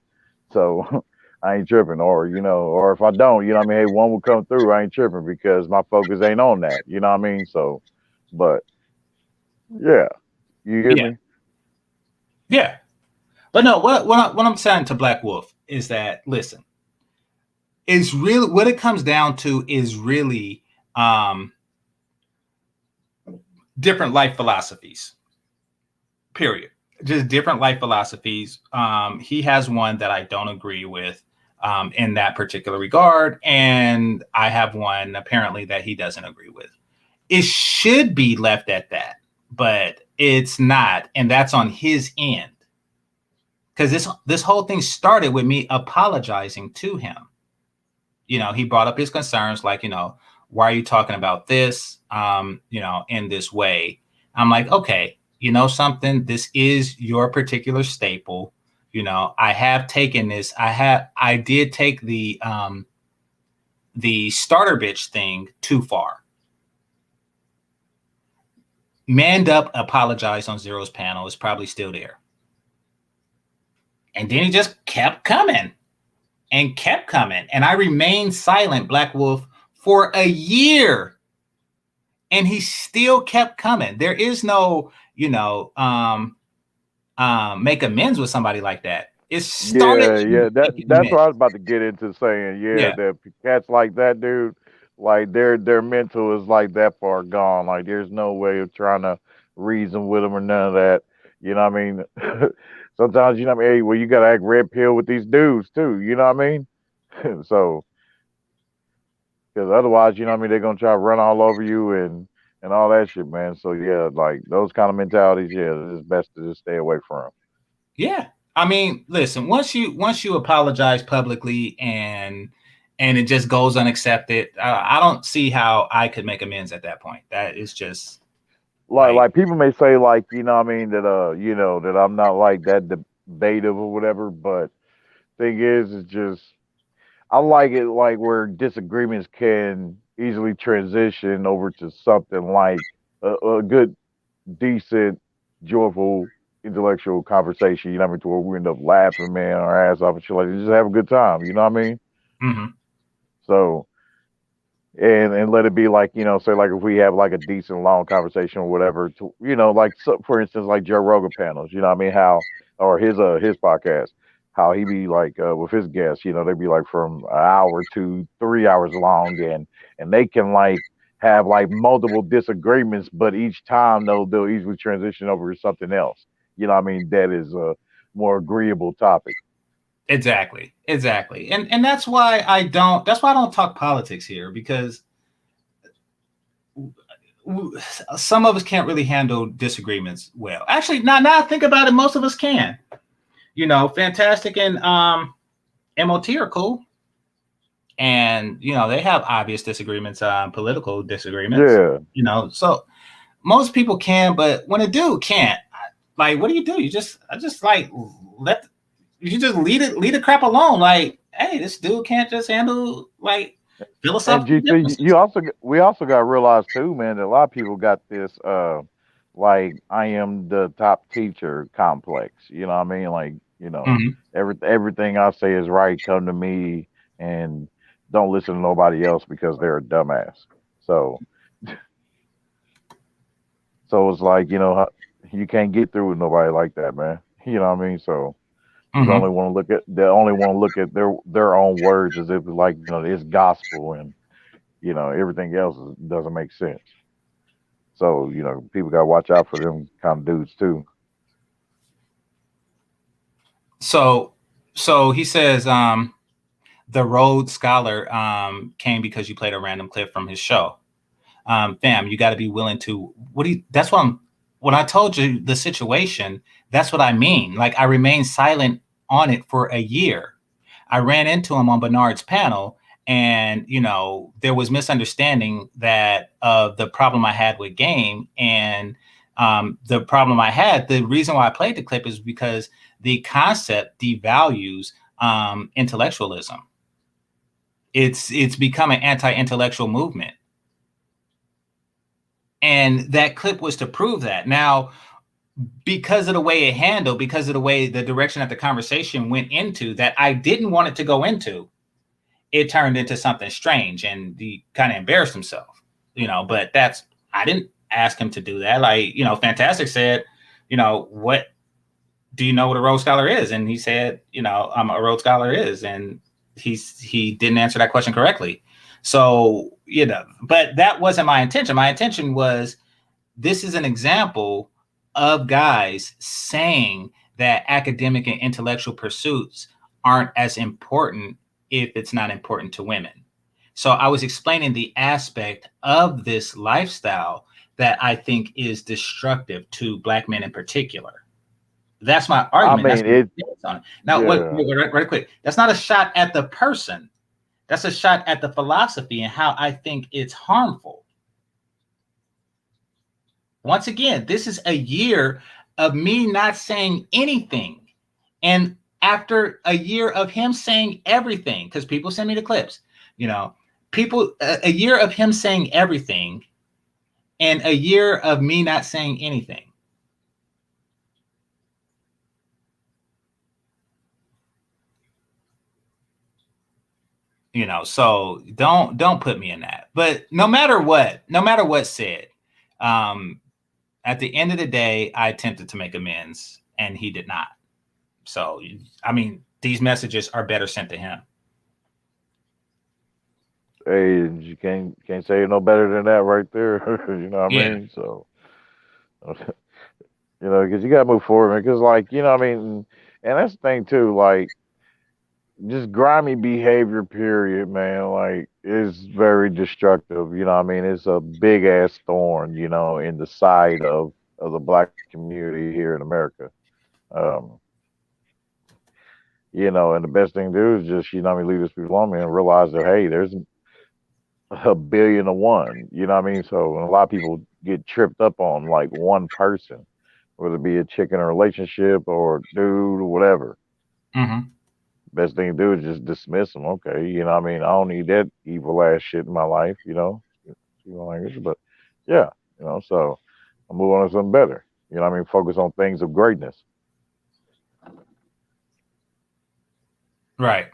so I ain't tripping. Or or if I don't, you know what I mean? Hey, one will come through. I ain't tripping because my focus ain't on that. You know what I mean? So, but yeah, you get Yeah. me? Yeah. But no, what I'm saying to Black Wolf is that, listen, it's really what it comes down to is really different life philosophies. Period. Just different life philosophies. He has one that I don't agree with in that particular regard, and I have one apparently that he doesn't agree with. It should be left at that, but it's not, and that's on his end. Because this whole thing started with me apologizing to him. You know, he brought up his concerns, like, you know, why are you talking about this, you know, in this way? I'm like, okay, you know something, this is your particular staple. You know, I have taken this. I did take the starter bitch thing too far. Manned up, apologized on Zero's panel. Is probably still there. And then he just kept coming and kept coming. And I remained silent, Black Wolf, for a year. And he still kept coming. There is no, you know, make amends with somebody like that. It started. Yeah. That's what I was about to get into saying. Yeah, Yeah. that cats like that, dude, like their mental is like that far gone. Like there's no way of trying to reason with them or none of that. You know what I mean? Sometimes, you know what I mean, hey, well, you gotta act red pill with these dudes too. You know what I mean? So, because otherwise, you know what I mean, they're gonna try to run all over you and all that shit, man. So yeah, like those kind of mentalities, yeah, it's best to just stay away from. Yeah. I mean, listen, once you apologize publicly and it just goes unaccepted, I don't see how I could make amends at that point. That is just Like people may say, like, you know what I mean, that you know, that I'm not like that debative or whatever, but thing is just I like it like where disagreements can easily transition over to something like a good, decent, joyful, intellectual conversation. You know what I mean? To where we end up laughing, man, our ass off and shit like that. Just have a good time. You know what I mean? mm-hmm. So and let it be like, you know, say like if we have like a decent long conversation or whatever, to, you know, like so, for instance, like Joe Rogan panels. You know what I mean? How or his podcast. How he be like with his guests, you know, they be like from an hour to 3 hours long, and they can like have like multiple disagreements, but each time they'll easily transition over to something else. You know what I mean? That is a more agreeable topic. Exactly. And that's why I don't talk politics here, because some of us can't really handle disagreements well. Actually, now I think about it, most of us can. You know, Fantastic and MOT are cool. And, you know, they have obvious disagreements, political disagreements. Yeah. You know, so most people can, but when a dude can't, like, what do? You just like you just leave the crap alone. Like, hey, this dude can't just handle like philosophical differences. We also got to realize too, man, that a lot of people got this like I am the top teacher complex. You know what I mean? Like, you know, everything I say is right. Come to me and don't listen to nobody else because they're a dumbass. So it's like, you know, you can't get through with nobody like that, man. You know what I mean? So they only want to look at their own words as if like, you know, it's gospel, and you know everything else doesn't make sense. So, you know, people got to watch out for them kind of dudes too. So he says the Rhodes Scholar came because you played a random clip from his show. Fam, you got to be willing to that's what when I told you the situation, that's what I mean. Like, I remained silent on it for a year. I ran into him on Bernard's panel, And, there was misunderstanding that of the problem I had with Game. And the problem I had, the reason why I played the clip is because the concept devalues intellectualism. It's become an anti-intellectual movement. And that clip was to prove that. Now, because of the way it handled, because of the way the direction that the conversation went into that I didn't want it to go into, it turned into something strange, and he kind of embarrassed himself, but I didn't ask him to do that. Like, Fantastic said, what do you know what a Rhodes Scholar is? And he said, a Rhodes Scholar is, and he didn't answer that question correctly. So, but that wasn't my intention. My intention was, this is an example of guys saying that academic and intellectual pursuits aren't as important if it's not important to women. So I was explaining the aspect of this lifestyle that I think is destructive to Black men in particular. That's my argument. Now, right quick. That's not a shot at the person. That's a shot at the philosophy and how I think it's harmful. Once again, this is a year of me not saying anything. And after a year of him saying everything, because people send me the clips, a year of him saying everything and a year of me not saying anything. So don't put me in that. But no matter what said, at the end of the day, I attempted to make amends and he did not. So, these messages are better sent to him. Hey, you can't say no better than that right there. You know what I mean? So, because you got to move forward, man. Because, and that's the thing too. Like, just grimy behavior, period, man. Is very destructive. It's a big ass thorn, in the side of the Black community here in America. And the best thing to do is just, leave this people alone, man, and realize that, hey, there's a billion to one, So a lot of people get tripped up on one person, whether it be a chick in a relationship or dude or whatever. Mm-hmm. Best thing to do is just dismiss them. Okay, I don't need that evil ass shit in my life, but yeah, so I'll move on to something better. Focus on things of greatness. Right.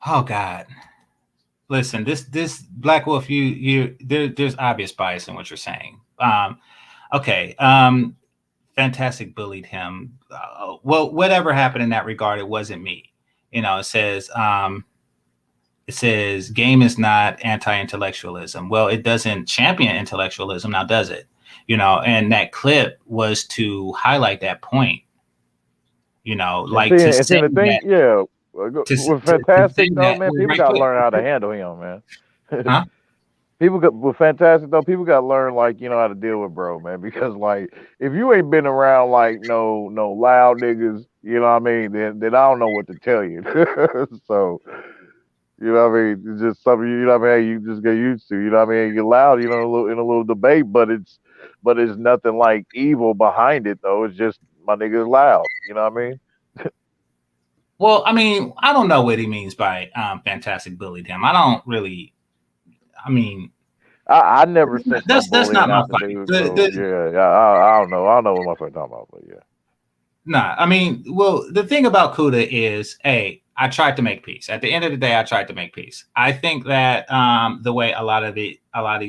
Oh God. Listen, this Black Wolf, there's obvious bias in what you're saying. Okay. Fantastic bullied him. Well, whatever happened in that regard, it wasn't me. It says Game is not anti-intellectualism. Well, it doesn't champion intellectualism, now does it? And that clip was to highlight that point. To say the thing, yeah. With Fantastic though, man, people got to learn how to handle him, man. Huh? With Fantastic though, people got to learn how to deal with bro, man. Because if you ain't been around no loud niggas, then I don't know what to tell you. So, it's just something you just get used to. You're loud, in a little debate, but it's nothing evil behind it though. It's just my nigga's loud. Well, I don't know what he means by Fantastic bullied him. I don't really. I never said that's not my fight. I don't know. I don't know what my friend talking about, but yeah. Nah, well, the thing about Kuda is, I tried to make peace. At the end of the day, I tried to make peace. I think that the way a lot of these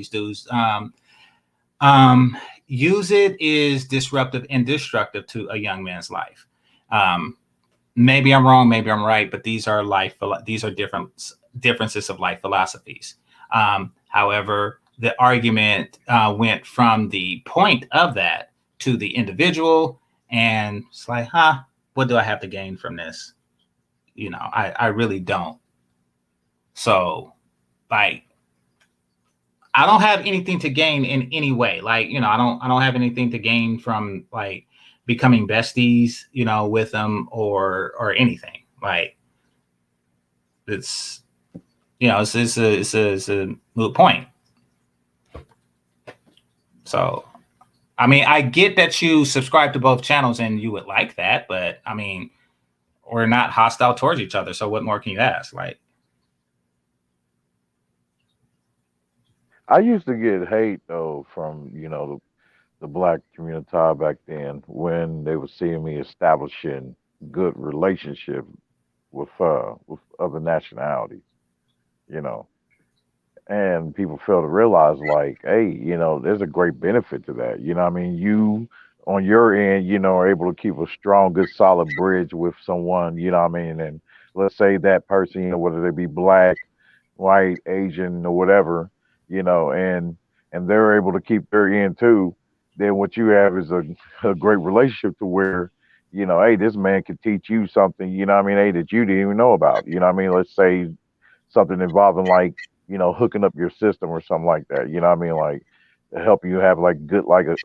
dudes use it is disruptive and destructive to a young man's life. Maybe I'm wrong, maybe I'm right, but these are differences of life philosophies. However, the argument went from the point of that to the individual, and it's what do I have to gain from this? I really don't. So, I don't have anything to gain in any way. I don't have anything to gain from becoming besties, with them or anything. It's it's a moot point. So, I mean, I get that you subscribe to both channels and you would like that, but I mean, we're not hostile towards each other. So what more can you ask? Like, I used to get hate though from the black community back then when they were seeing me establishing good relationship with other nationalities, you know, and people fail to realize like, hey, there's a great benefit to that. You know what I mean? You on your end, are able to keep a strong, good, solid bridge with someone, you know what I mean? And let's say that person, whether they be black, white, Asian, or whatever, and they're able to keep their end too, then what you have is a great relationship to where, hey, this man could teach you something, you know what I mean, hey, that you didn't even know about. You know what I mean? Let's say something involving like, hooking up your system or something like that. You know what I mean? Like to help you have like good like a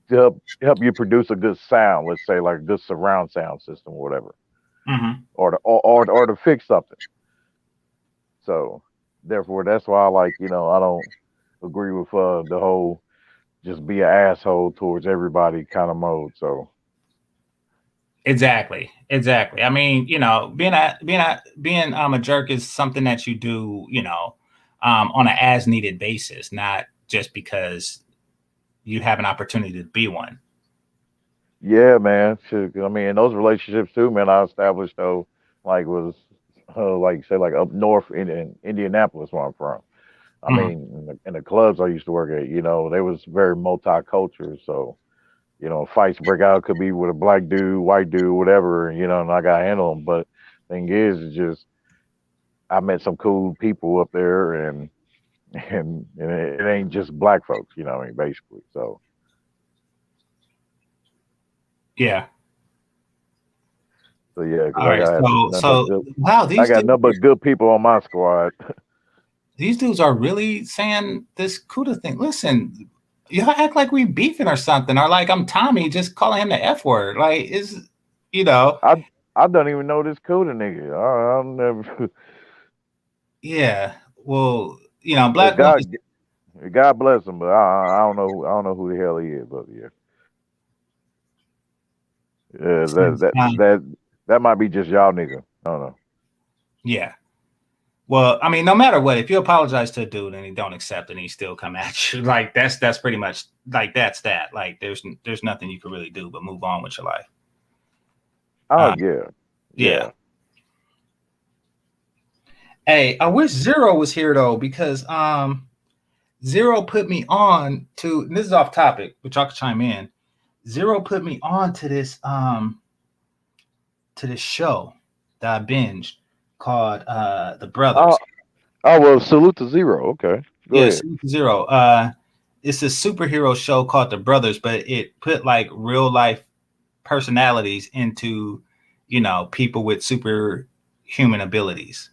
to help you produce a good sound, let's say like a good surround sound system or whatever. Or to fix something. So therefore that's why I like, I don't agree with the whole just be an asshole towards everybody kind of mode. So exactly. I mean, being a jerk is something that you do, on an as needed basis, not just because you have an opportunity to be one. yeah, man. Shit, I mean, in those relationships too, man, I established though, like was like say like up north in Indianapolis where I'm from. I Mhm. mean, in the clubs I used to work at, they was very multicultural. So, fights break out could be with a black dude, white dude, whatever, and I got to handle them. But thing is, it's just I met some cool people up there, and it ain't just black folks, you know what I mean, basically. So Yeah. yeah, because All right. Wow, I got nothing but good people on my squad. these dudes are really saying this Kuda thing. Listen, y'all act like we beefing or something, or like I'm Tommy just calling him the F word. Like, I don't even know this Cuda nigga. I'll never. yeah. Well, But black women. God bless him, but I don't know. I don't know who the hell he is, but yeah. Yeah, that might be just y'all nigga. I don't know. Yeah. Well, I mean, no matter what, if you apologize to a dude and he don't accept it and he still come at you, like that's pretty much like that's that. Like there's nothing you can really do but move on with your life. Oh Yeah. yeah. Hey, I wish Zero was here though, because Zero put me on to, and this is off topic, but y'all can chime in. Zero put me on to this show that I binged called The Brothers. Oh well, salute to Zero. Okay. Go ahead. Salute to Zero. It's a superhero show called The Brothers, but it put like real life personalities into, people with superhuman abilities.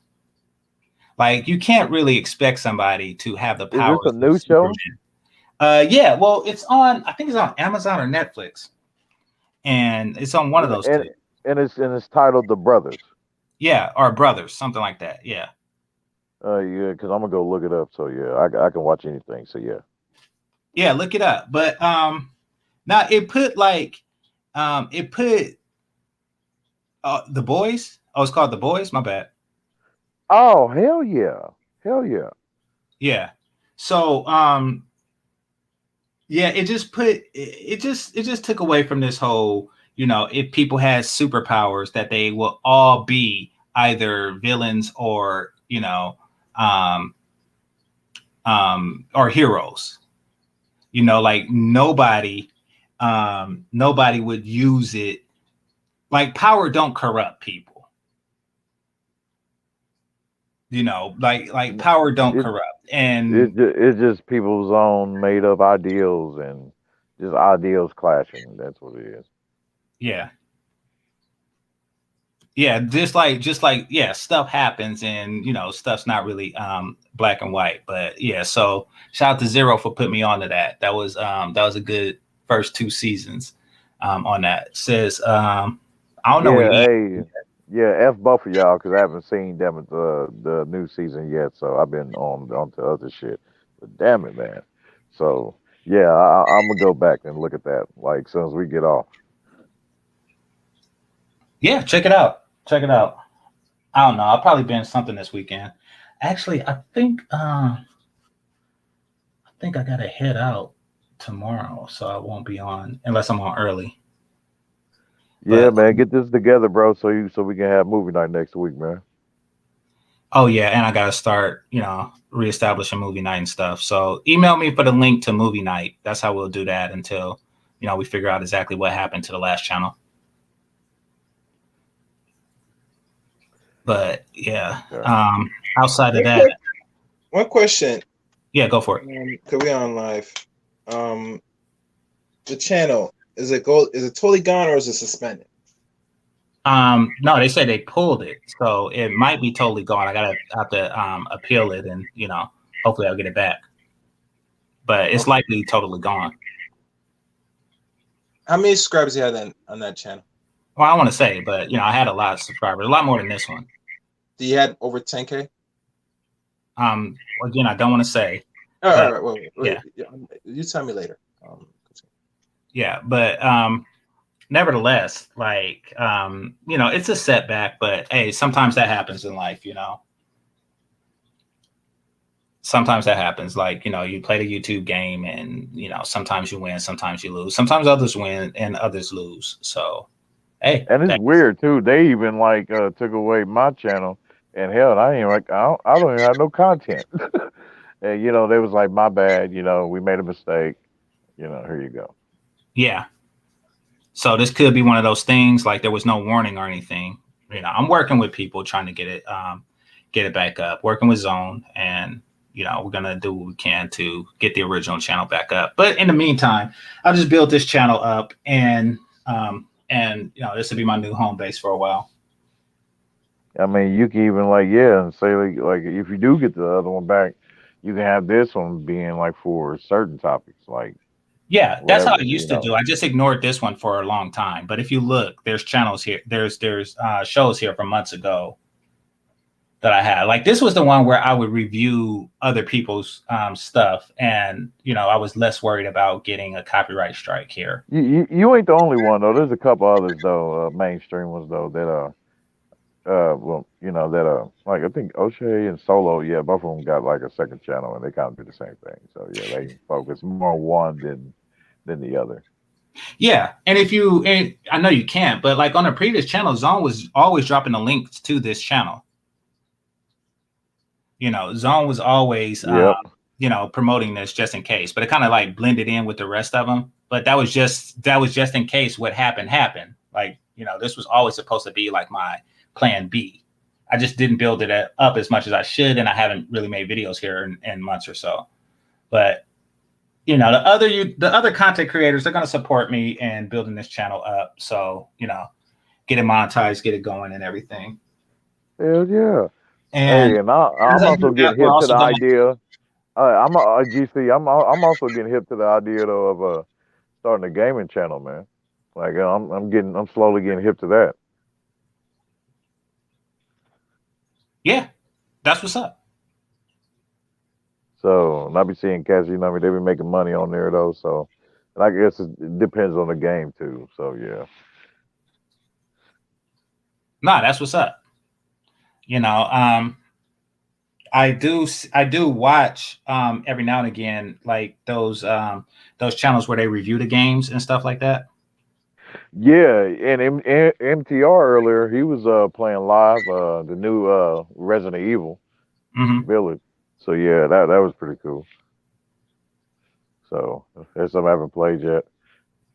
Like you can't really expect somebody to have the powers. Is this a new show? Yeah, well, I think it's on Amazon or Netflix, and it's on one of those two. And it's titled The Brothers. Yeah, or Brothers, something like that. Yeah. Yeah, because I'm gonna go look it up. So yeah, I can watch anything. So yeah. Yeah, look it up. But now it put The Boys. Oh, it's called The Boys. My bad. Oh hell yeah. Yeah. So yeah, it just took away from this whole, if people had superpowers that they will all be either villains or, or heroes. Like nobody would use it. Like power don't corrupt people. Like power don't corrupt. And it's just people's own made up ideals and just ideals clashing. That's what it is. Yeah. Yeah, just like yeah, stuff happens and stuff's not really black and white. But yeah, so shout out to Zero for putting me onto that. That was a good first 2 seasons on that. It says I don't know where Yeah, F both of y'all because I haven't seen them at the new season yet. So I've been on to other shit. But damn it, man. So yeah, I'm gonna go back and look at that like as soon as we get off. Yeah, check it out. Check it out. I don't know. I'll probably binge something this weekend. Actually, I think I gotta head out tomorrow, so I won't be on unless I'm on early. Yeah, But man, get this together, bro, so we can have movie night next week, man. oh yeah, and I gotta start, reestablishing movie night and stuff. So email me for the link to movie night. That's how we'll do that until we figure out exactly what happened to the last channel. But yeah, Yeah. outside of that, One question. yeah, go for it. Cause we on live. The channel is it totally gone or is it suspended? No, they say they pulled it, so it might be totally gone. I gotta have to appeal it, and hopefully I'll get it back. But it's likely totally gone. How many subscribers you have then on that channel? Well, I want to say, but I had a lot of subscribers, a lot more than this one. Do you had over 10K? Again, I don't want to say. All but, right, wait. Yeah. You tell me later. Yeah, but nevertheless, like it's a setback, but hey, sometimes that happens in life, Sometimes that happens. Like, you play the YouTube game and, sometimes you win, sometimes you lose. Sometimes others win and others lose. So, hey. And it's weird too. They even like took away my channel, and hell, I don't even have no content. And they was like, my bad. We made a mistake. Here you go. Yeah. So this could be one of those things. Like there was no warning or anything. I'm working with people trying to get it back up. Working with Zone, and we're gonna do what we can to get the original channel back up. But in the meantime, I'll just build this channel up, and this will be my new home base for a while. I mean, you can even and say like if you do get the other one back, you can have this one being like for certain topics, like. Yeah, that's how I used to do. I just ignored this one for a long time. But if you look, there's channels here. There's shows here from months ago that I had. Like this was the one where I would review other people's stuff, and I was less worried about getting a copyright strike here. You ain't the only one though. There's a couple others though, mainstream ones though that like I think O'Shea and Solo, yeah, both of them got like a second channel and they kind of do the same thing. So yeah, they focus more on one than the other. Yeah, and I know you can't, but like on a previous channel, Zone was always dropping the links to this channel. Zone was always promoting this just in case, but it kind of like blended in with the rest of them. But that was just in case what happened. Like this was always supposed to be like my plan B. I just didn't build it up as much as I should, and I haven't really made videos here in months or so. But the other content creators, they're going to support me in building this channel up. So get it monetized, get it going, and everything. Hell yeah! And I'm also getting hip to the idea. I'm also getting hip to the idea though of starting a gaming channel, man. Like I'm slowly getting hip to that. Yeah, that's what's up. So, and I be seeing cats, they be making money on there though. So, and I guess it depends on the game too. So, yeah. Nah, that's what's up. I do watch every now and again like those channels where they review the games and stuff like that. Yeah, and MTR earlier, he was playing live the new Resident Evil Village. So yeah, that was pretty cool. So there's some I haven't played yet.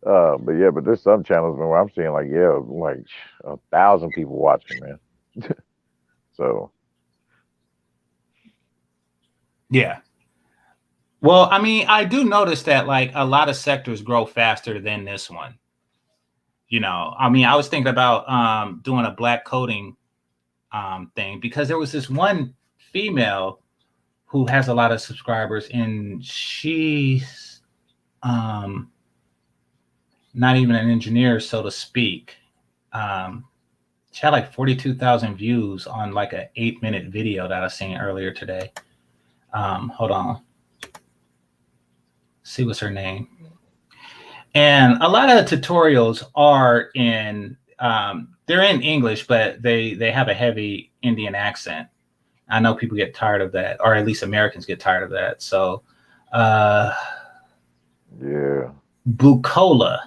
But there's some channels where I'm seeing like 1,000 people watching, man. So yeah. Well, I mean, I do notice that like a lot of sectors grow faster than this one. I mean, I was thinking about doing a black coding thing because there was this one female who has a lot of subscribers, and she's not even an engineer, so to speak. She had like 42,000 views on like an 8-minute video that I seen earlier today. Hold on. See what's her name. And a lot of the tutorials are in they're in English, but they have a heavy Indian accent. I know people get tired of that, or at least Americans get tired of that. So Yeah. Bukola.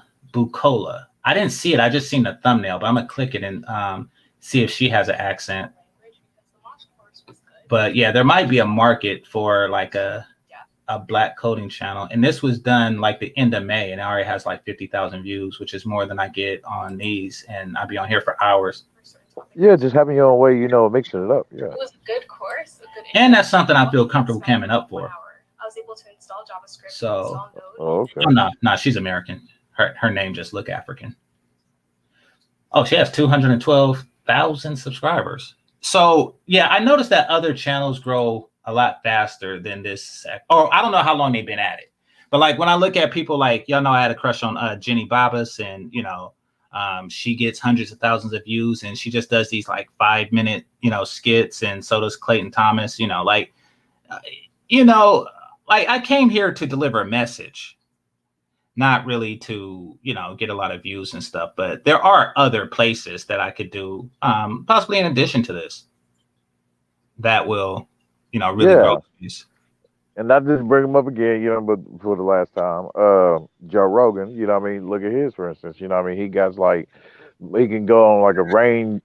I didn't see it. I just seen the thumbnail, but I'm gonna click it and see if she has an accent. But yeah, there might be a market for like a black coding channel, and this was done like the end of May, and it already has like 50,000 views, which is more than I get on these, and I'll be on here for hours. Yeah, just having your own way, mixing it up. Yeah. It was a good course. And that's something I feel comfortable coming up for. I was able to install JavaScript. So, Oh, okay. oh, no, she's American. Her name just look African. Oh, she has 212,000 subscribers. So yeah, I noticed that other channels grow a lot faster than this. Or I don't know how long they've been at it, but like when I look at people like, y'all know, I had a crush on Jenny Babas, and she gets hundreds of thousands of views, and she just does these like 5-minute skits, and so does Clayton Thomas. Like I came here to deliver a message, not really to get a lot of views and stuff. But there are other places that I could do, possibly in addition to this, that will really grow these. And not just bring him up again, but for the last time, Joe Rogan, look at his, for instance, he got like, he can go on like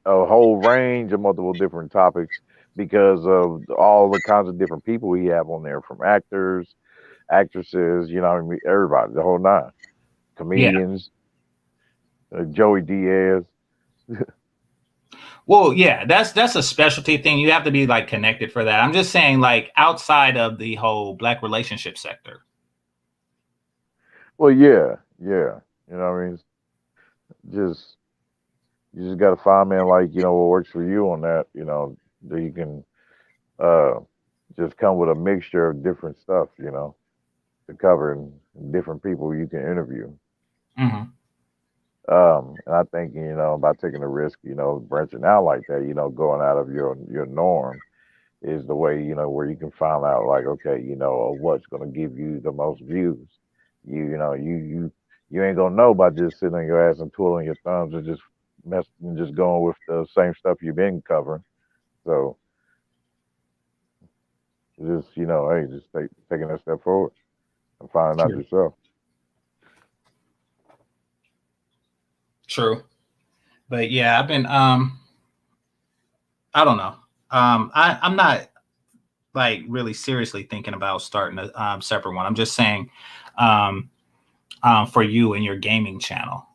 a whole range of multiple different topics because of all the kinds of different people we have on there, from actors, actresses, everybody, the whole nine, comedians, Joey Diaz. Well, yeah, that's a specialty thing. You have to be like connected for that. I'm just saying, like outside of the whole black relationship sector. Well, yeah. Just you just got to find man like what works for you on that. That you can just come with a mixture of different stuff. To cover and different people you can interview. Mm-hmm. And I think, by taking a risk, branching out like that, going out of your norm is the way, where you can find out like, okay, what's going to give you the most views. You ain't going to know by just sitting on your ass and twiddling your thumbs and just going with the same stuff you've been covering. So just, hey, just taking that step forward and finding out yourself. True. But yeah, I've been I don't know. I'm not like really seriously thinking about starting a separate one. I'm just saying for you and your gaming channel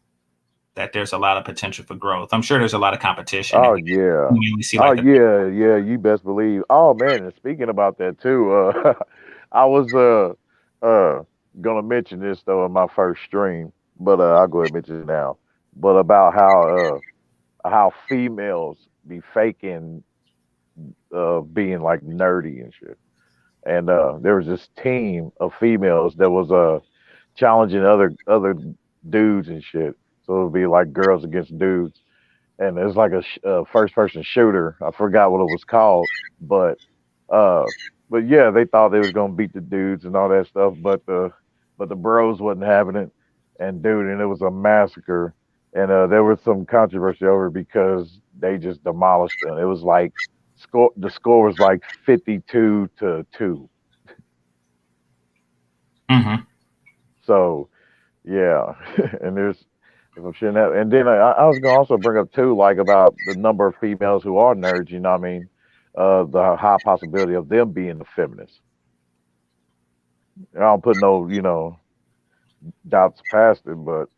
that there's a lot of potential for growth. I'm sure there's a lot of competition. Oh yeah. Yeah, you best believe. Oh man, and speaking about that too, I was gonna mention this though in my first stream, but I'll go ahead and mention it now. But about how females be faking being like nerdy and shit. And there was this team of females that was challenging other dudes and shit. So it would be like girls against dudes. And it was like a first person shooter. I forgot what it was called, but yeah, they thought they was gonna beat the dudes and all that stuff, but the bros wasn't having it, and it was a massacre. And there was some controversy over it because they just demolished them. It was like the score was like 52-2. Mm-hmm. So yeah, and there's some shit in that. And then I was gonna also bring up too, like about the number of females who are nerds. You know what I mean? The high possibility of them being the feminists. I don't put no doubts past it, but.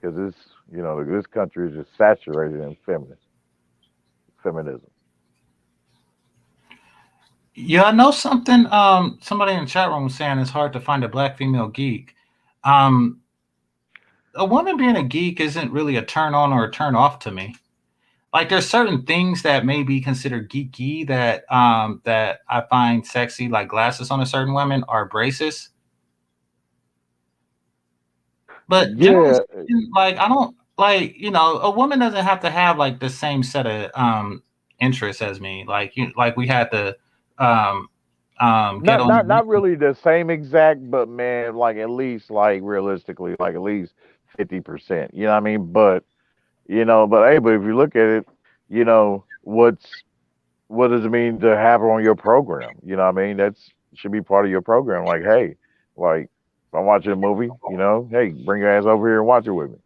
Because this country is just saturated in feminism. Yeah, I know something. Somebody in the chat room was saying it's hard to find a black female geek. A woman being a geek isn't really a turn on or a turn off to me. Like there's certain things that may be considered geeky that I find sexy, like glasses on a certain women or braces. But yeah, like I like, a woman doesn't have to have like the same set of interests as me. Like like we had to get Not on. not really the same exact, but man, like at least like realistically, like at least 50%. You know what I mean? But but hey, but if you look at it, what does it mean to have her on your program? You know what I mean? That's should be part of your program. Like, hey, like if I'm watching a movie, hey, bring your ass over here and watch it with me.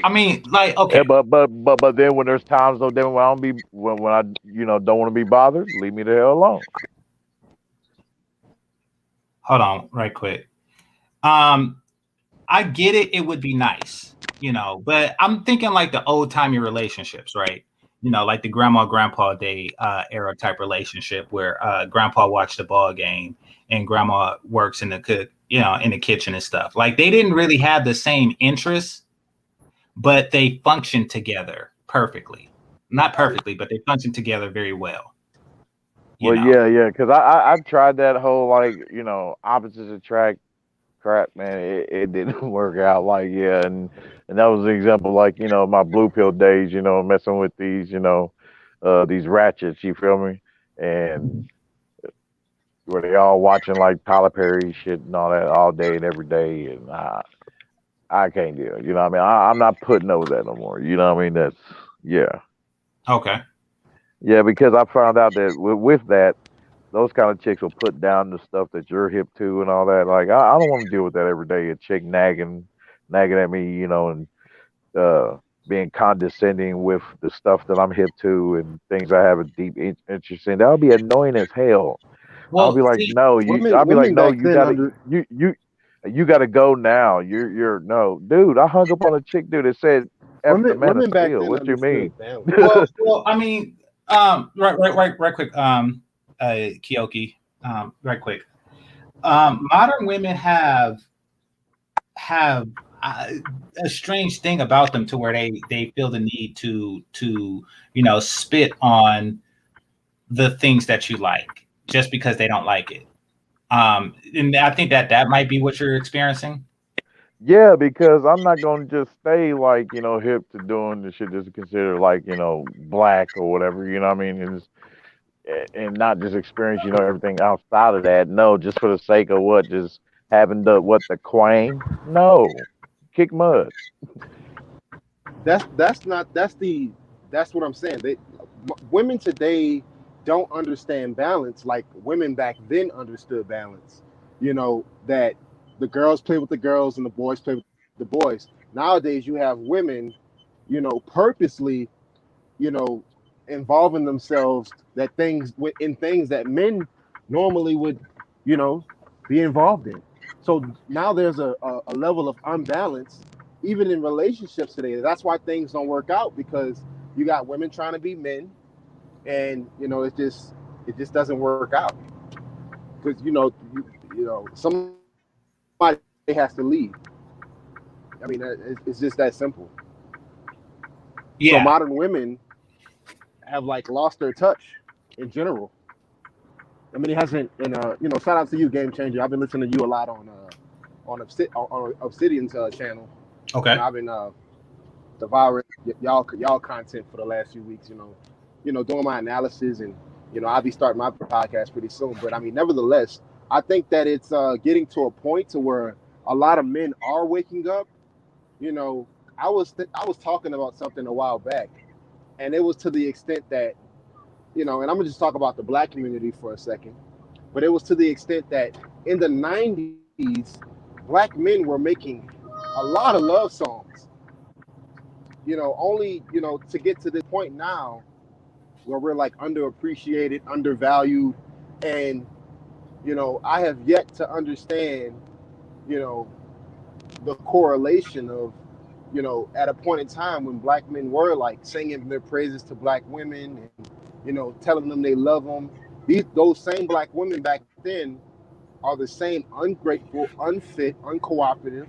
I mean, like, Yeah, okay, but then when there's times though, then when I don't be when I don't want to be bothered, leave me the hell alone. hold on, right quick. I get it. It would be nice, but I'm thinking like the old timey relationships, right? Like the grandma grandpa day era type relationship where grandpa watched the ball game and grandma works in the in the kitchen and stuff. Like they didn't really have the same interests, but they function together perfectly. Not perfectly, but they function together very well. Well, yeah, because I tried that whole like opposites attract crap, man. It didn't work out. Like and that was the example. Like my blue pill days. Messing with these ratchets. You feel me? And were they all watching like Tyler Perry shit and all that all day and every day, and I can't do it. You know what I mean? I'm not putting up with that no more. You know what I mean? That's yeah. Okay. Yeah, because I found out that with that, those kind of chicks will put down the stuff that you're hip to and all that. Like I don't want to deal with that every day. A chick nagging at me, and being condescending with the stuff that I'm hip to and things I have a deep interest in. That'll be annoying as hell. I'll Well, be like, see, no, I'll be like, women no, back you then gotta, under you gotta go now. You're no, dude. I hung up on a chick, dude. That said, "F the man of women back steel." then What you mean? understood balance. well, I mean, right quick, Kyoki, right quick. Modern women have a strange thing about them to where they feel the need to spit on the things that you like just because they don't like it. And I think that might be what you're experiencing. Yeah, because I'm not gonna just stay like hip to doing the shit that's considered like black or whatever. You know what I mean? And not just experience everything outside of that. No, just for the sake of what just having the quang. No, kick mud. That's what I'm saying. Women today don't understand balance like women back then understood balance. That the girls play with the girls and the boys play with the boys. Nowadays you have women, purposely, you know, involving themselves in things that men normally would, be involved in. So now there's a level of unbalance even in relationships today. That's why things don't work out because you got women trying to be men, and it just doesn't work out because somebody has to lead. I mean, it's just that simple. So Yeah. modern women have like lost their touch in general. I mean, it hasn't. And shout out to you, Game Changer. I've been listening to you a lot on Obsidian's channel. Okay. And I've been devouring y'all content for the last few weeks. Doing my analysis, and I'll be starting my podcast pretty soon. But I mean, nevertheless, I think that it's getting to a point to where a lot of men are waking up. I was talking about something a while back, and it was to the extent that and I'm gonna just talk about the black community for a second. But it was to the extent that in the 90s, black men were making a lot of love songs. Only to get to this point now where we're like underappreciated, undervalued, and I have yet to understand the correlation of at a point in time when black men were like singing their praises to black women and telling them they love them. Those same black women back then are the same ungrateful, unfit, uncooperative,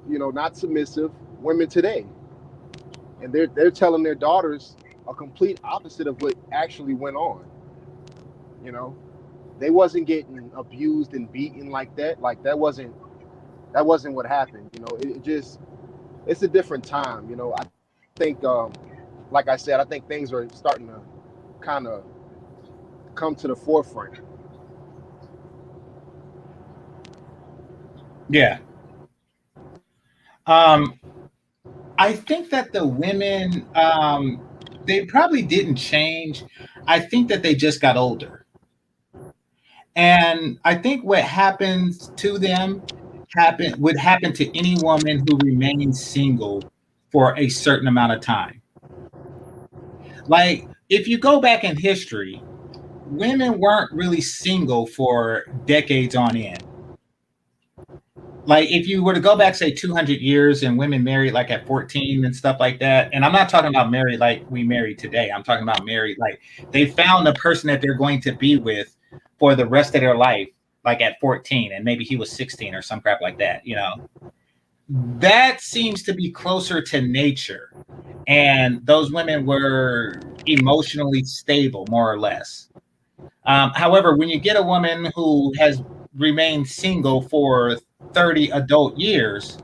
not submissive women today, and they're telling their daughters a complete opposite of what actually went on. They wasn't getting abused and beaten like that. Like that wasn't what happened. it's a different time. You know, I think, like I said, I think things are starting to kind of come to the forefront. Yeah. I think that the women, they probably didn't change. I think that they just got older. And I think what happens to them would happen to any woman who remains single for a certain amount of time. Like, if you go back in history, women weren't really single for decades on end. Like, if you were to go back, say, 200 years and women married like at 14 and stuff like that, and I'm not talking about married like we marry today. I'm talking about married like they found the person that they're going to be with for the rest of their life, like at 14, and maybe he was 16 or some crap like that, you know. That seems to be closer to nature. And those women were emotionally stable, more or less. However, when you get a woman who has remained single for 30 adult years,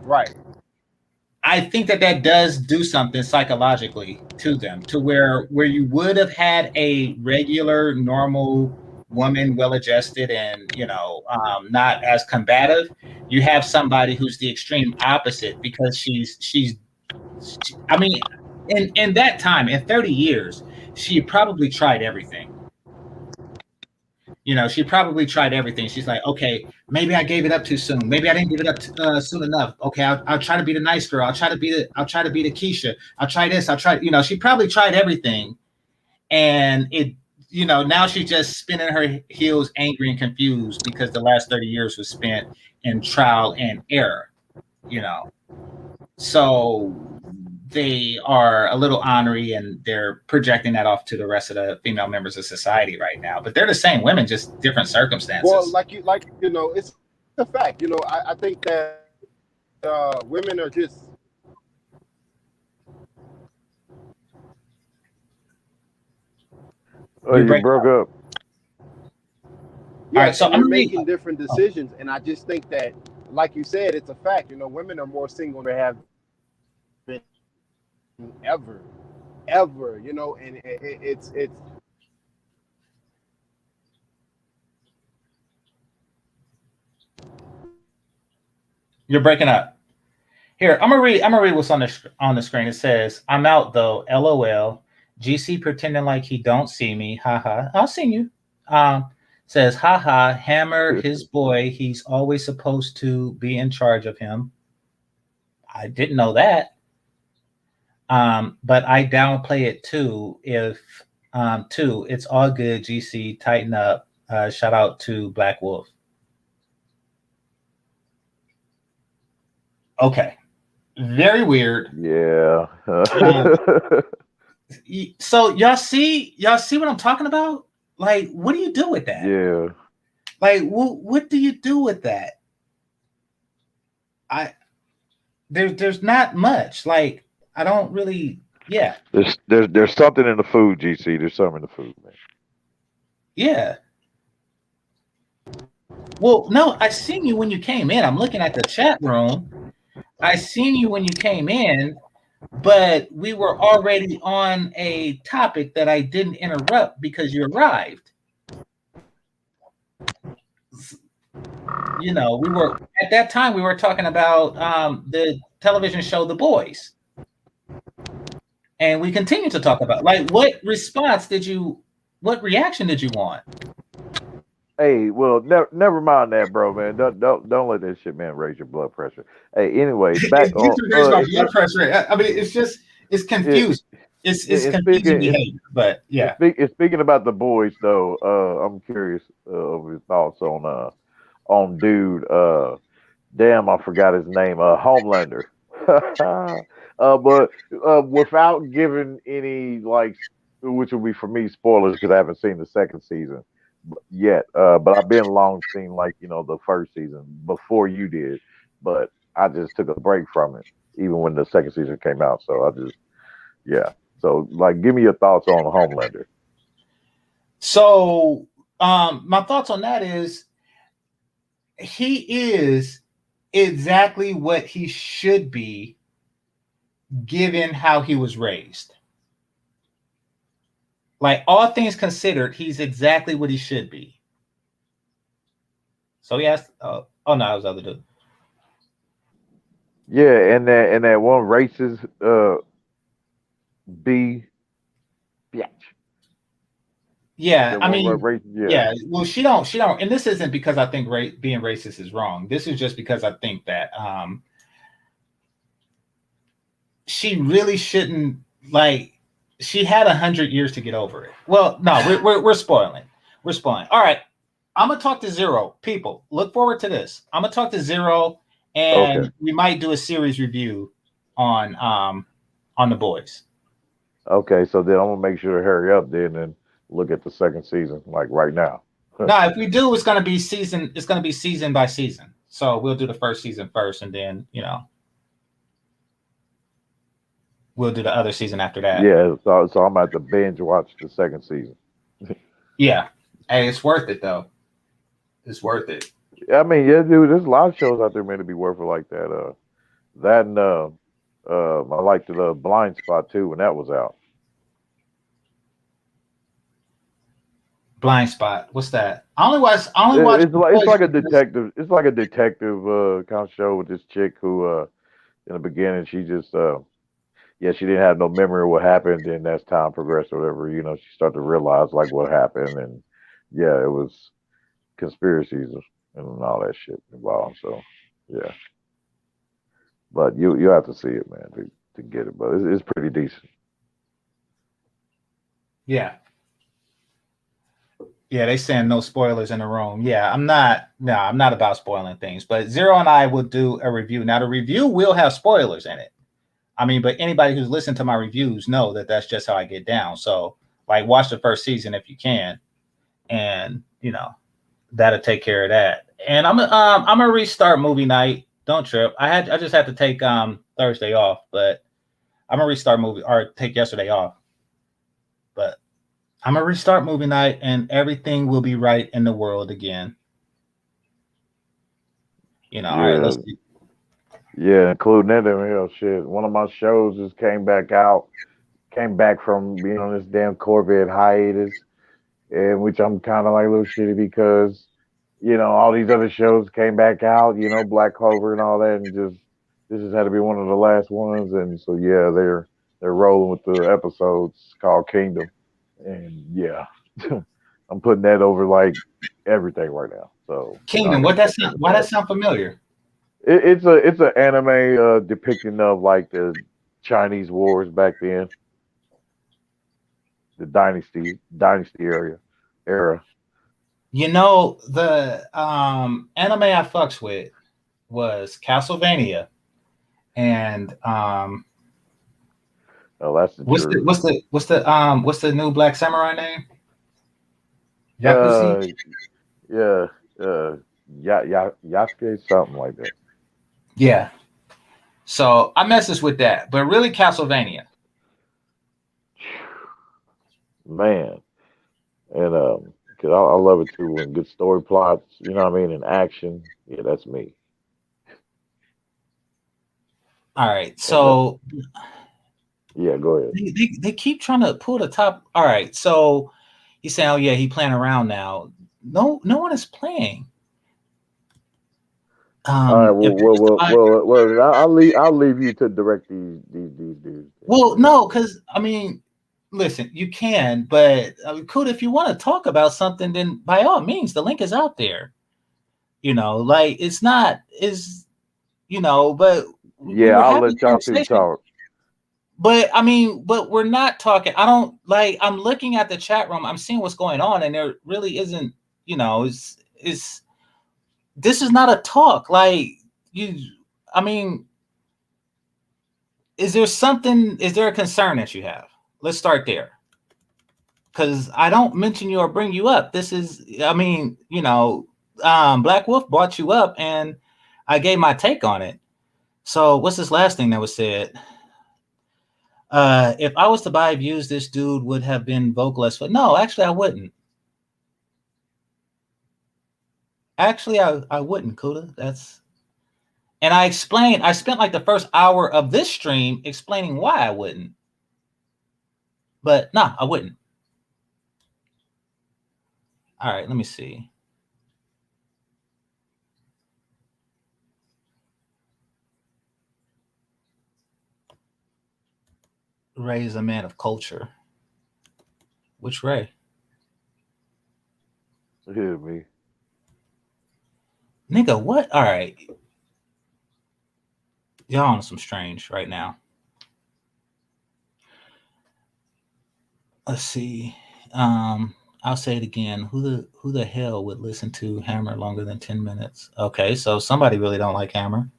Right. I think that that does do something psychologically to them, to where you would have had a regular, normal woman, well-adjusted and, you know, not as combative. You have somebody who's the extreme opposite, because she's I mean, in that time, in 30 years, she probably tried everything. You know, she probably tried everything. She's like, okay, maybe I gave it up too soon. Maybe I didn't give it up soon enough. Okay, I'll try to be the nice girl. I'll try to be the Keisha. I'll try this. I'll try. You know, she probably tried everything, and it. You know, now she's just spinning her heels, angry and confused, because the last 30 years was spent in trial and error. You know, so they are a little ornery, and they're projecting that off to the rest of the female members of society right now. But they're the same women, just different circumstances. Well, like you know, it's a fact. You know, I think that women are just. Oh, you broke up. Yeah, All right, so they're I'm making different decisions, and I just think that, like you said, it's a fact. You know, women are more single than they have been ever. You know, and it's. You're breaking up. Here, I'm gonna read what's on the screen. It says, "I'm out though. LOL. GC pretending like he don't see me. Haha. I'll see you." Says, haha, Hammer, his boy. He's always supposed to be in charge of him. I didn't know that. But I downplay it too. It's all good. GC, tighten up. Shout out to Black Wolf. Okay. Very weird. Yeah. So y'all see what I'm talking about? Like, what do you do with that? Yeah. Like, what do you do with that? There's not much. Like, I don't really. Yeah. There's something in the food, GC. There's something in the food, man. Yeah. Well, no, I seen you when you came in. I'm looking at the chat room. I seen you when you came in, but we were already on a topic that I didn't interrupt because you arrived. You know, we were at that time we were talking about the television show The Boys. And we continue to talk about, like, what reaction did you want? Hey, well, never mind that, bro, man. Don't let that shit, man, raise your blood pressure. Hey, anyway, back on my blood pressure. I mean, it's confused. It's confusing behavior, but yeah. Speaking about The Boys, though, I'm curious of your thoughts on dude. Damn, I forgot his name. Homelander. But without giving any, like, which will be for me spoilers because I haven't seen the second season yet, but I've been long seen, like, you know, the first season before you did, but I just took a break from it even when the second season came out. So so, like, give me your thoughts on Homelander. So my thoughts on that is he is exactly what he should be given how he was raised. Like, all things considered, he's exactly what he should be. So he asked, oh no, that was the other dude. Yeah, and that one racist B bitch. Yeah, That I one mean, racist, yeah. Well, she don't, and this isn't because I think being racist is wrong. This is just because I think that she really shouldn't, like, she had 100 years to get over it. Well, no, we're spoiling. We're spoiling. All right, I'm gonna talk to Zero. People, look forward to this. I'm gonna talk to Zero, and we might do a series review on The Boys. Okay, so then I'm gonna make sure to hurry up then and look at the second season, like right now. No, if we do, it's gonna be season. It's gonna be season by season. So we'll do the first season first, and then we'll do the other season after that. Yeah, so I'm about to binge watch the second season. Yeah, hey, it's worth it though. It's worth it. I mean, yeah, dude, there's a lot of shows out there meant to be worth it like that. That and I liked the Blind Spot too when that was out. Blind Spot. What's that? I only watch. It's like a detective. It's like a detective kind of show with this chick who, in the beginning, she just she didn't have no memory of what happened. And as time progressed, or whatever, she started to realize like what happened, and yeah, it was conspiracies and all that shit involved. So yeah, but you have to see it, man, to get it. But it's pretty decent. Yeah. Yeah, they saying no spoilers in the room. Yeah, I'm not about spoiling things, but Zero and I will do a review. Now, the review will have spoilers in it. I mean, but anybody who's listened to my reviews know that that's just how I get down. So, like, watch the first season if you can, and that'll take care of that. And I'm gonna restart movie night. Don't trip. I just had to take Thursday off, but I'm gonna restart take yesterday off. But I'm gonna restart movie night, and everything will be right in the world again. All right, let's see. Yeah, including that shit. One of my shows just came back from being on this damn Corvette hiatus, and which I'm kind of like a little shitty because, all these other shows came back out, Black Clover and all that, and this just had to be one of the last ones, and so yeah, they're rolling with the episodes called Kingdom. And yeah, I'm putting that over like everything right now. So Kingdom, why that sound familiar? It's an anime depicting of like the Chinese wars back then, the dynasty era. The anime I fucks with was Castlevania, and oh, that's the what's the new Black Samurai name? Yakuza? Yasuke, something like that. Yeah. So I messes with that, but really Castlevania. Man, and cause I love it too when good story plots, you know what I mean, and action. Yeah, that's me. All right, so yeah, go ahead. They keep trying to pull the top. All right, so he's saying, "Oh yeah, he playing around now." No one is playing. All right, well, I'll leave you to direct these dudes. Well, no, because I mean, listen, you can, but cool. If you want to talk about something, then by all means, the link is out there. Like it's not but yeah, I'll let y'all two talk. But I mean, but we're not talking. I don't like. I'm looking at the chat room. I'm seeing what's going on, and there really isn't. Is this is not a talk like you. I mean, is there a concern that you have? Let's start there. Because I don't mention you or bring you up. This is, I mean, Black Wolf brought you up, and I gave my take on it. So what's this last thing that was said? If I was to buy views, this dude would have been vocalist. But no, actually, I wouldn't. Actually, I wouldn't, Kuda. And I spent like the first hour of this stream explaining why I wouldn't. But nah, I wouldn't. All right, let me see. Ray is a man of culture. Which Ray? Yeah, me. Nigga, what? All right. Y'all on some strange right now. Let's see. I'll say it again. Who the hell would listen to Hammer longer than 10 minutes? Okay, so somebody really don't like Hammer.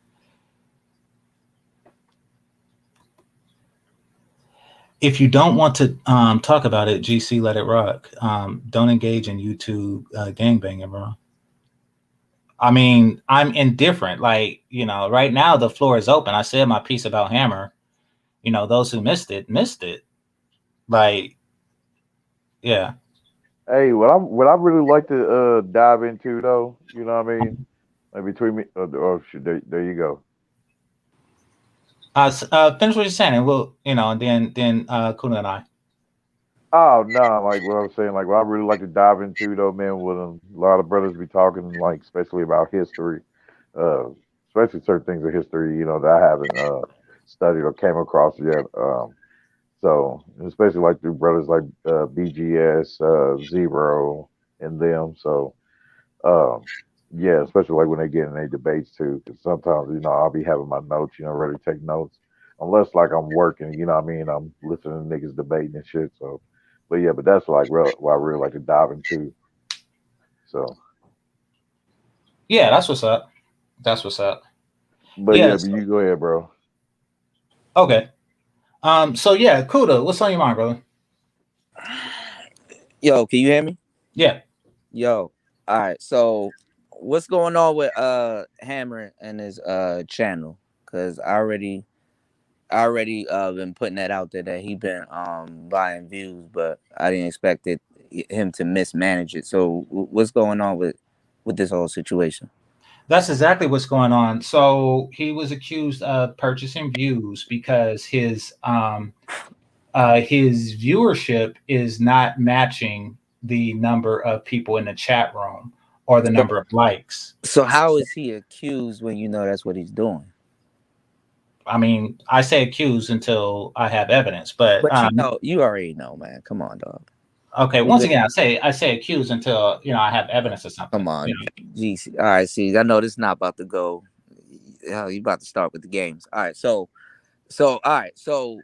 If you don't want to talk about it, GC, let it rock. Don't engage in YouTube gangbanging, bro. I mean, I'm indifferent. Like, you know, right now the floor is open. I said my piece about Hammer. You know, those who missed it. Like, yeah. Hey, what I really like to dive into though, you know what I mean? Like between me, there you go. Finish what you're saying, and we'll, you know, and then Kuna and I. Oh no, like what I was saying, like what I really like to dive into though, man, with a lot of brothers be talking, like especially about history, especially certain things of history, you know, that I haven't studied or came across yet. So especially like through brothers like BGS, Zero, and them. So yeah, especially like when they get in their debates too, because sometimes you know I'll be having my notes, you know, ready to take notes, unless like I'm working, you know what I mean? I'm listening to niggas debating and shit. So, but yeah, but that's like what I really like to dive into. So Yeah, that's what's up. That's what's up. but Yeah. yeah, but you go ahead, bro. Okay. So yeah, Kuda, what's on your mind, brother? Yo, can you hear me? Yeah. Yo. All right. So what's going on with Hammer and his channel? Cause I already been putting that out there that he been buying views, but I didn't expect him to mismanage it. So what's going on with this whole situation? That's exactly what's going on. So he was accused of purchasing views because his viewership is not matching the number of people in the chat room or the number of likes. So how is he accused when you know that's what he's doing? I mean, I say accused until I have evidence, but you know, you already know, man. Come on, dog. Okay, once again, I say accused until you know I have evidence or something. Come on, you know? geez. All right, see, I know this is not about to go. Hell, you about to start with the games. All right, so all right, so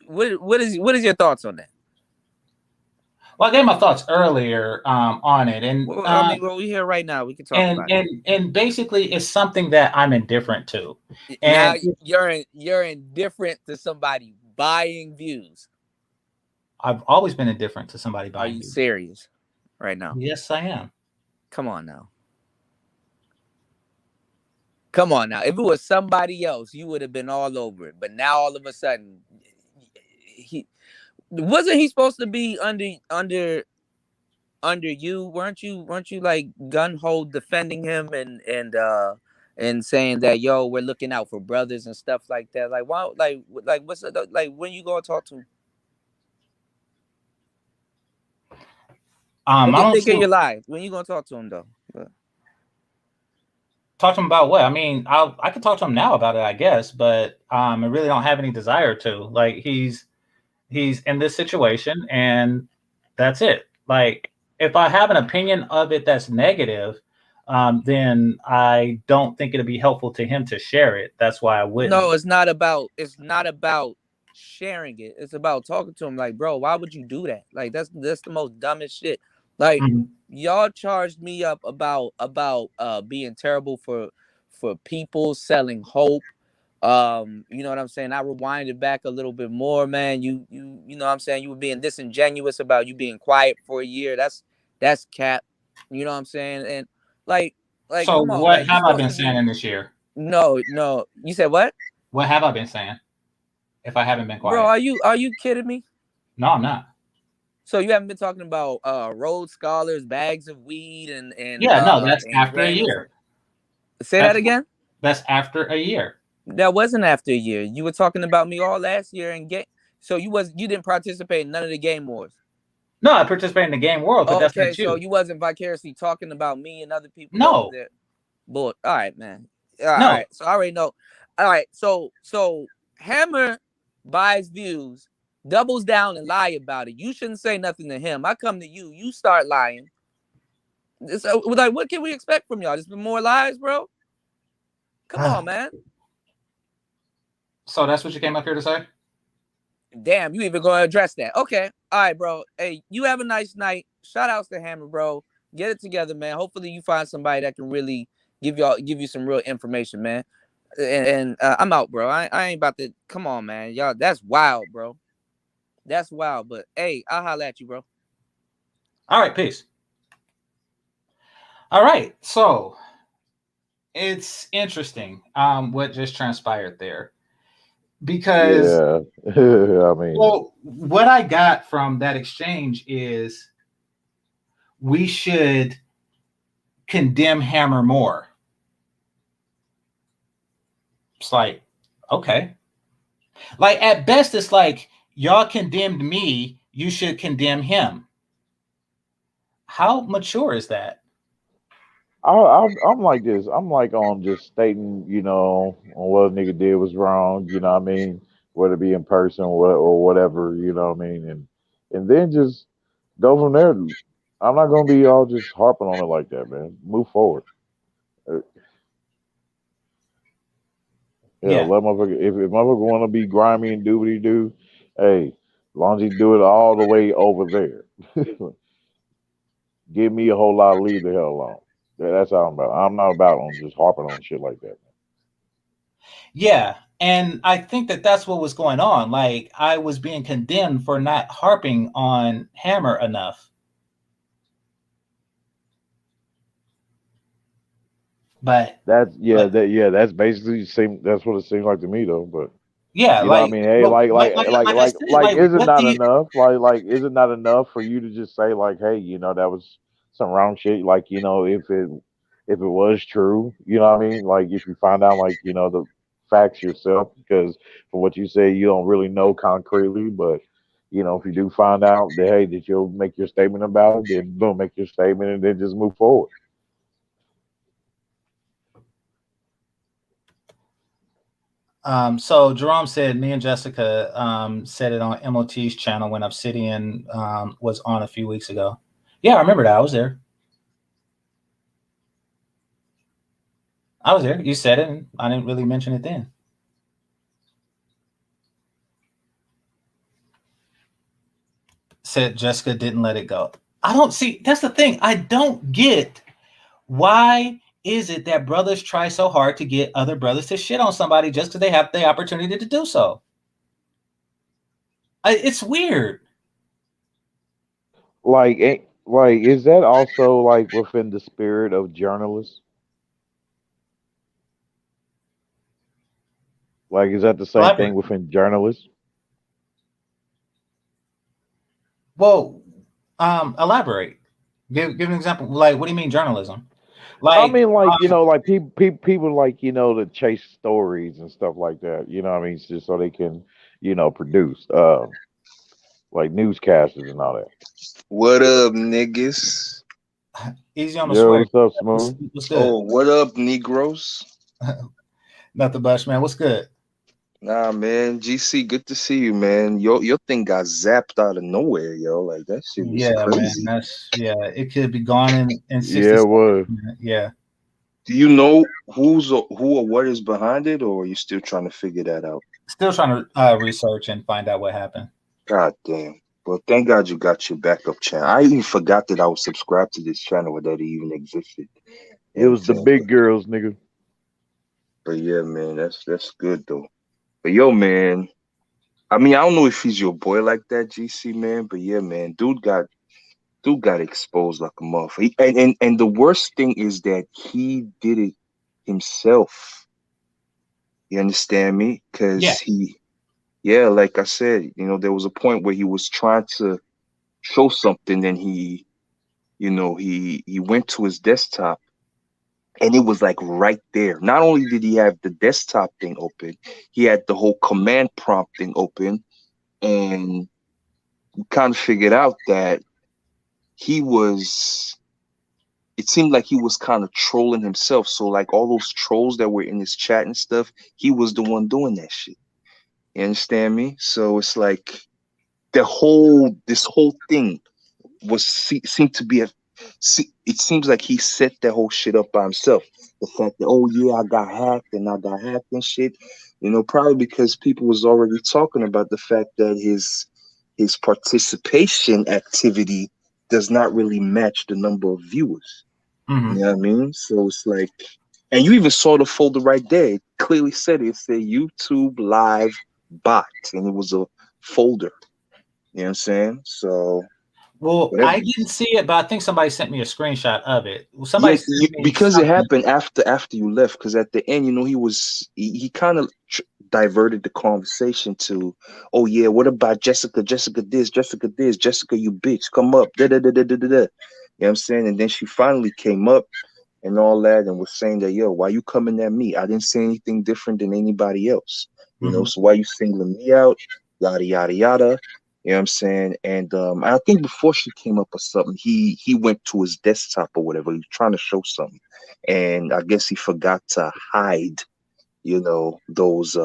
what is your thoughts on that? Well, I gave my thoughts earlier on it, and well, I mean, well, we're here right now. We can talk about it. And basically, it's something that I'm indifferent to. Now And you're indifferent to somebody buying views. I've always been indifferent to somebody buying. Are you serious right now? Yes, I am. Come on now. Come on now. If it was somebody else, you would have been all over it. But now all of a sudden, wasn't he supposed to be under you? Weren't you like gun ho defending him and saying that, yo, we're looking out for brothers and stuff like that? Like, why? Like what's like when you gonna talk to him? I don't think of your life. When you gonna talk to him though? Talk to him about what? I mean, I could talk to him now about it, I guess, but I really don't have any desire to. Like, he's in this situation, and that's it. Like, if I have an opinion of it that's negative, then I don't think it'd be helpful to him to share it. That's why I wouldn't. No, it's not about sharing it. It's about talking to him. Like, bro, why would you do that? Like, that's the most dumbest shit. Like, y'all charged me up about being terrible for people selling hope. You know what I'm saying? I rewinded back a little bit more, man. You know what I'm saying? You were being disingenuous about you being quiet for a year. That's cap. You know what I'm saying? And like so come on, what have I been saying in this year? No. You said what? What have I been saying? If I haven't been quiet. Bro, are you kidding me? No, I'm not. So you haven't been talking about Rhodes Scholars, bags of weed, and yeah, no, that's after a year. Say that again. That's after a year. That wasn't after a year. You were talking about me all last year and so you didn't participate in none of the game wars. No, I participated in the game world, but that's Okay, not you. so you wasn't vicariously talking about me and other people. No. Over there. All right, man. All right. So I already know. All right. So Hammer buys views, doubles down and lie about it. You shouldn't say nothing to him. I come to you. You start lying. So, like, what can we expect from y'all? Just more lies, bro? Come on, man. So that's what you came up here to say? Damn, you even going to address that. Okay. All right, bro. Hey, you have a nice night. Shout outs to Hammer, bro. Get it together, man. Hopefully you find somebody that can really give you some real information, man. And I'm out, bro. I ain't about to. Come on, man. Y'all, that's wild, bro. That's wild. But hey, I'll holler at you, bro. All right, peace. All right. So it's interesting what just transpired there. Because I mean, well, what I got from that exchange is we should condemn Hammer more. It's like, okay. Like at best, it's like y'all condemned me, you should condemn him. How mature is that? I'm like this. I'm like on just stating, on what a nigga did was wrong. You know what I mean? Whether it be in person or whatever. You know what I mean? And then just go from there. I'm not gonna be all just harping on it like that, man. Move forward. Yeah. Let motherfucker. If motherfucker want to be grimy and do what he do, hey, as long as he do it all the way over there, give me a whole lot of leave the hell alone. That's how I'm about. I'm not about on just harping on shit like that. Yeah, and I think that that's what was going on. Like I was being condemned for not harping on Hammer enough. But that's basically that's what it seems like to me though. But yeah, you know what I mean? Hey, is it not enough? Like, is it not enough for you to just say like, hey, that was some wrong shit? Like, if it was true, you know what I mean? Like, if you find out, like, the facts yourself, because from what you say, you don't really know concretely, but if you do find out that, hey, that you'll make your statement about it, then boom, make your statement and then just move forward. So Jerome said, me and Jessica said it on MOT's channel when Obsidian was on a few weeks ago. Yeah, I remember that. I was there. You said it, and I didn't really mention it then. Said Jessica didn't let it go. I don't see. That's the thing. I don't get why is it that brothers try so hard to get other brothers to shit on somebody just because they have the opportunity to do so? It's weird. Like, is that also like within the spirit of journalists? Like, is that the same thing within journalists? Well, elaborate. Give an example. Like, what do you mean journalism? Like, I mean, like, like people like, to chase stories and stuff like that. You know what I mean? Just so they can, produce like newscasters and all that. What up, niggas? Easy on the swear. What's up, Smooth? What's good? Oh, what up, Negroes? Nothing much, man. What's good? Nah, man. GC, good to see you, man. Your thing got zapped out of nowhere, yo. Like that shit was crazy. Man. It could be gone in 60 it was. Yeah. Do you know who or what is behind it, or are you still trying to figure that out? Still trying to research and find out what happened. God damn. Well, thank God you got your backup channel. I even forgot that I was subscribed to this channel or that it even existed. It was the big girls, nigga. But yeah, man, that's good though. But yo, man, I mean, I don't know if he's your boy like that, GC, man. But yeah, man, dude got exposed like a motherfucker. And the worst thing is that he did it himself. You understand me? Because like I said, there was a point where he was trying to show something, and he went to his desktop and it was like right there. Not only did he have the desktop thing open, he had the whole command prompt thing open, and we kind of figured out that it seemed like he was kind of trolling himself. So like all those trolls that were in his chat and stuff, he was the one doing that shit. You understand me? So it's like this whole thing seemed to be it seems like he set that whole shit up by himself. The fact that, oh yeah, I got hacked and shit, probably because people was already talking about the fact that his participation activity does not really match the number of viewers. Mhm. You know what I mean? So it's like, and you even saw the folder right there. It clearly said it said YouTube Live Bot, and it was a folder. You know what I'm saying? So, Well, whatever. I didn't see it, but I think somebody sent me a screenshot of it. Somebody Yes, sent me because it something. happened after you left. Because at the end, he kind of diverted the conversation to, oh yeah, what about Jessica? Jessica this, Jessica you bitch, come up, da da da da da da. You know what I'm saying? And then she finally came up and all that, and was saying that, yo, why you coming at me? I didn't say anything different than anybody else. So why you singling me out? Yada yada yada. You know what I'm saying? And I think before she came up with something, he went to his desktop or whatever. He was trying to show something, and I guess he forgot to hide, those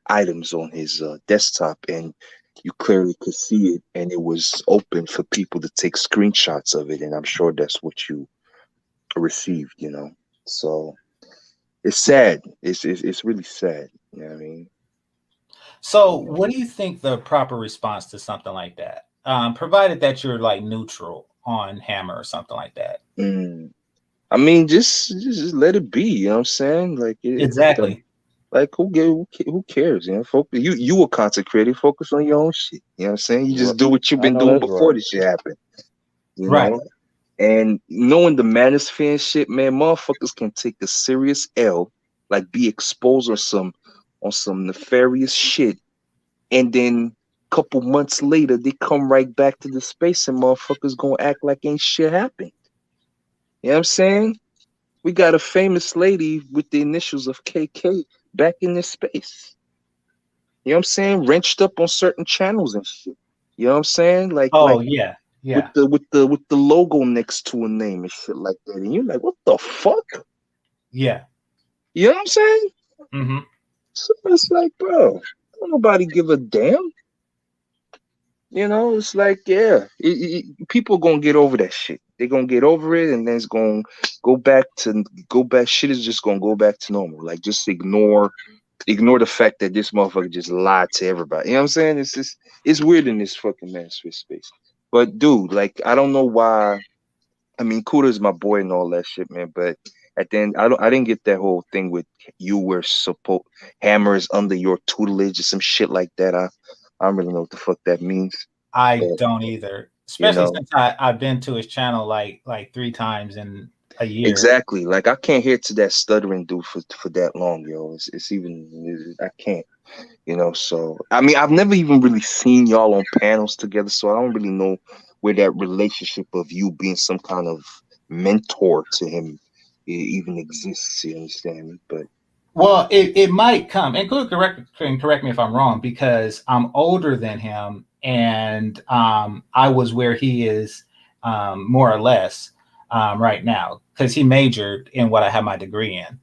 items on his desktop, and you clearly could see it, and it was open for people to take screenshots of it, and I'm sure that's what you received. So it's sad. It's really sad. You know what I mean? So, what do you think the proper response to something like that? Provided that you're like neutral on Hammer or something like that. I mean, just let it be. You know what I'm saying? Like Exactly. Like who cares? Focus. You a content creator. Focus on your own shit. You know what I'm saying? You just do what you've been doing before this shit happened. Right. And knowing the Manosphere shit, man, motherfuckers can take a serious L, like be exposed on some nefarious shit, and then a couple months later they come right back to the space, and motherfuckers gonna act like ain't shit happened. You know what I'm saying? We got a famous lady with the initials of KK back in this space. You know what I'm saying? Wrenched up on certain channels and shit. You know what I'm saying? Like, Yeah. with the logo next to a name and shit like that. And you're like, what the fuck? Yeah. You know what I'm saying? Mm-hmm. So it's like, bro, don't nobody give a damn. It's like, yeah, people gonna get over that shit. They're gonna get over it, and then it's gonna go back. Shit is just gonna go back to normal. Like, just ignore the fact that this motherfucker just lied to everybody. You know what I'm saying? It's weird in this fucking Manosphere space. But dude, like, I don't know why. I mean, Kuda is my boy and all that shit, man. But at the end, I didn't get that whole thing with you were Hammer is under your tutelage or some shit like that. I don't really know what the fuck that means. I don't either. Especially since I've been to his channel like 3 times in a year. Exactly. Like, I can't hear to that stuttering dude for that long, yo. I can't. So I mean, I've never even really seen y'all on panels together, so I don't really know where that relationship of you being some kind of mentor to him even exists. You understand me? But well, it might come, and can correct me if I'm wrong, because I'm older than him, and I was where he is, more or less, right now, because he majored in what I have my degree in.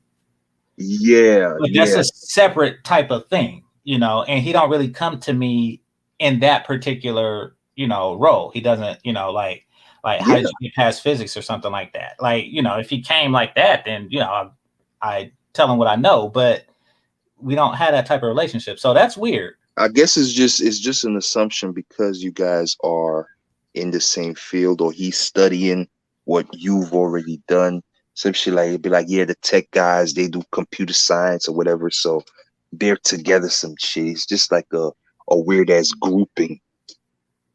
Yeah, but that's a separate type of thing, and he don't really come to me in that particular, role. He doesn't, like how did you get past physics or something like that? Like, if he came like that, then, I tell him what I know, but we don't have that type of relationship. So that's weird. I guess it's just an assumption because you guys are in the same field, or he's studying what you've already done. Some shit like, it'd be like, yeah, the tech guys, they do computer science or whatever, so they're together some shit. It's just like a weird ass grouping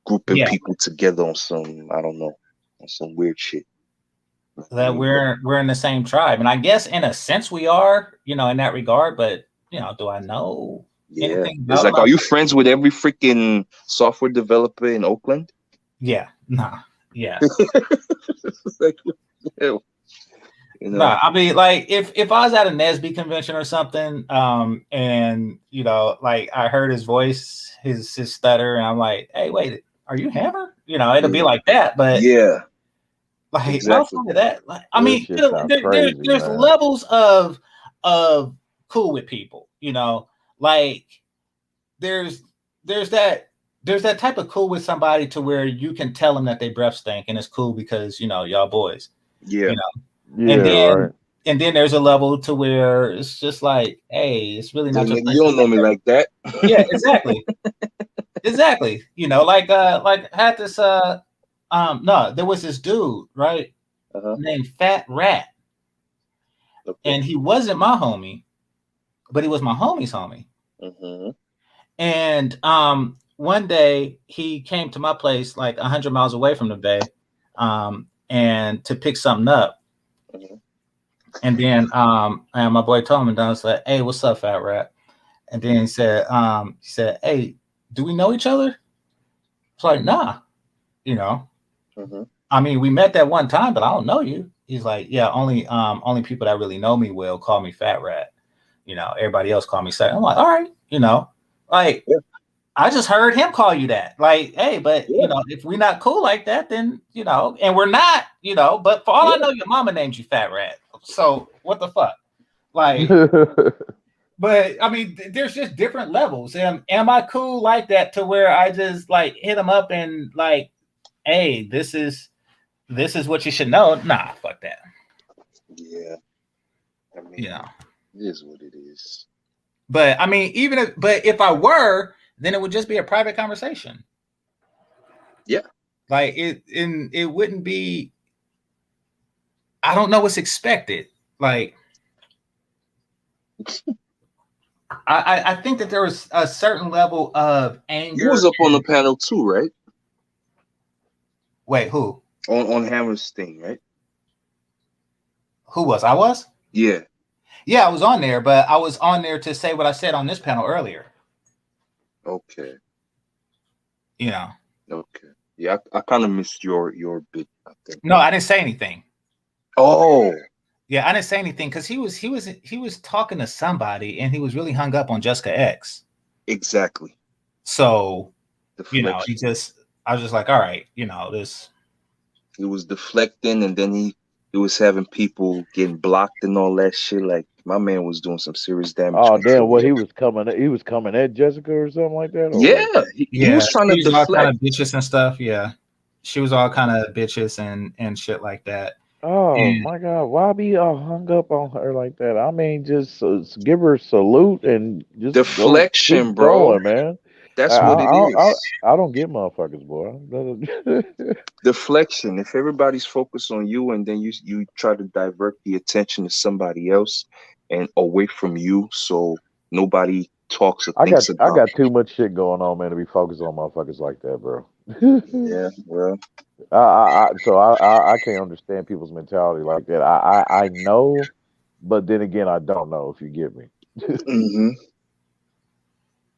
people together on some, I don't know, on some weird shit. That we're in the same tribe, and I guess in a sense we are, in that regard. But do I know anything? It's like, are you friends with every freaking software developer in Oakland? Yeah, nah, yeah. Like, You know? Nah, I mean, like if I was at a Nesby convention or something, and you know, like I heard his voice, his stutter, and I'm like, hey, wait, are you Hammer? You know, it'll be Yeah. like that, but Yeah, like exactly. outside of that, like I This mean, shit sounds crazy, there's man. levels of cool with people, you know, like there's there's that type of cool with somebody to where you can tell them that they breath stink and it's cool because you know y'all boys, Yeah. you know, Yeah, and then right. and then there's a level to where it's just like, hey, it's really So, not your nigga, place you to don't know say me that. like that. Yeah, exactly. Exactly. You know, like I had this no, there was this dude, right? Uh-huh. Named Fat Rat. Okay. And he wasn't my homie, but he was my homie's homie. Mm-hmm. And one day he came to my place like 100 miles away from the bay, and to pick something up. Mm-hmm. And then and my boy told him, and I was like, hey, what's up, Fat Rat? And then he said, hey, do we know each other? It's like, nah, you know. Mm-hmm. I mean, we met that one time, but I don't know you. He's like, yeah, only people that really know me will call me Fat Rat. You know, everybody else call me Fat. I'm like, all right, you know, like Yeah. I just heard him call you that. Like, hey, but Yeah. you know, if we're not cool like that, then you know, and we're not, you know, but for all I Yeah. know, your mama named you Fat Rat. So what the fuck? Like, but I mean, there's just different levels. Am I cool like that to where I just like hit him up and like, hey, this is what you should know? Nah, fuck that. Yeah. I mean, You know. it is what it is. But I mean, but if I were, then it would just be a private conversation. Yeah. Like it wouldn't be. I don't know what's expected. Like, I think that there was a certain level of anger. You was up on the panel too, right? Wait, who? On Hammer's thing, right? Who was? I was? Yeah. Yeah, I was on there, but I was on there to say what I said on this panel earlier. Okay. You know. Okay. Yeah, I kind of missed your bit, I think. No, I didn't say anything. Oh. Yeah, I didn't say anything because he was talking to somebody and he was really hung up on Jessica X. Exactly. So, you know, Deflection. I was just like, all right, you know, this. He was deflecting, and then he was having people getting blocked and all that shit. Like, my man was doing some serious damage. Oh control. damn! What he was coming at Jessica or something like that? Or Yeah, what? he was trying to she was all kind deflect. of bitches and stuff. Yeah, she was all kind of bitches and shit like that. Oh And my God! Why be all hung up on her like that? I mean, just give her a salute and just Deflection, keep bro. going, man. That's what it is. I don't get motherfuckers, boy. Deflection. If everybody's focused on you, and then you try to divert the attention to somebody else and away from you, so nobody talks or thinks I about. got too much shit going on, man, to be focused on motherfuckers like that, bro. Yeah, well, I can't understand people's mentality like that. I know, but then again, I don't know, if you get me. mm-hmm.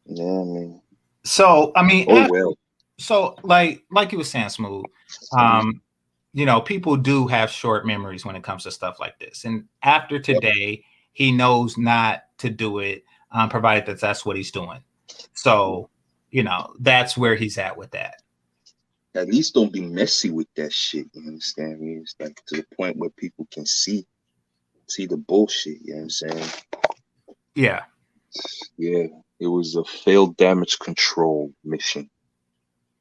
Yeah, I mean. so I mean, Oh well. So like you were saying, Smooth, you know, people do have short memories when it comes to stuff like this. And after today, he knows not to do it, provided that that's what he's doing. So, you know, that's where he's at with that. At least don't be messy with that shit. You understand me? It's like to the point where people can see the bullshit. You know what I'm saying? Yeah. Yeah. It was a failed damage control mission.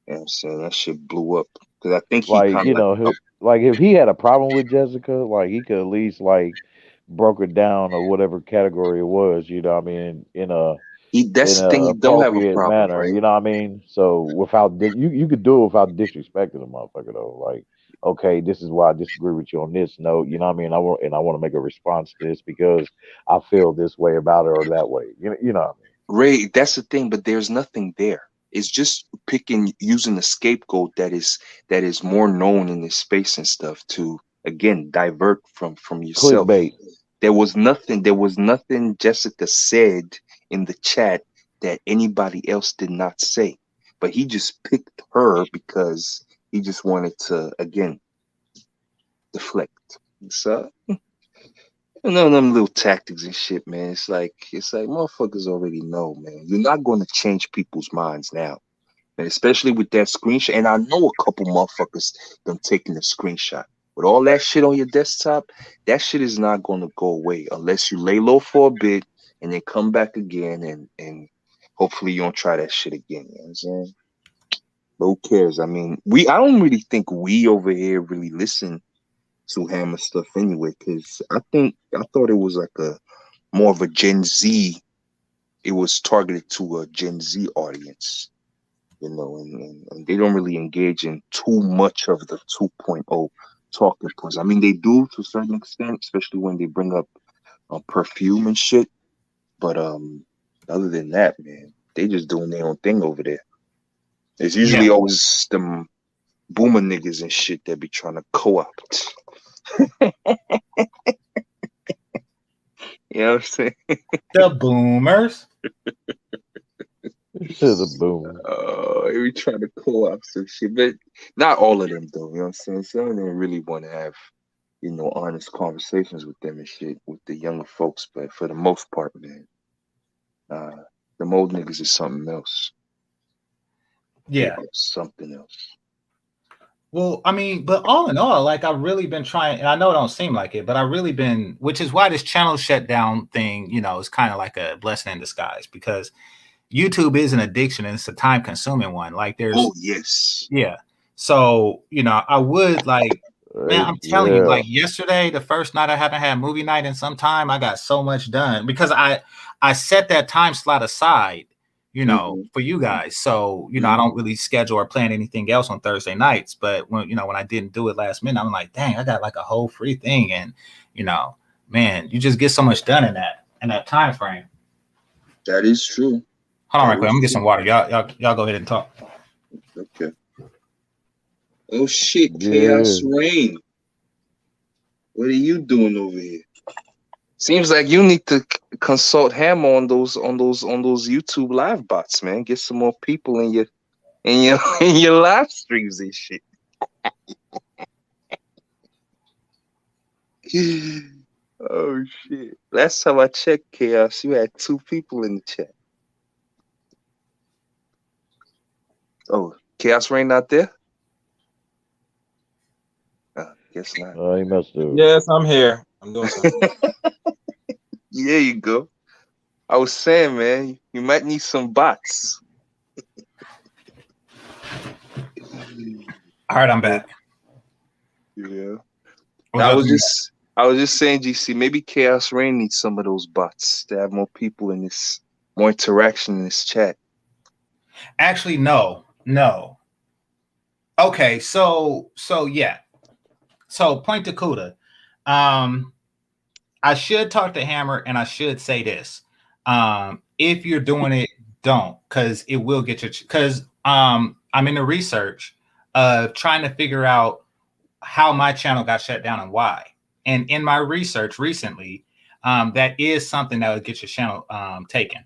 You know what I'm saying? That shit blew up. Because I think he Like, kind you of know, like if he had a problem with Jessica, like he could at least like broke it down or whatever category it was, you know what I mean, that's the thing, he don't have a appropriate problem, manner, right? you know what I mean? So without you could do it without disrespecting the motherfucker though. Like, okay, this is why I disagree with you on this note, you know what I mean? I want to make a response to this because I feel this way about it or that way. You know what I mean? Ray, that's the thing, but there's nothing there. It's just using a scapegoat that is more known in this space and stuff to again divert from yourself. Clickbait. There was nothing Jessica said in the chat that anybody else did not say. But he just picked her because he just wanted to again deflect. So None of them little tactics and shit, man. It's like motherfuckers already know, man. You're not going to change people's minds now, and especially with that screenshot. And I know a couple motherfuckers done taking a screenshot with all that shit on your desktop. That shit is not going to go away unless you lay low for a bit and then come back again, and hopefully you don't try that shit again. You know what I'm saying? But who cares? I mean, I don't really think we over here really listen to Hammer stuff anyway, because I thought it was like a more of a Gen Z. It was targeted to a Gen Z audience, you know, and they don't really engage in too much of the 2.0 talking points. I mean, they do to a certain extent, especially when they bring up perfume and shit. But other than that, man, they just doing their own thing over there. It's usually always them boomer niggas and shit that be trying to co-opt. You know what I'm saying? The boomers. The boomers. Oh, we trying to co-opt some shit, but not all of them though. You know what I'm saying? Some of them really want to have, you know, honest conversations with them and shit with the younger folks. But for the most part, man, the old niggas is something else. Yeah. Something else. Well, I mean, but all in all, like I've really been trying, and I know it don't seem like it, but I've really been, which is why this channel shutdown thing, you know, is kind of like a blessing in disguise, because YouTube is an addiction and it's a time consuming one. Like there's, yeah. So, you know, I would like, man, I'm telling you, like yesterday, the first night I haven't had movie night in some time, I got so much done because I set that time slot aside, you know, for you guys. So, you know, I don't really schedule or plan anything else on Thursday nights. But when, you know, when I didn't do it last minute, I'm like, dang, I got like a whole free thing. And, you know, man, you just get so much done in that time frame. That is true. Hold on right quick. I'm gonna get some water. Y'all go ahead and talk. Okay. Oh shit, Chaos Rain. What are you doing over here? Seems like you need to consult Hammer on those YouTube live bots, man. Get some more people in your live streams and shit. Oh shit! Last time I checked, Chaos, you had 2 people in the chat. Oh, Chaos Rain not there? Guess not. Oh, he must do. Yes, I'm here. I'm doing something. There you go. I was saying, man, you might need some bots. All right, I'm back. Yeah. I was just saying, GC, maybe Chaos Rain needs some of those bots to have more people in this, more interaction in this chat. Actually, no. Okay, so yeah. So point to Kuda. I should talk to Hammer and I should say this. If you're doing it, don't, because it will get you, because I'm in the research of trying to figure out how my channel got shut down and why. And in my research recently, that is something that would get your channel taken.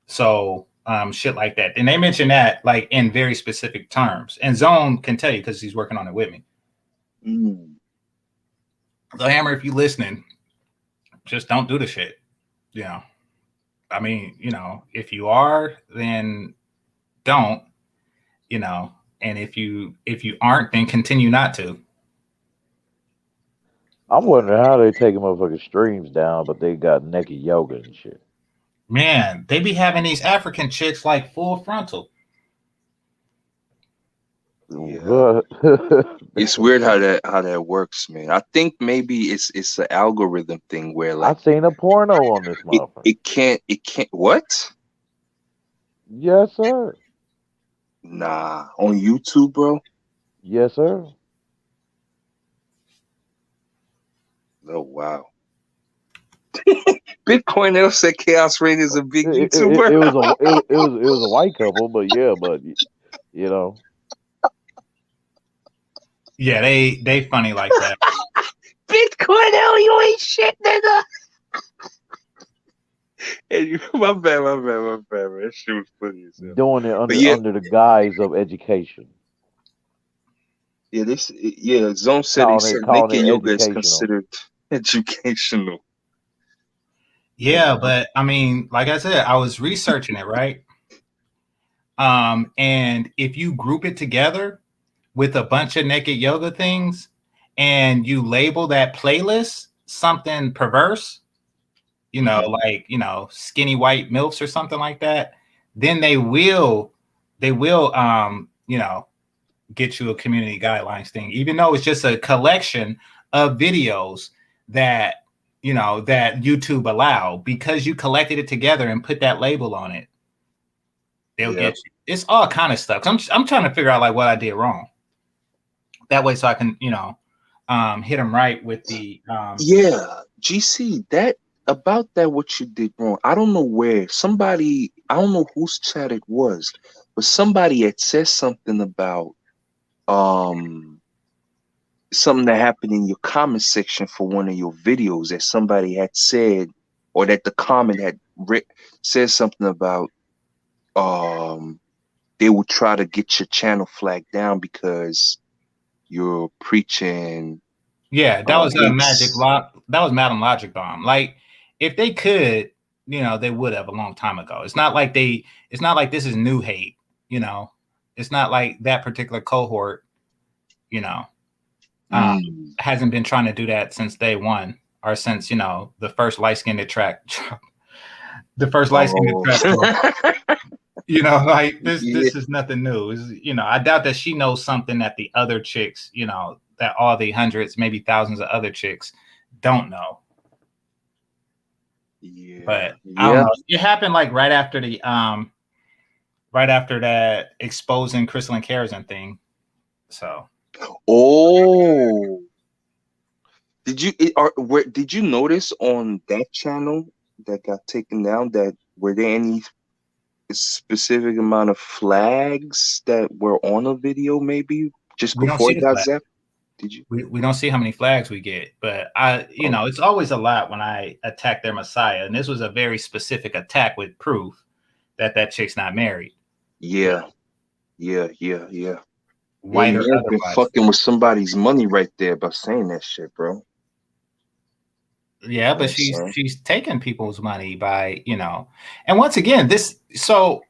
So shit like that. And they mention that like in very specific terms. And Zone can tell you because he's working on it with me. So Hammer, if you're listening, just don't do the shit. You know, I mean, you know, if you are, then don't, you know, and if you aren't, then continue not to. I'm wondering how they taking motherfucking streams down, but they got naked yoga and shit. Man, they be having these African chicks like full frontal. Yeah. It's weird how that works, man. I think maybe it's an algorithm thing where like I seen a porno on this motherfucker. It can't what? Yes, sir. Nah, on YouTube, bro. Yes, sir. Oh wow. Bitcoin L said Chaos Rain is a big YouTuber. It was a white couple, but yeah, but you know. Yeah, they funny like that. Bitcoin L, you ain't shit, nigga. Hey, my bad. That shit was funny as hell. Doing it under the guise of education. Yeah, Zone said naked yoga is considered Educational. Yeah, but I mean, like I said, I was researching it, right? And if you group it together with a bunch of naked yoga things and you label that playlist something perverse, like, skinny white MILFs or something like that, then they will, get you a community guidelines thing, even though it's just a collection of videos that, that YouTube allow, because you collected it together and put that label on it. They'll get you. It's all kind of stuff. I'm trying to figure out like what I did wrong. That way, so I can, hit them right with the. Yeah, GC, that about that what you did wrong. I don't know where somebody. I don't know whose chat it was, but somebody had said something about something that happened in your comment section for one of your videos that somebody had said, or that the comment had said something about they would try to get your channel flagged down because you're preaching. Yeah, that was that was Madam Logic Bomb. Like, if they could, they would have a long time ago. It's not like this is new hate, It's not like that particular cohort, hasn't been trying to do that since day one, or since, the first light-skinned track. The first light-skinned track. Like this is nothing new. I doubt that she knows something that the other chicks, that all the hundreds, maybe thousands of other chicks don't know. Yeah. But I don't know. It happened like right after that exposing Crystal and Karazin thing. So. Oh. Did you notice on that channel that got taken down that were there any specific amount of flags that were on a video maybe just before it got zapped? Did you? We don't see how many flags we get, but it's always a lot when I attack their Messiah, and this was a very specific attack with proof that chick's not married. Yeah. White or you've been otherwise. fucking with somebody's money right there by saying that shit, bro. Yeah, but she's taking people's money by, and once again, she's not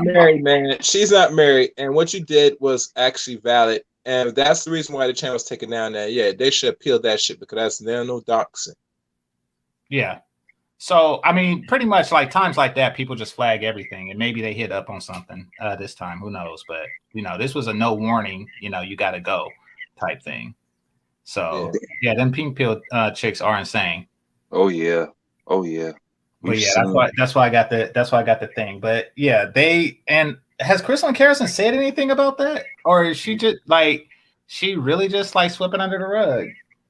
married, man. She's not married, and what you did was actually valid, and that's the reason why the channel was taken down. There, yeah, they should appeal that shit because there's no doxing. Yeah, so I mean, pretty much like times like that, people just flag everything, and maybe they hit up on something this time. Who knows? But this was a no warning. You got to go type thing. So yeah, them pink pill chicks are insane. Oh yeah. But yeah, that's why I got the thing. But yeah, has Crystal and Karazin said anything about that, or is she just like she really just like sweeping under the rug?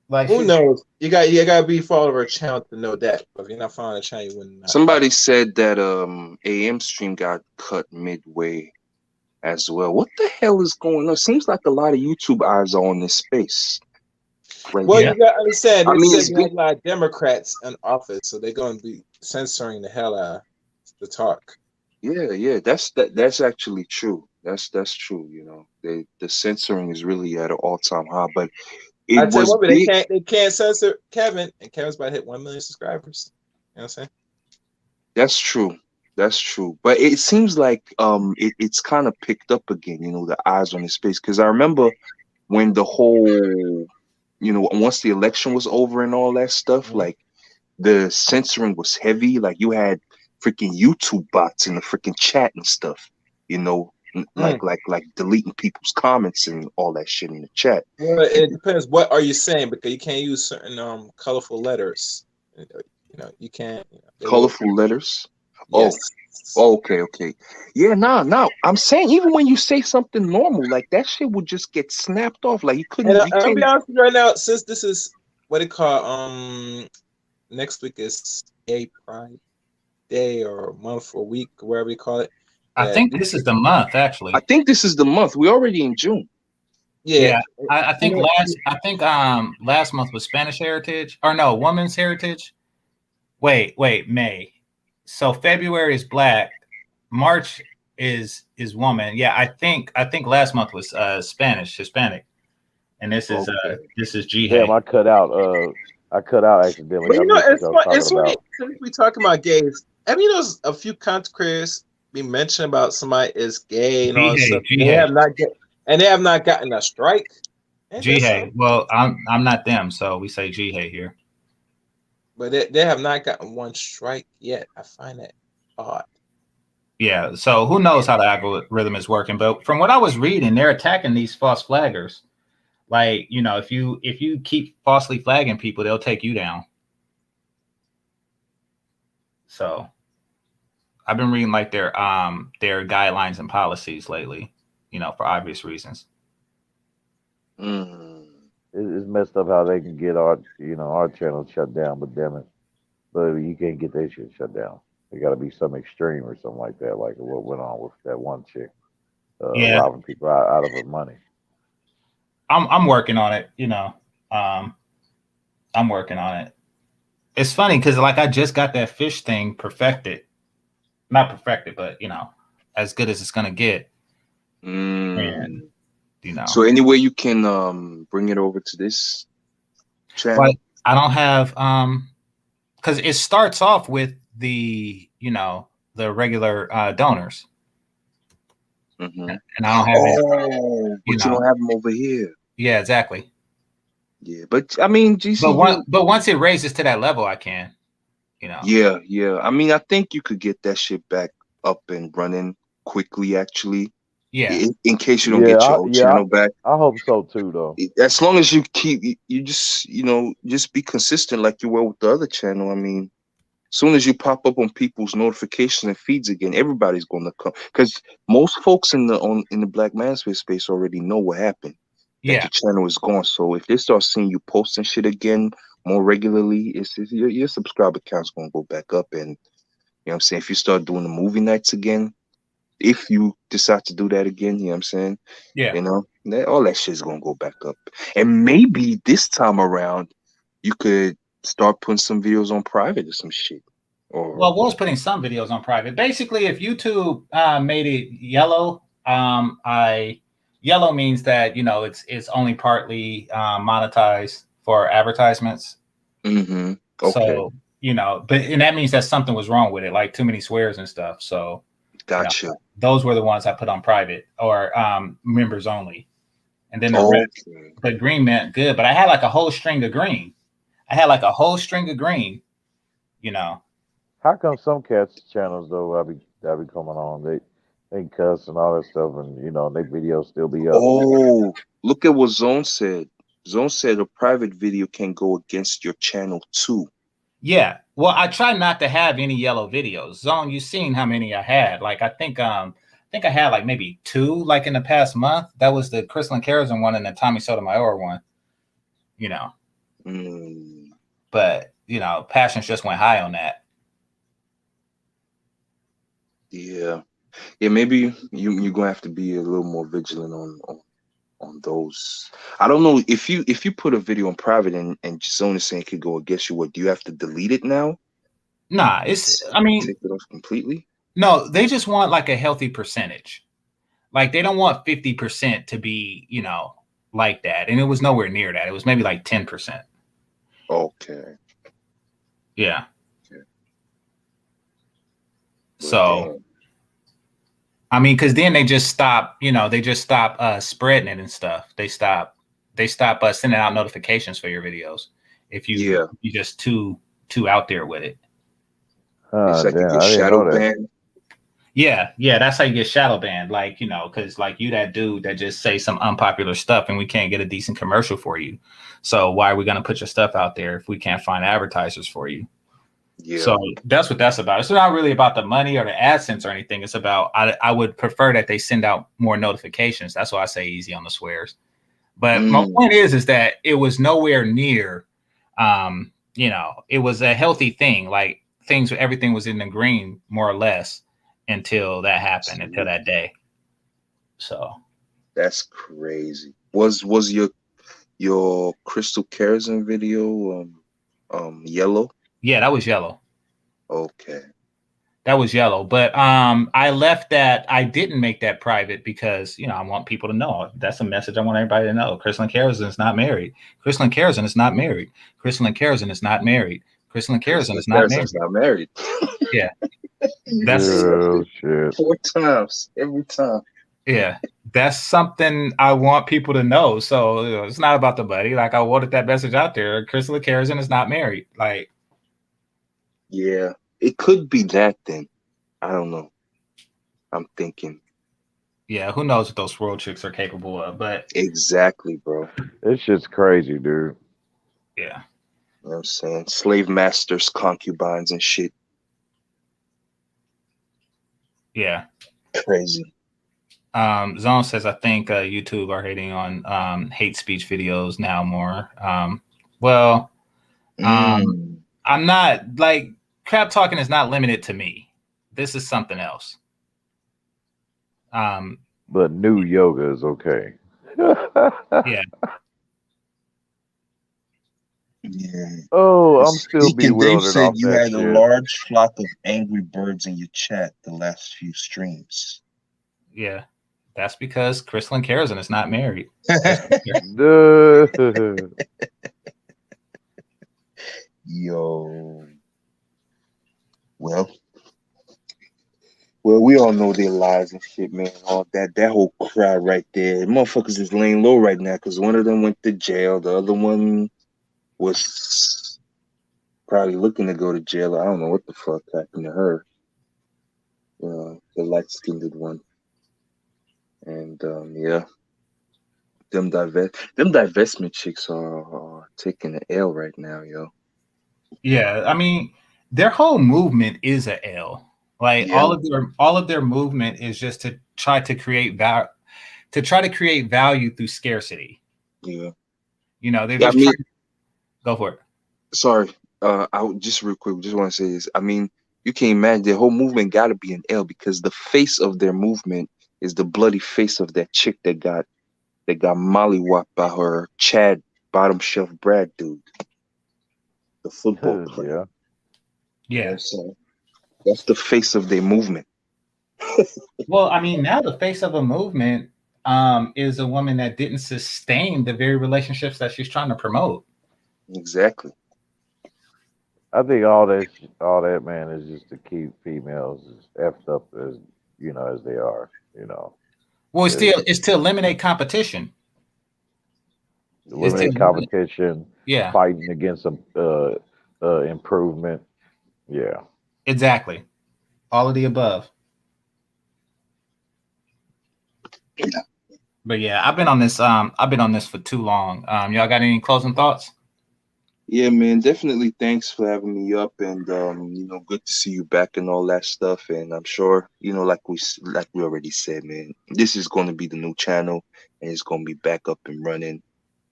Like, who knows? You got to be following her channel to know that. But if you're not following the channel, you wouldn't know. Somebody said that AM stream got cut midway as well. What the hell is going on? Seems like a lot of YouTube eyes are on this space. Right. Well, you got to understand. There's a lot of Democrats in office, so they're going to be censoring the hell out of the talk. Yeah, that's actually true. That's true. The censoring is really at an all-time high. But they can't censor Kevin, and Kevin's about to hit 1 million subscribers. You know what I'm saying? That's true. But it seems like it's kind of picked up again. The eyes on his face, because I remember when the whole. Once the election was over and all that stuff, like the censoring was heavy. Like you had freaking YouTube bots in the freaking chat and stuff, like deleting people's comments and all that shit in the chat. Well, it depends. What are you saying? Because you can't use certain colorful letters. You can't. Colorful letters. Yes. Oh, okay. Yeah, no. I'm saying even when you say something normal, like that shit would just get snapped off. Like you couldn't. I'll be honest with you right now. Since this is what they call next week is Gay Pride Day or month or week, or wherever you call it. I think this is the month, actually. I think this is the month. We're already in June. Yeah. I think last month was Spanish Heritage, or no, Women's Heritage. Wait, May. So February is Black, March is woman. Yeah, I think last month was Hispanic, and this is G. Damn, I cut out. I cut out accidentally. But I you know, missed what y'all it's talking funny. about. Since we talking about gays, have you noticed a few content creators be mentioned about somebody is gay and all that stuff? They have not get, and they have not gotten a strike. G-Hay. Well, I'm not them, so we say G-Hay here. But they have not gotten one strike yet. I find that odd. Yeah, so who knows how the algorithm is working? But from what I was reading, they're attacking these false flaggers. Like, you know, if you keep falsely flagging people, they'll take you down. So I've been reading like their guidelines and policies lately, you know, for obvious reasons. It's messed up how they can get our channel shut down, but damn it, but you can't get that shit shut down. It got to be some extreme or something like that, like what went on with that one chick robbing people out of her money. I'm working on it, you know. I'm working on it. It's funny because like I just got that fish thing perfected. Not perfected, but you know, as good as it's gonna get. And you know. So anyway, you can bring it over to this channel. But I don't have because it starts off with the, you know, the regular donors. Mm-hmm. And I don't have but you don't have them over here. Yeah, exactly. Yeah, but I mean, GC. But once it raises to that level, I can, you know. Yeah. I mean, I think you could get that shit back up and running quickly, actually. Yeah. In case you don't get your old channel back. I hope so too, though. As long as you just be consistent like you were with the other channel. I mean, as soon as you pop up on people's notifications and feeds again, everybody's going to come, because most folks in the Black Manosphere space already know what happened. That your channel is gone. So if they start seeing you posting shit again more regularly, it's your subscriber count's going to go back up. And you know what I'm saying? If you start doing the movie nights again, if you decide to do that again, you know what I'm saying? Yeah. You know, all that shit's going to go back up. And maybe this time around, you could start putting some videos on private or some shit. Or well, I was putting some videos on private. Basically, if YouTube made it yellow, yellow means that, you know, it's only partly monetized for advertisements. Mm-hmm. Okay. So, you know, and that means that something was wrong with it, like too many swears and stuff. So gotcha. You know, those were the ones I put on private or members only. And then the green meant good, but I had like a whole string of green. You know. How come some cats channels though I be coming on, they cuss and all that stuff, and you know, their videos still be up? Oh, look at what Zone said. Zone said a private video can go against your channel too. Yeah. Well, I try not to have any yellow videos. Zone, you've seen how many I had. Like I think I had like maybe 2 like in the past month. That was the Crystalline Karazin one and the Tommy Sotomayor one. You know. But you know, passions just went high on that. Yeah, maybe you're gonna have to be a little more vigilant on those. I don't know if you put a video on private and Zone is saying it could go against you. What, do you have to delete it now? Nah, take it off completely. No, they just want like a healthy percentage. Like they don't want 50% to be, you know, like that. And it was nowhere near that. It was maybe like 10%. Okay. Yeah. Okay. So, I mean, because then they just stop, you know, spreading it and stuff. They stop sending out notifications for your videos if you just too out there with it. It's like you get shadow banned. Yeah, that's how you get shadow banned. Like, you know, because like you that dude that just say some unpopular stuff and we can't get a decent commercial for you. So why are we gonna put your stuff out there if we can't find advertisers for you? Yeah. So that's what that's about. It's not really about the money or the AdSense or anything. It's about I would prefer that they send out more notifications. That's why I say easy on the swears. But my point is that it was nowhere near, you know, it was a healthy thing. Like everything was in the green more or less until that happened, until that day. So that's crazy. Was your Crystal Karazin video yellow? Yeah, that was yellow. Okay. That was yellow. But I left that. I didn't make that private because I want people to know. That's a message I want everybody to know. Crystalline Carrison is not married. Crystalline Carrison is not married. Crystalline Carrison is not married. Crystalline Carrison is not married. Not married. Yeah. That's shit. 4 times every time. Yeah, that's something I want people to know. So it's not about the buddy. Like I wanted that message out there. Crystalline Carrison is not married. Like, yeah, it could be that then. I don't know. I'm thinking. Yeah, who knows what those swirl chicks are capable of? But exactly, bro. This shit's crazy, dude. Yeah. You know what I'm saying? Slave masters, concubines, and shit. Yeah. Crazy. Zone says, I think YouTube are hating on hate speech videos now more. I'm not like crap talking is not limited to me. This is something else. But new yoga is okay. Yeah. Yeah. Oh, I'm still Deacon Dave bewildered said off you that had a shit. large flock of angry birds in your chat the last few streams. Yeah. That's because Crystalline Carrison is not married. Yo. Well, we all know their lies and shit, man. All that whole crowd right there. Motherfuckers is laying low right now because one of them went to jail. The other one was probably looking to go to jail. I don't know what the fuck happened to her. The light-skinned one. And yeah. Them divestment chicks are taking an L right now, yo. Yeah, I mean, their whole movement is a L. Like all of their movement is just to try to create value, through scarcity. Yeah. They're just trying to go for it. Sorry, I just real quick, just want to say this. I mean, you can't imagine their whole movement got to be an L because the face of their movement is the bloody face of that chick that got mollywopped by her Chad bottom shelf Brad dude, the football player. Yeah. So that's the face of their movement. Well, I mean, now the face of a movement is a woman that didn't sustain the very relationships that she's trying to promote. Exactly. I think all that man is just to keep females as effed up as as they are. Well, it's to eliminate competition. Eliminate competition. Yeah. Fighting against improvement. Yeah. Exactly. All of the above. But yeah, I've been on this for too long. Y'all got any closing thoughts? Yeah, man, definitely thanks for having me up, and good to see you back and all that stuff. And I'm sure, like we already said, man, this is going to be the new channel, and it's going to be back up and running.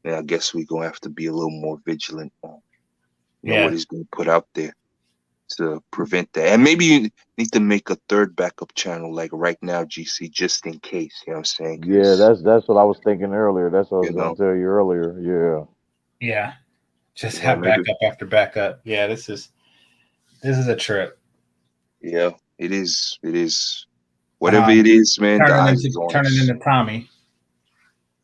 And I guess we're going to have to be a little more vigilant on what he's going to put out there to prevent that. And maybe you need to make a third backup channel like right now, GC, just in case. You know what I'm saying? Yeah, that's what I was thinking earlier. That's what I was going to tell you earlier. Yeah. Yeah. Just have backup after backup. Yeah, this is a trip. Yeah, it is. It is. Whatever it is, man. Turning into Tommy.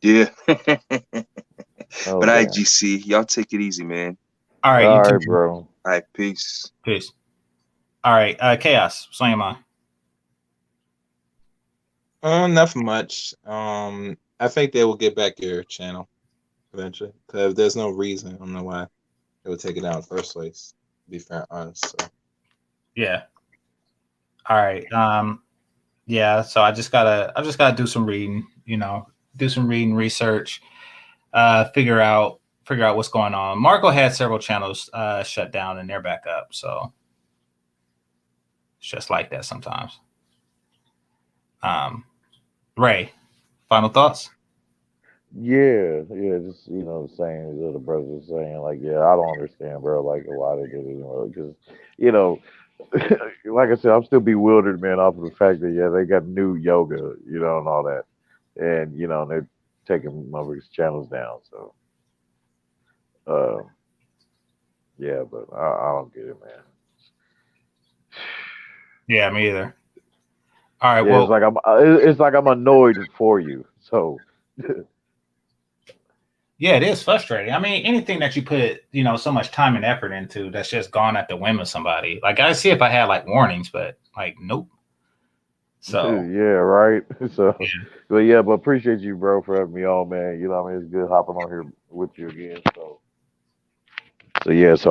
Yeah. But IGC, y'all take it easy, man. All right, all right, bro. All right, peace. Peace. All right, Chaos, what's on your mind? Nothing much. I think they will get back your channel eventually. Because there's no reason, I don't know why they would take it out in the first place. To be fair, honest. So. Yeah. All right. Yeah. So I just gotta do some reading. Do some reading, research, figure out what's going on. Marco had several channels shut down and they're back up. So it's just like that sometimes. Ray, final thoughts? Yeah, just saying the other brothers saying like, yeah, I don't understand, bro, like why they did it, because like I said, I'm still bewildered, man, off of the fact that they got new yoga, and all that, and they're taking motherfuckers' channels down, so yeah, but I don't get it, man. Yeah, me either. All right. Yeah, Well, it's like I'm annoyed for you. So yeah, it is frustrating. I mean, anything that you put, so much time and effort into that's just gone at the whim of somebody. Like I see if I had like warnings, but like nope. So yeah, right. So, yeah. but appreciate you, bro, for having me on, man. You know, what I mean, it's good hopping on here with you again. So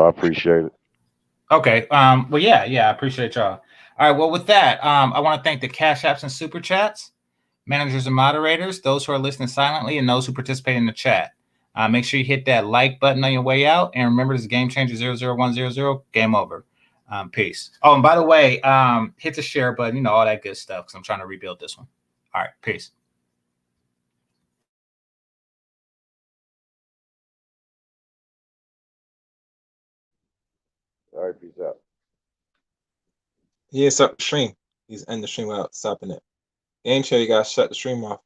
I appreciate it. Okay. Well, yeah, I appreciate y'all. All right. Well, with that, I want to thank the Cash Apps and Super Chats, managers and moderators, those who are listening silently, and those who participate in the chat. Make sure you hit that like button on your way out. And remember, this is Game Changer 00100. Game over. Peace. Oh, and by the way, hit the share button, all that good stuff, because I'm trying to rebuild this one. All right. Peace. All right, peace out. He is up the stream. He's ending the stream without stopping it. Game Changer, you gotta shut the stream off.